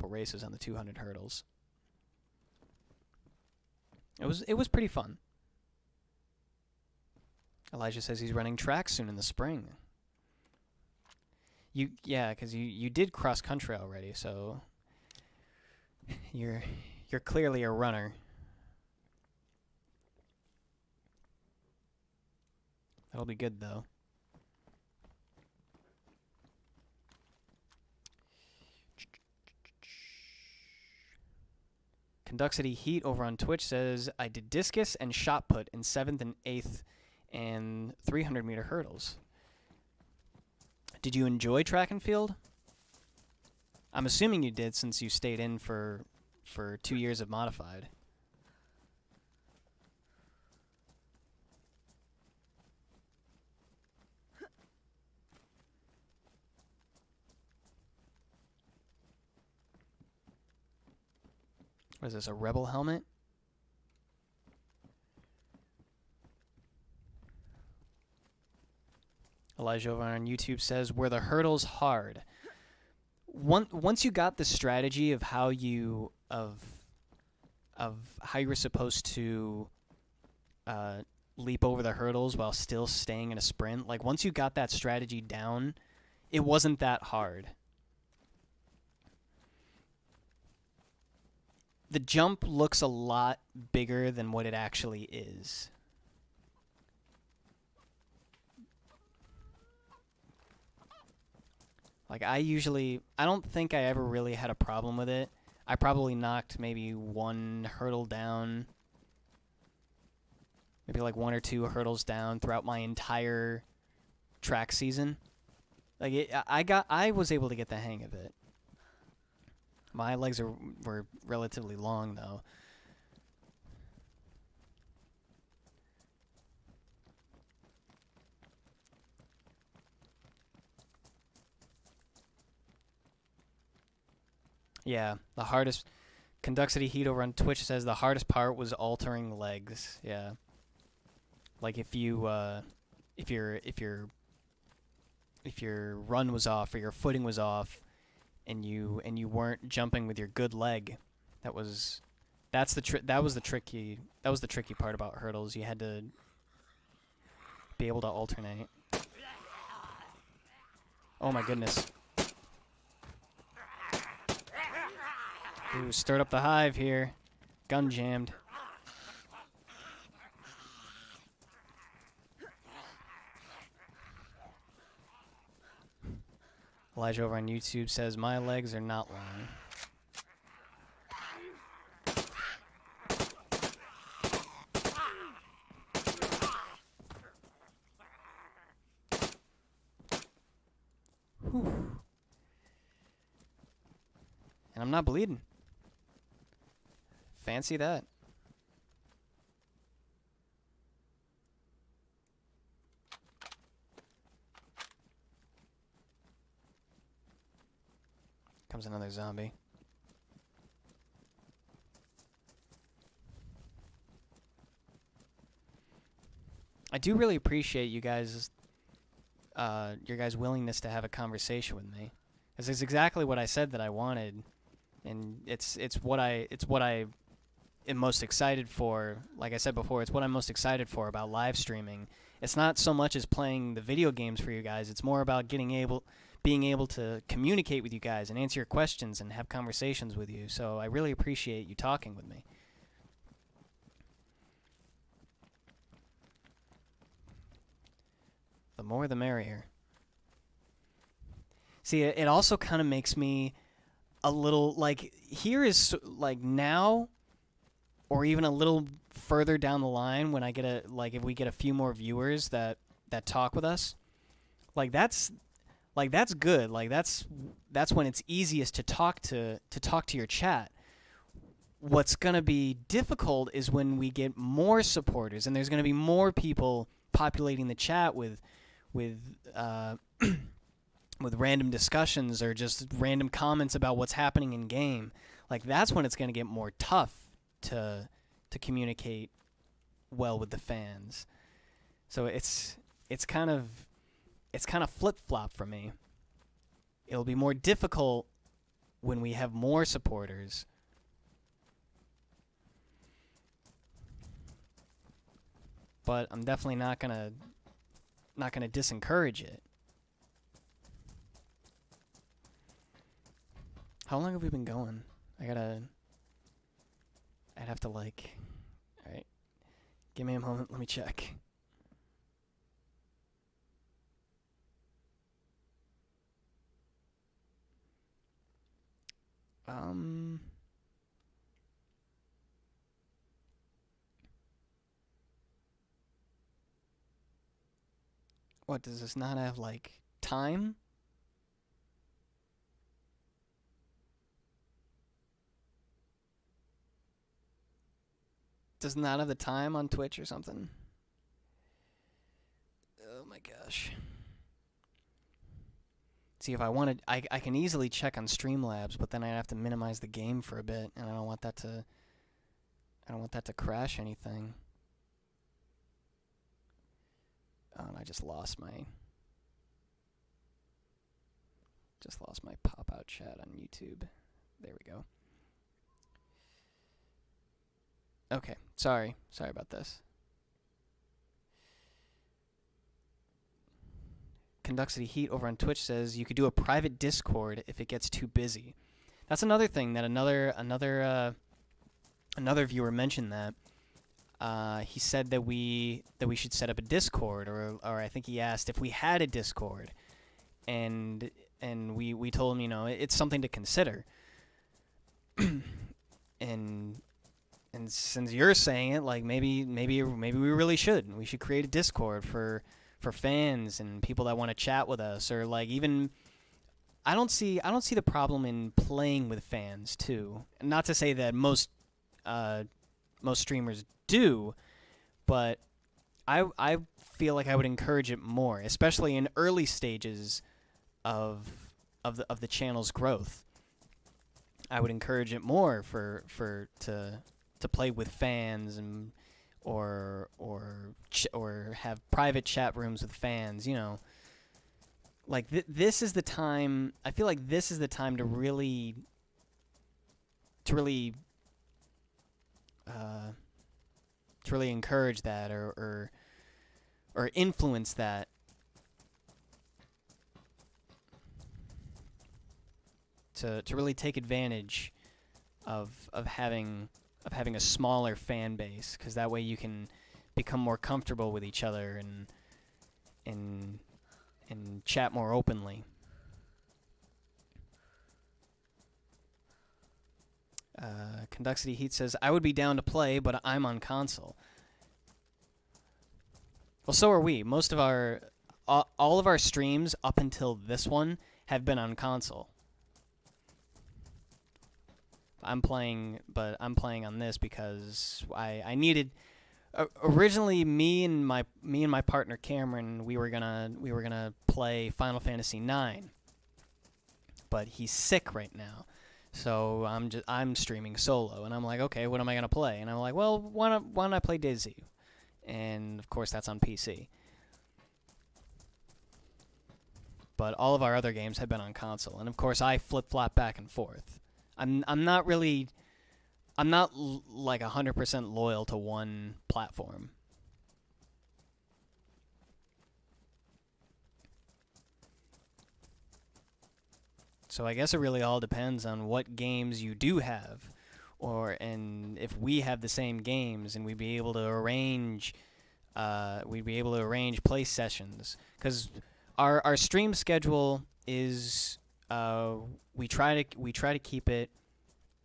races on the 200 hurdles. It was pretty fun. Elijah says he's running track soon in the spring. Yeah, because you did cross country already, so you're clearly a runner. That'll be good, though. Conductity Heat over on Twitch says, I did discus and shot put in 7th and 8th and 300-meter hurdles. Did you enjoy track and field? I'm assuming you did since you stayed in for 2 years of modified. What is this, a Rebel helmet? Elijah over on YouTube says, were the hurdles hard? Once you got the strategy of how you were supposed to leap over the hurdles while still staying in a sprint, like once you got that strategy down, it wasn't that hard. The jump looks a lot bigger than what it actually is. Like, I don't think I ever really had a problem with it. I probably knocked maybe one hurdle down, maybe like 1 or 2 hurdles down throughout my entire track season. Like, I was able to get the hang of it. My legs were relatively long, though. Yeah, the hardest... Conductity Heat over on Twitch says the hardest part was altering legs. Yeah. Like if your run was off or your footing was off, and you weren't jumping with your good leg, that was the tricky part about hurdles. You had to be able to alternate. Oh my goodness. Ooh, stirred up the hive here. Gun jammed. Elijah over on YouTube says, my legs are not long. Whew. And I'm not bleeding. Fancy that. Comes another zombie. I do really appreciate you guys, your guys' willingness to have a conversation with me. This is exactly what I said that I wanted, and it's what I am most excited for. Like I said before, it's what I'm most excited for about live streaming. It's not so much as playing the video games for you guys. It's more about being able to communicate with you guys and answer your questions and have conversations with you. So I really appreciate you talking with me. The more the merrier. See, it also kind of makes me a little, like, here is, like, now, or even a little further down the line when I get if we get a few more viewers that talk with us, that's good. That's when it's easiest to talk to your chat. What's going to be difficult is when we get more supporters, and there's going to be more people populating the chat with random discussions or just random comments about what's happening in game. That's when it's going to get more tough to communicate well with the fans. So it's kind of flip-flop for me. It'll be more difficult when we have more supporters. But I'm definitely not gonna disencourage it. How long have we been going? I'd have to alright. Give me a moment, let me check. What, does this not have, time? Does not have the time on Twitch or something? Oh my gosh. See, if I wanted, I can easily check on Streamlabs, but then I'd have to minimize the game for a bit, and I don't want that to crash anything. Oh, and I just lost my pop-out chat on YouTube. There we go. Okay, sorry about this. Conductivity Heat over on Twitch says you could do a private Discord if it gets too busy. That's another thing that another viewer mentioned that. He said that we should set up a Discord, or I think he asked if we had a Discord, and we told him, it's something to consider. and since you're saying it, maybe we really should. We should create a Discord for fans and people that want to chat with us, or even I don't see the problem in playing with fans too. Not to say that most streamers do, but I feel like I would encourage it more, especially in early stages of the channel's growth. I would encourage it more to play with fans and or have private chat rooms with fans. This is the time. I feel like this is the time to really encourage that or influence that. To really take advantage of having a smaller fan base, because that way you can become more comfortable with each other and chat more openly. Conductivity Heat says, I would be down to play, but I'm on console. Well, so are we. Most of all of our streams up until this one have been on console. I'm playing on this because I needed. Originally, me and my partner Cameron, we were gonna play Final Fantasy IX, but he's sick right now, so I'm streaming solo, and I'm like, okay, what am I gonna play? And I'm like, well, why don't I play DayZ? And of course, that's on PC. But all of our other games have been on console, and of course, I flip-flop back and forth. I'm not 100% loyal to one platform. So I guess it really all depends on what games you do have, and if we have the same games and we'd be able to arrange we'd be able to arrange play sessions, because our stream schedule is we try to keep it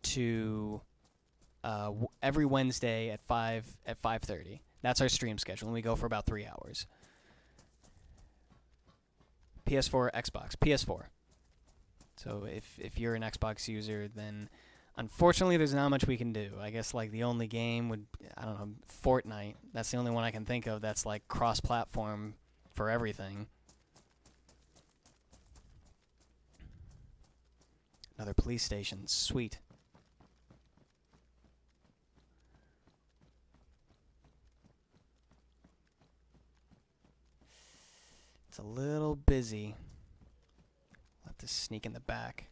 to every Wednesday at 5:30. That's our stream schedule, and we go for about 3 hours. PS4, Xbox, PS4. So if you're an Xbox user, then unfortunately there's not much we can do. I guess like the only game would, I don't know, Fortnite. That's the only one I can think of that's like cross-platform for everything. Another police station, sweet. It's a little busy. I'll have to sneak in the back.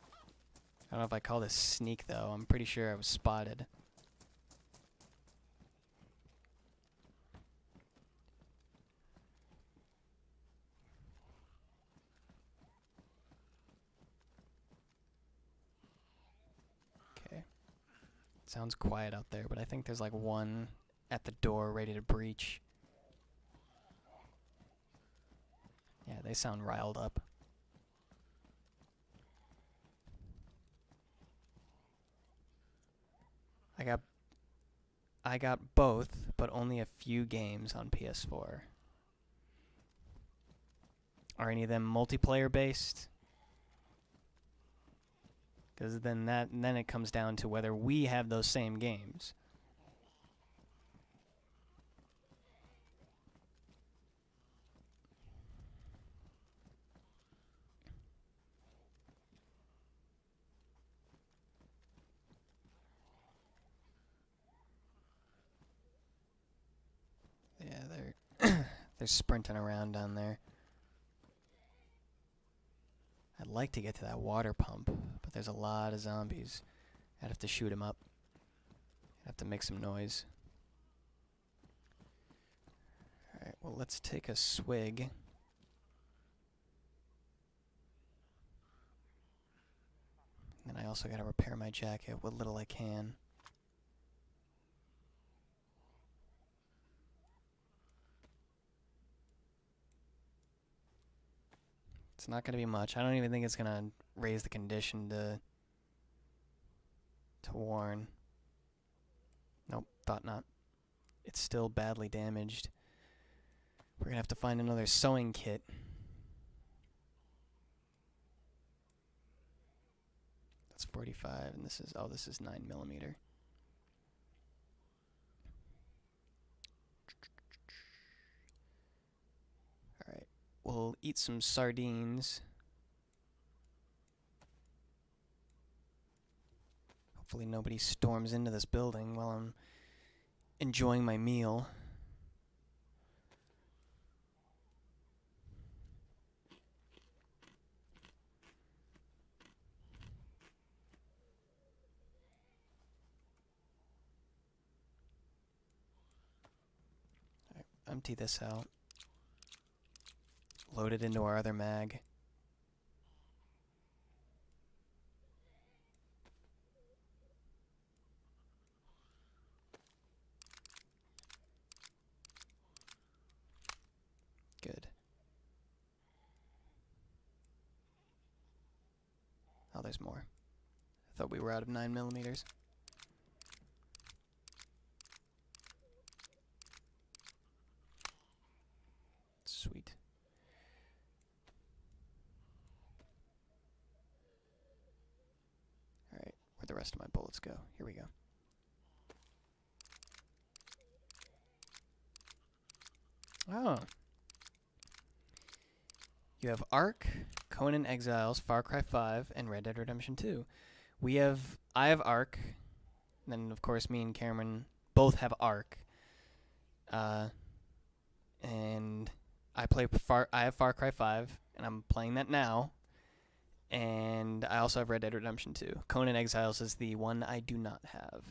I don't know if I call this sneak, though. I'm pretty sure I was spotted. Okay. Sounds quiet out there, but I think there's like one at the door ready to breach. Yeah, they sound riled up. I got both, but only a few games on PS4. Are any of them multiplayer based? Because then it comes down to whether we have those same games. Yeah, they're sprinting around down there. I'd like to get to that water pump, but there's a lot of zombies. I'd have to shoot them up. I'd have to make some noise. Alright, well, let's take a swig. And I also gotta repair my jacket, what little I can. It's not gonna be much. I don't even think it's gonna raise the condition to warn. Nope, thought not. It's still badly damaged. We're gonna have to find another sewing kit. That's 45, and this is 9mm. Alright, we'll eat some sardines. Hopefully nobody storms into this building while I'm enjoying my meal. Alright, empty this out. Load it into our other mag. Good. Oh, there's more. I thought we were out of 9mm. Sweet. Alright, where'd the rest of my bullets go? Here we go. Oh. You have Ark, Conan Exiles, Far Cry 5, and Red Dead Redemption 2. I have Ark, and then of course me and Cameron both have Ark. And I have Far Cry 5, and I'm playing that now. And I also have Red Dead Redemption 2. Conan Exiles is the one I do not have.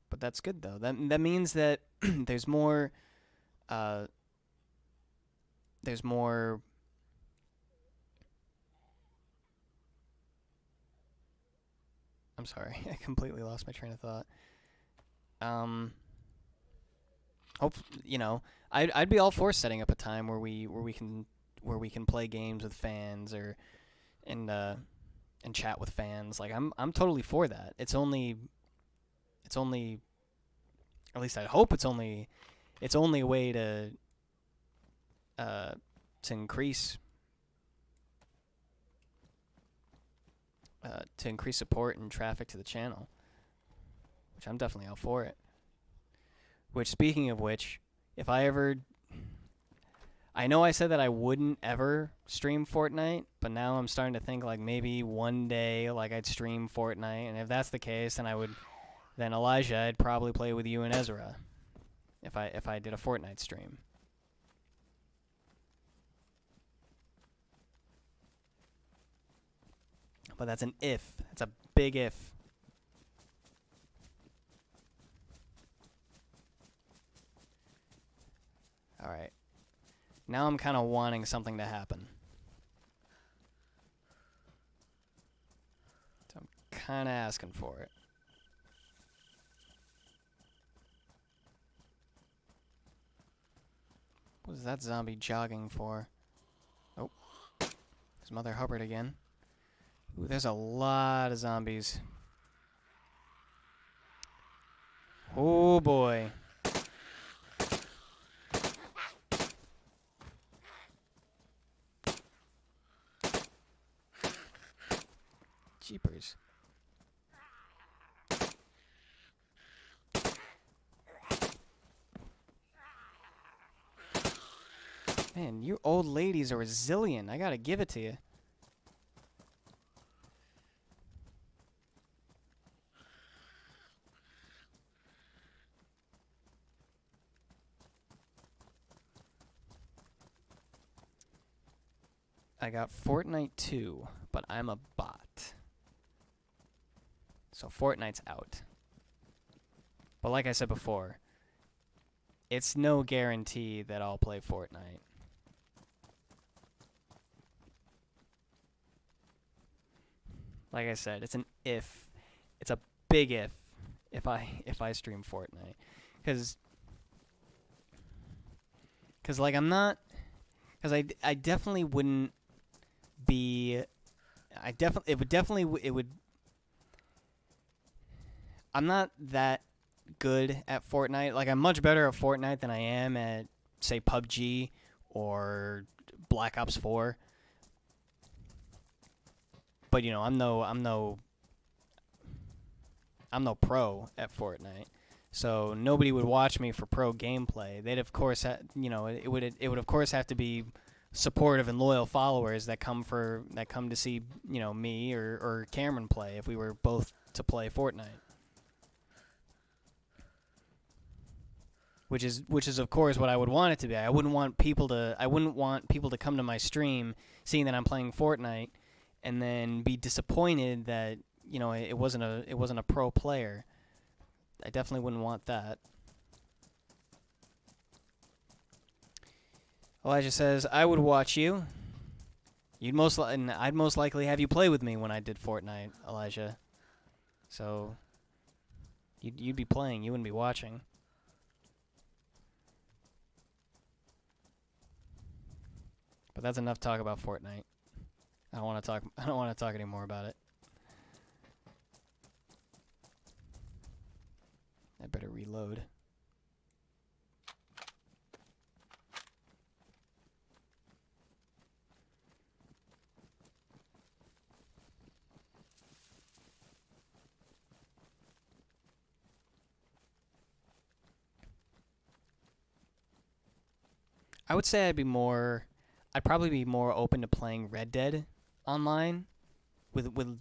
But that's good though. That means that there's more I'm sorry. I completely lost my train of thought. Hope I'd be all for setting up a time where we can play games with fans or and chat with fans. Like I'm totally for that. It's only at least I hope it's only a way to increase support and traffic to the channel, which I'm definitely all for it. Which, speaking of which, if I ever... I know I said that I wouldn't ever stream Fortnite, but now I'm starting to think, like, maybe one day, like, I'd stream Fortnite, and if that's the case, then Elijah, I'd probably play with you and Ezra if I did a Fortnite stream. But that's an if. That's a big if. Alright. Now I'm kind of wanting something to happen. So I'm kind of asking for it. What is that zombie jogging for? Oh. There's Mother Hubbard again. Ooh, there's a lot of zombies. Oh boy. Jeepers. Man, you old ladies are resilient. I gotta give it to you. I got Fortnite 2, but I'm a bot. So Fortnite's out. But like I said before, it's no guarantee that I'll play Fortnite. Like I said, it's an if. It's a big if I stream Fortnite. Cause like I'm not... Cause I definitely wouldn't be... It would... I'm not that good at Fortnite. Like, I'm much better at Fortnite than I am at, say, PUBG or Black Ops 4. But, you know, I'm no pro at Fortnite. So nobody would watch me for pro gameplay. They'd of course, it would of course have to be supportive and loyal followers that come to see, you know, me or Cameron play if we were both to play Fortnite. Which is of course what I would want it to be. I wouldn't want people to come to my stream seeing that I'm playing Fortnite and then be disappointed that, you know, it wasn't a pro player. I definitely wouldn't want that. Elijah says, I would watch you. And I'd most likely have you play with me when I did Fortnite, Elijah. So you'd be playing, you wouldn't be watching. But that's enough talk about Fortnite. I don't want to talk anymore about it. I better reload. I would say I'd probably be more open to playing Red Dead online with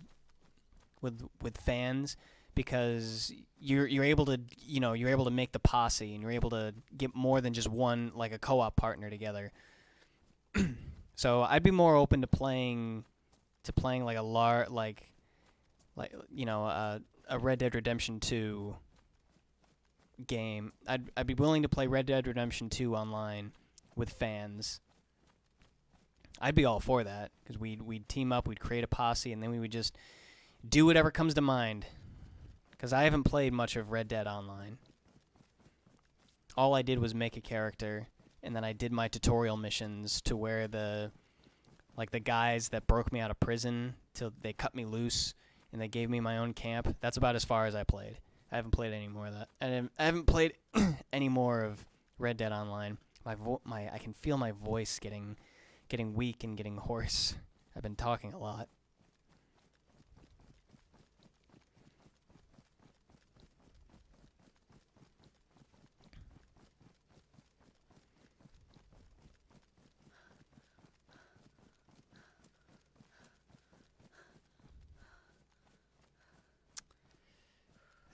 fans, because you're able to make the posse and you're able to get more than just one, like a co-op partner together. So I'd be more open to playing like a Red Dead Redemption 2 game. I'd be willing to play Red Dead Redemption 2 online with fans. I'd be all for that, because we'd team up, we'd create a posse, and then we would just do whatever comes to mind. Because I haven't played much of Red Dead Online. All I did was make a character, and then I did my tutorial missions to where the guys that broke me out of prison till they cut me loose and they gave me my own camp. That's about as far as I played. I haven't played any more of that. And I haven't played any more of Red Dead Online. I can feel my voice getting weak and getting hoarse. I've been talking a lot.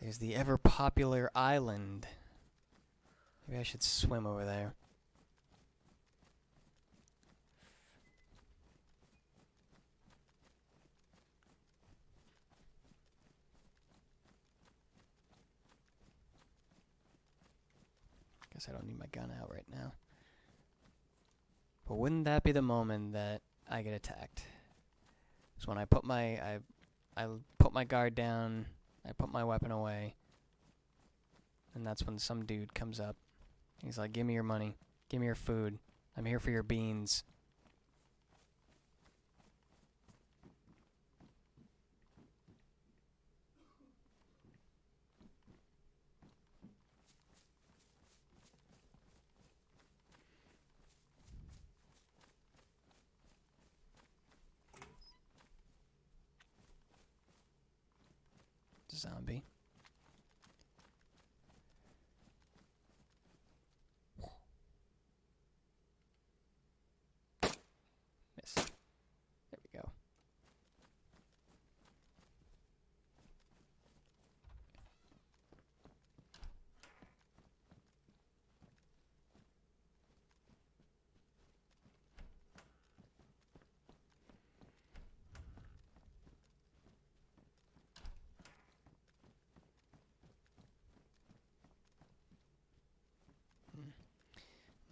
There's the ever-popular island. Maybe I should swim over there. Guess I don't need my gun out right now. But wouldn't that be the moment that I get attacked? So when I put my I put my guard down, I put my weapon away, and that's when some dude comes up. He's like, "Give me your money. Give me your food. I'm here for your beans." Zombie. Miss. There we go.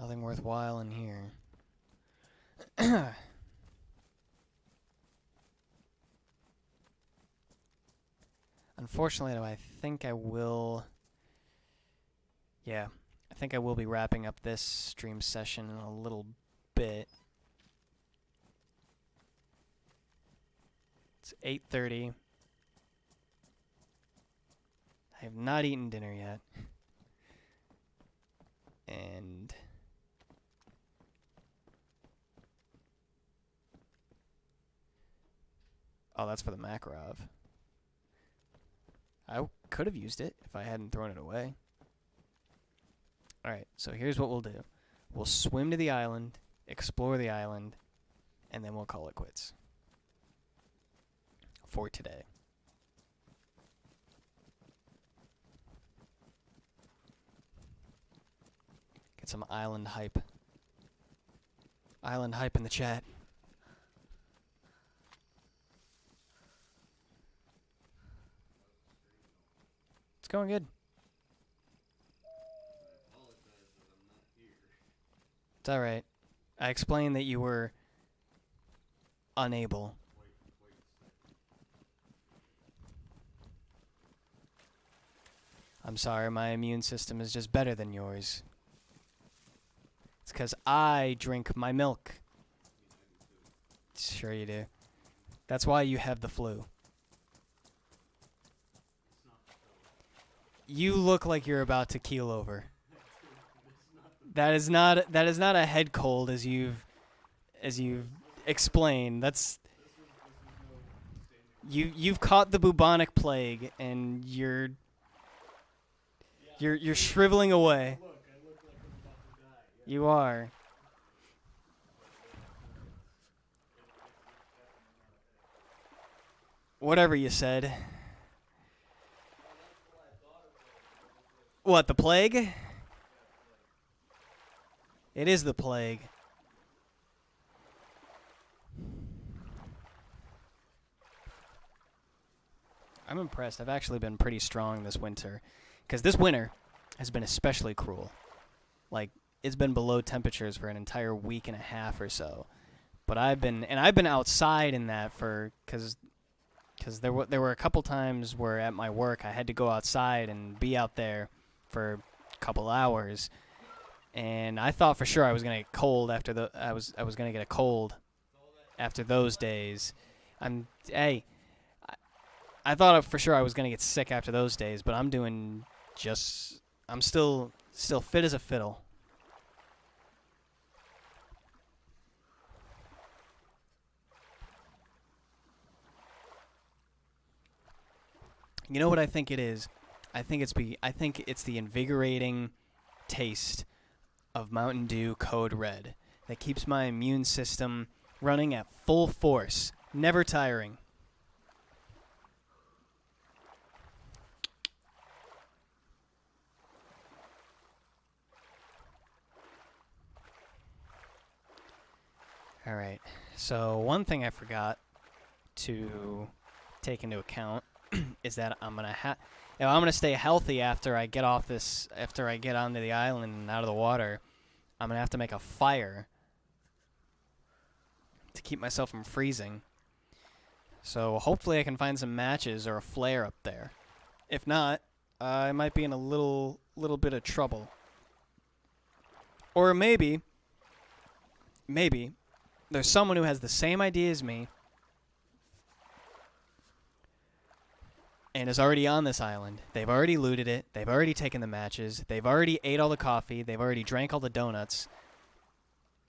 Nothing worthwhile in here. Unfortunately, though, I think I will... Yeah, I think I will be wrapping up this stream session in a little bit. It's 8:30. I have not eaten dinner yet. And... Oh, that's for the Makarov. I could have used it if I hadn't thrown it away. Alright, so here's what we'll do. We'll swim to the island, explore the island, and then we'll call it quits. For today. Get some island hype. Island hype in the chat. It's going good. It's alright. I explained that you were unable. I'm sorry, my immune system is just better than yours. It's because I drink my milk. Sure you do. That's why you have the flu. You look like you're about to keel over. That is not a head cold as you've explained. That's you've caught the bubonic plague and you're shriveling away. You are. Whatever you said. What, the plague? It is the plague. I'm impressed. I've actually been pretty strong this winter. Because this winter has been especially cruel. Like, it's been below temperatures for an entire week and a half or so. But I've been outside in that because because there were a couple times where at my work I had to go outside and be out there for a couple hours, and I thought for sure I was gonna get cold after I was gonna get a cold after those days. I thought for sure I was gonna get sick after those days, but I'm still fit as a fiddle. You know what I think it is? I think it's the invigorating taste of Mountain Dew Code Red that keeps my immune system running at full force, never tiring. All right. So one thing I forgot to take into account is that I'm gonna stay healthy after I get onto the island and out of the water. I'm gonna have to make a fire to keep myself from freezing. So hopefully I can find some matches or a flare up there. If not, I might be in a little bit of trouble. Or maybe there's someone who has the same idea as me and is already on this island. They've already looted it. They've already taken the matches. They've already ate all the coffee. They've already drank all the donuts.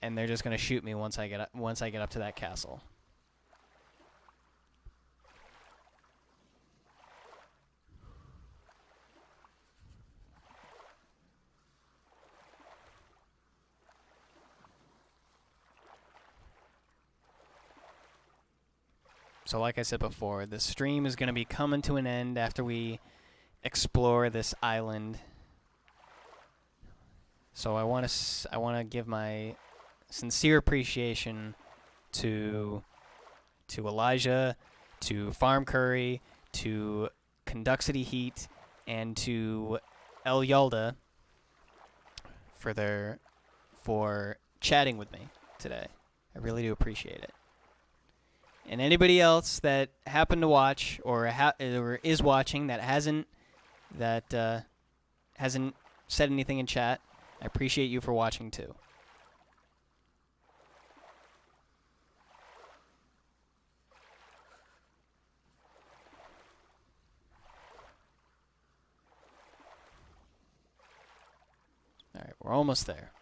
And they're just going to shoot me once I get up to that castle. So like I said before, the stream is going to be coming to an end after we explore this island. So I want to give my sincere appreciation to Elijah, to Farm Curry, to Conduxity Heat, and to El Yalda for chatting with me today. I really do appreciate it. And anybody else that happened to watch or is watching that hasn't said anything in chat, I appreciate you for watching too. All right, we're almost there.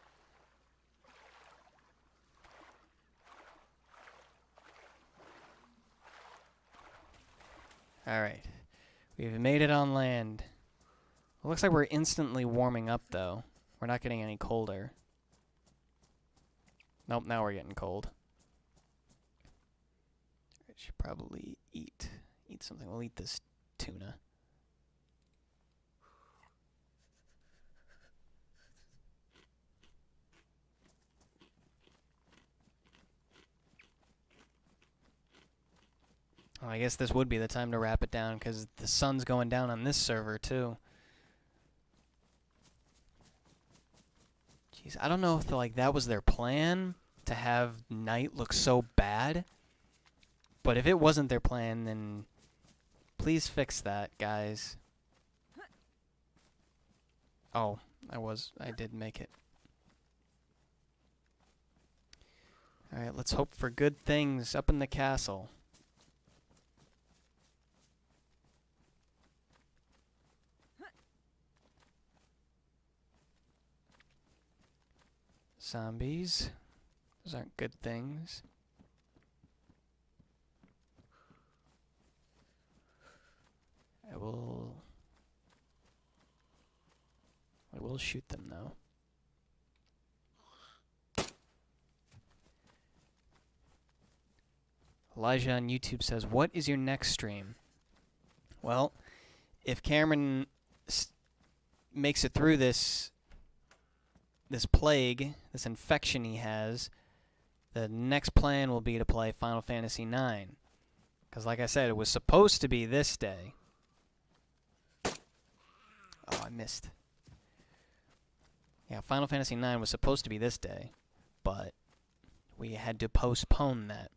All right, we've made it on land. It looks like we're instantly warming up, though. We're not getting any colder. Nope, now we're getting cold. I should probably eat something. We'll eat this tuna. Oh, I guess this would be the time to wrap it down because the sun's going down on this server too. Jeez, I don't know if that was their plan to have night look so bad. But if it wasn't their plan, then please fix that, guys. Oh, I did make it. Alright, let's hope for good things up in the castle. Zombies. Those aren't good things. I will shoot them though. Elijah on YouTube says, "What is your next stream?" Well, if Cameron makes it through this plague, this infection he has, the next plan will be to play Final Fantasy IX. Because like I said, it was supposed to be this day. Oh, I missed. Yeah, Final Fantasy IX was supposed to be this day, but we had to postpone that.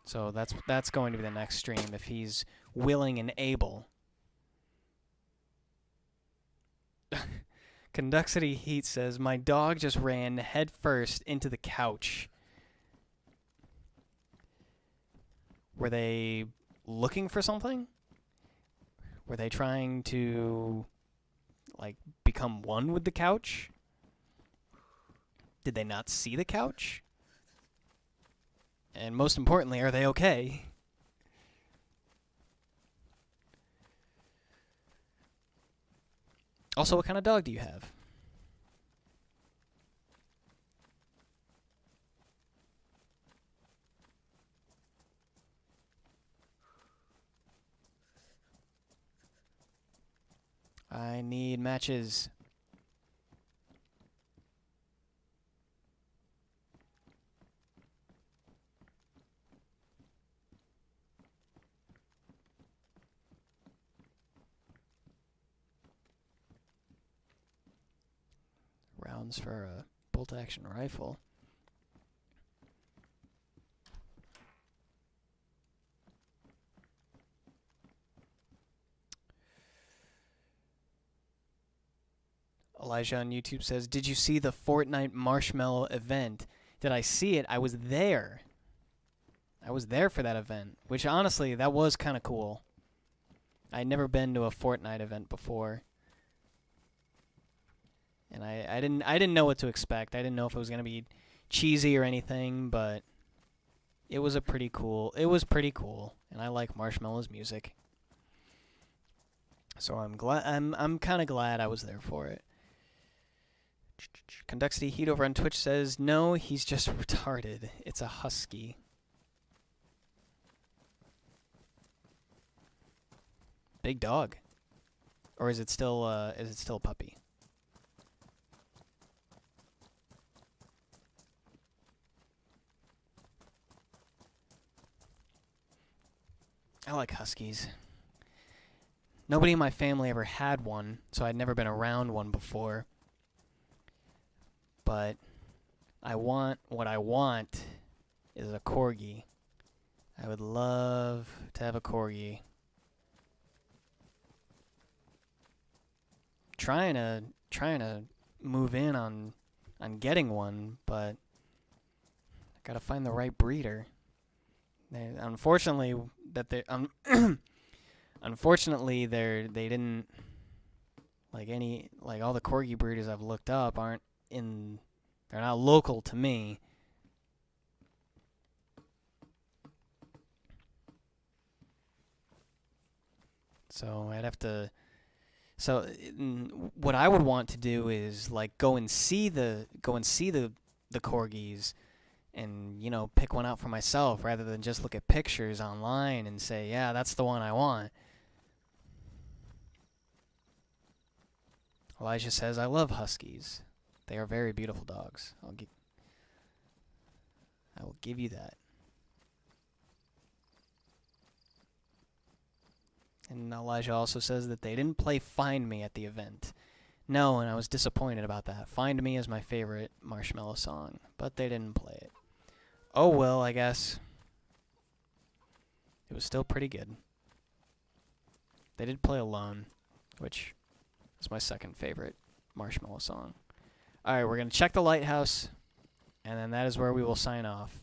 So that's going to be the next stream if he's willing and able. Conductivity Heat says, my dog just ran head first into the couch. Were they looking for something? Were they trying to, like, become one with the couch? Did they not see the couch? And most importantly, are they okay? Also, what kind of dog do you have? I need matches. Rounds for a bolt-action rifle. Elijah on YouTube says, did you see the Fortnite Marshmallow event? Did I see it? I was there. I was there for that event, which honestly, that was kind of cool. I'd never been to a Fortnite event before. And I didn't know what to expect. I didn't know if it was going to be cheesy or anything, but it was pretty cool. And I like Marshmallow's music. So I'm kind of glad I was there for it. Conductivity Heat over on Twitch says, no, he's just retarded. It's a husky. Big dog. Or is it still a puppy? I like huskies. Nobody in my family ever had one, so I'd never been around one before. But what I want is a corgi. I would love to have a corgi. Trying to move in on getting one, but I gotta find the right breeder. Unfortunately, they didn't like all the corgi breeders I've looked up they're not local to me. So I'd have to. So what I would want to do is like go and see the corgis, and pick one out for myself rather than just look at pictures online and say, yeah, that's the one I want. Elijah says, I love huskies. They are very beautiful dogs. I will give you that. And Elijah also says that they didn't play Find Me at the event. No, and I was disappointed about that. Find Me is my favorite Marshmallow song, but they didn't play it. Oh well, I guess. It was still pretty good. They did play Alone, which is my second favorite Marshmallow song. Alright, we're going to check the lighthouse, and then that is where we will sign off.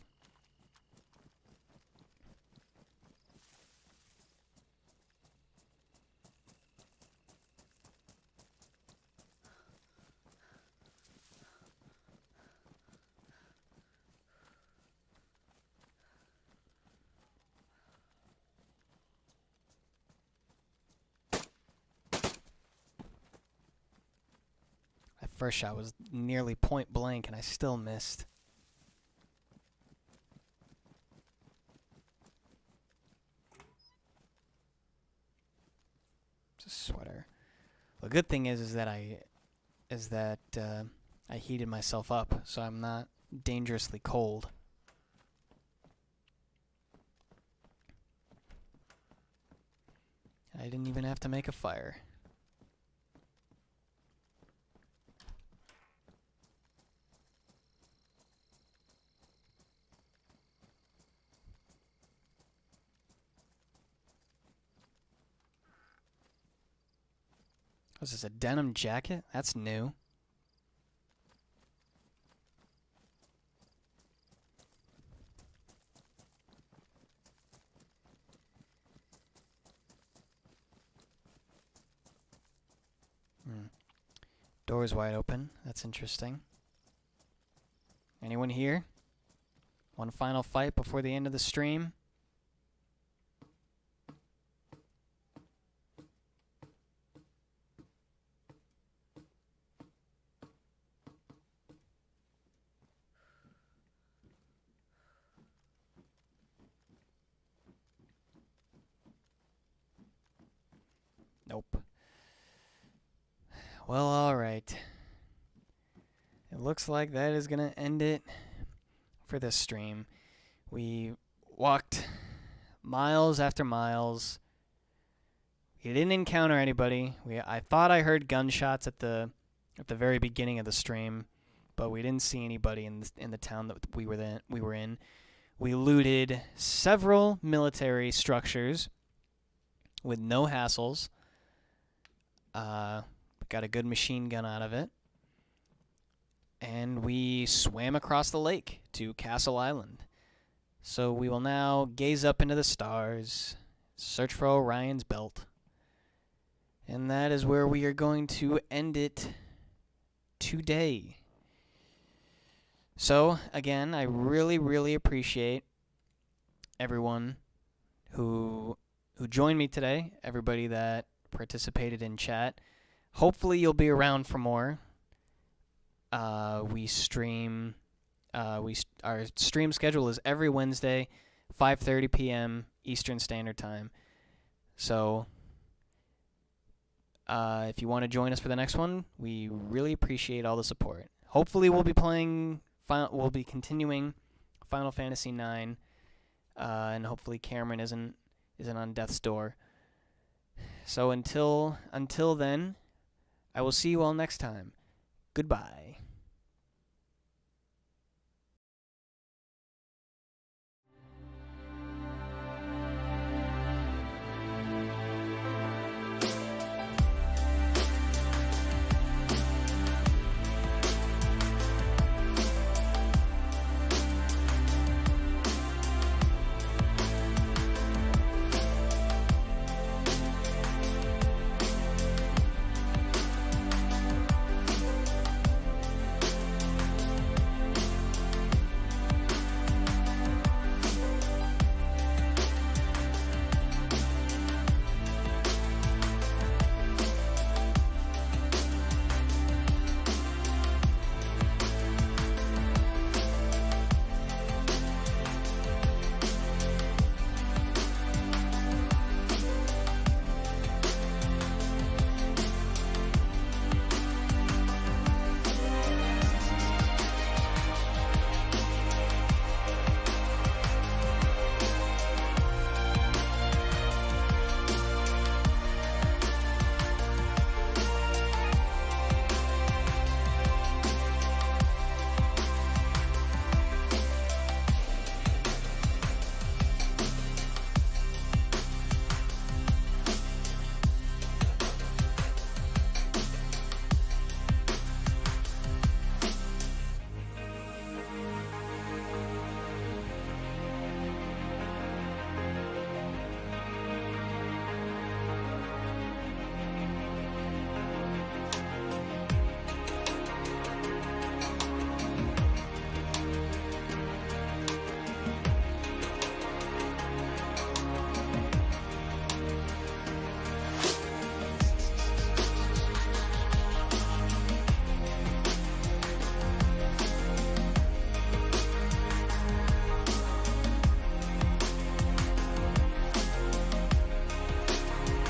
First shot was nearly point blank, and I still missed. It's a sweater. The good thing is that I heated myself up, so I'm not dangerously cold. I didn't even have to make a fire. Was this a denim jacket? That's new. Door's wide open. That's interesting. Anyone here? One final fight before the end of the stream. Nope. Well, alright. It looks like that is going to end it for this stream. We walked miles after miles. We didn't encounter anybody. I thought I heard gunshots at the very beginning of the stream, but we didn't see anybody in the town that we were in. We looted several military structures with no hassles. Got a good machine gun out of it. And we swam across the lake to Castle Island. So we will now gaze up into the stars, search for Orion's belt. And that is where we are going to end it today. So, again, I really, really appreciate everyone who joined me today, everybody that participated in chat. Hopefully you'll be around for more. We stream. Our stream schedule is every Wednesday, 5:30 p.m. Eastern Standard Time. So, if you want to join us for the next one, we really appreciate all the support. Hopefully we'll be playing. We'll be continuing Final Fantasy IX, and hopefully Cameron isn't on death's door. So until then, I will see you all next time. Goodbye.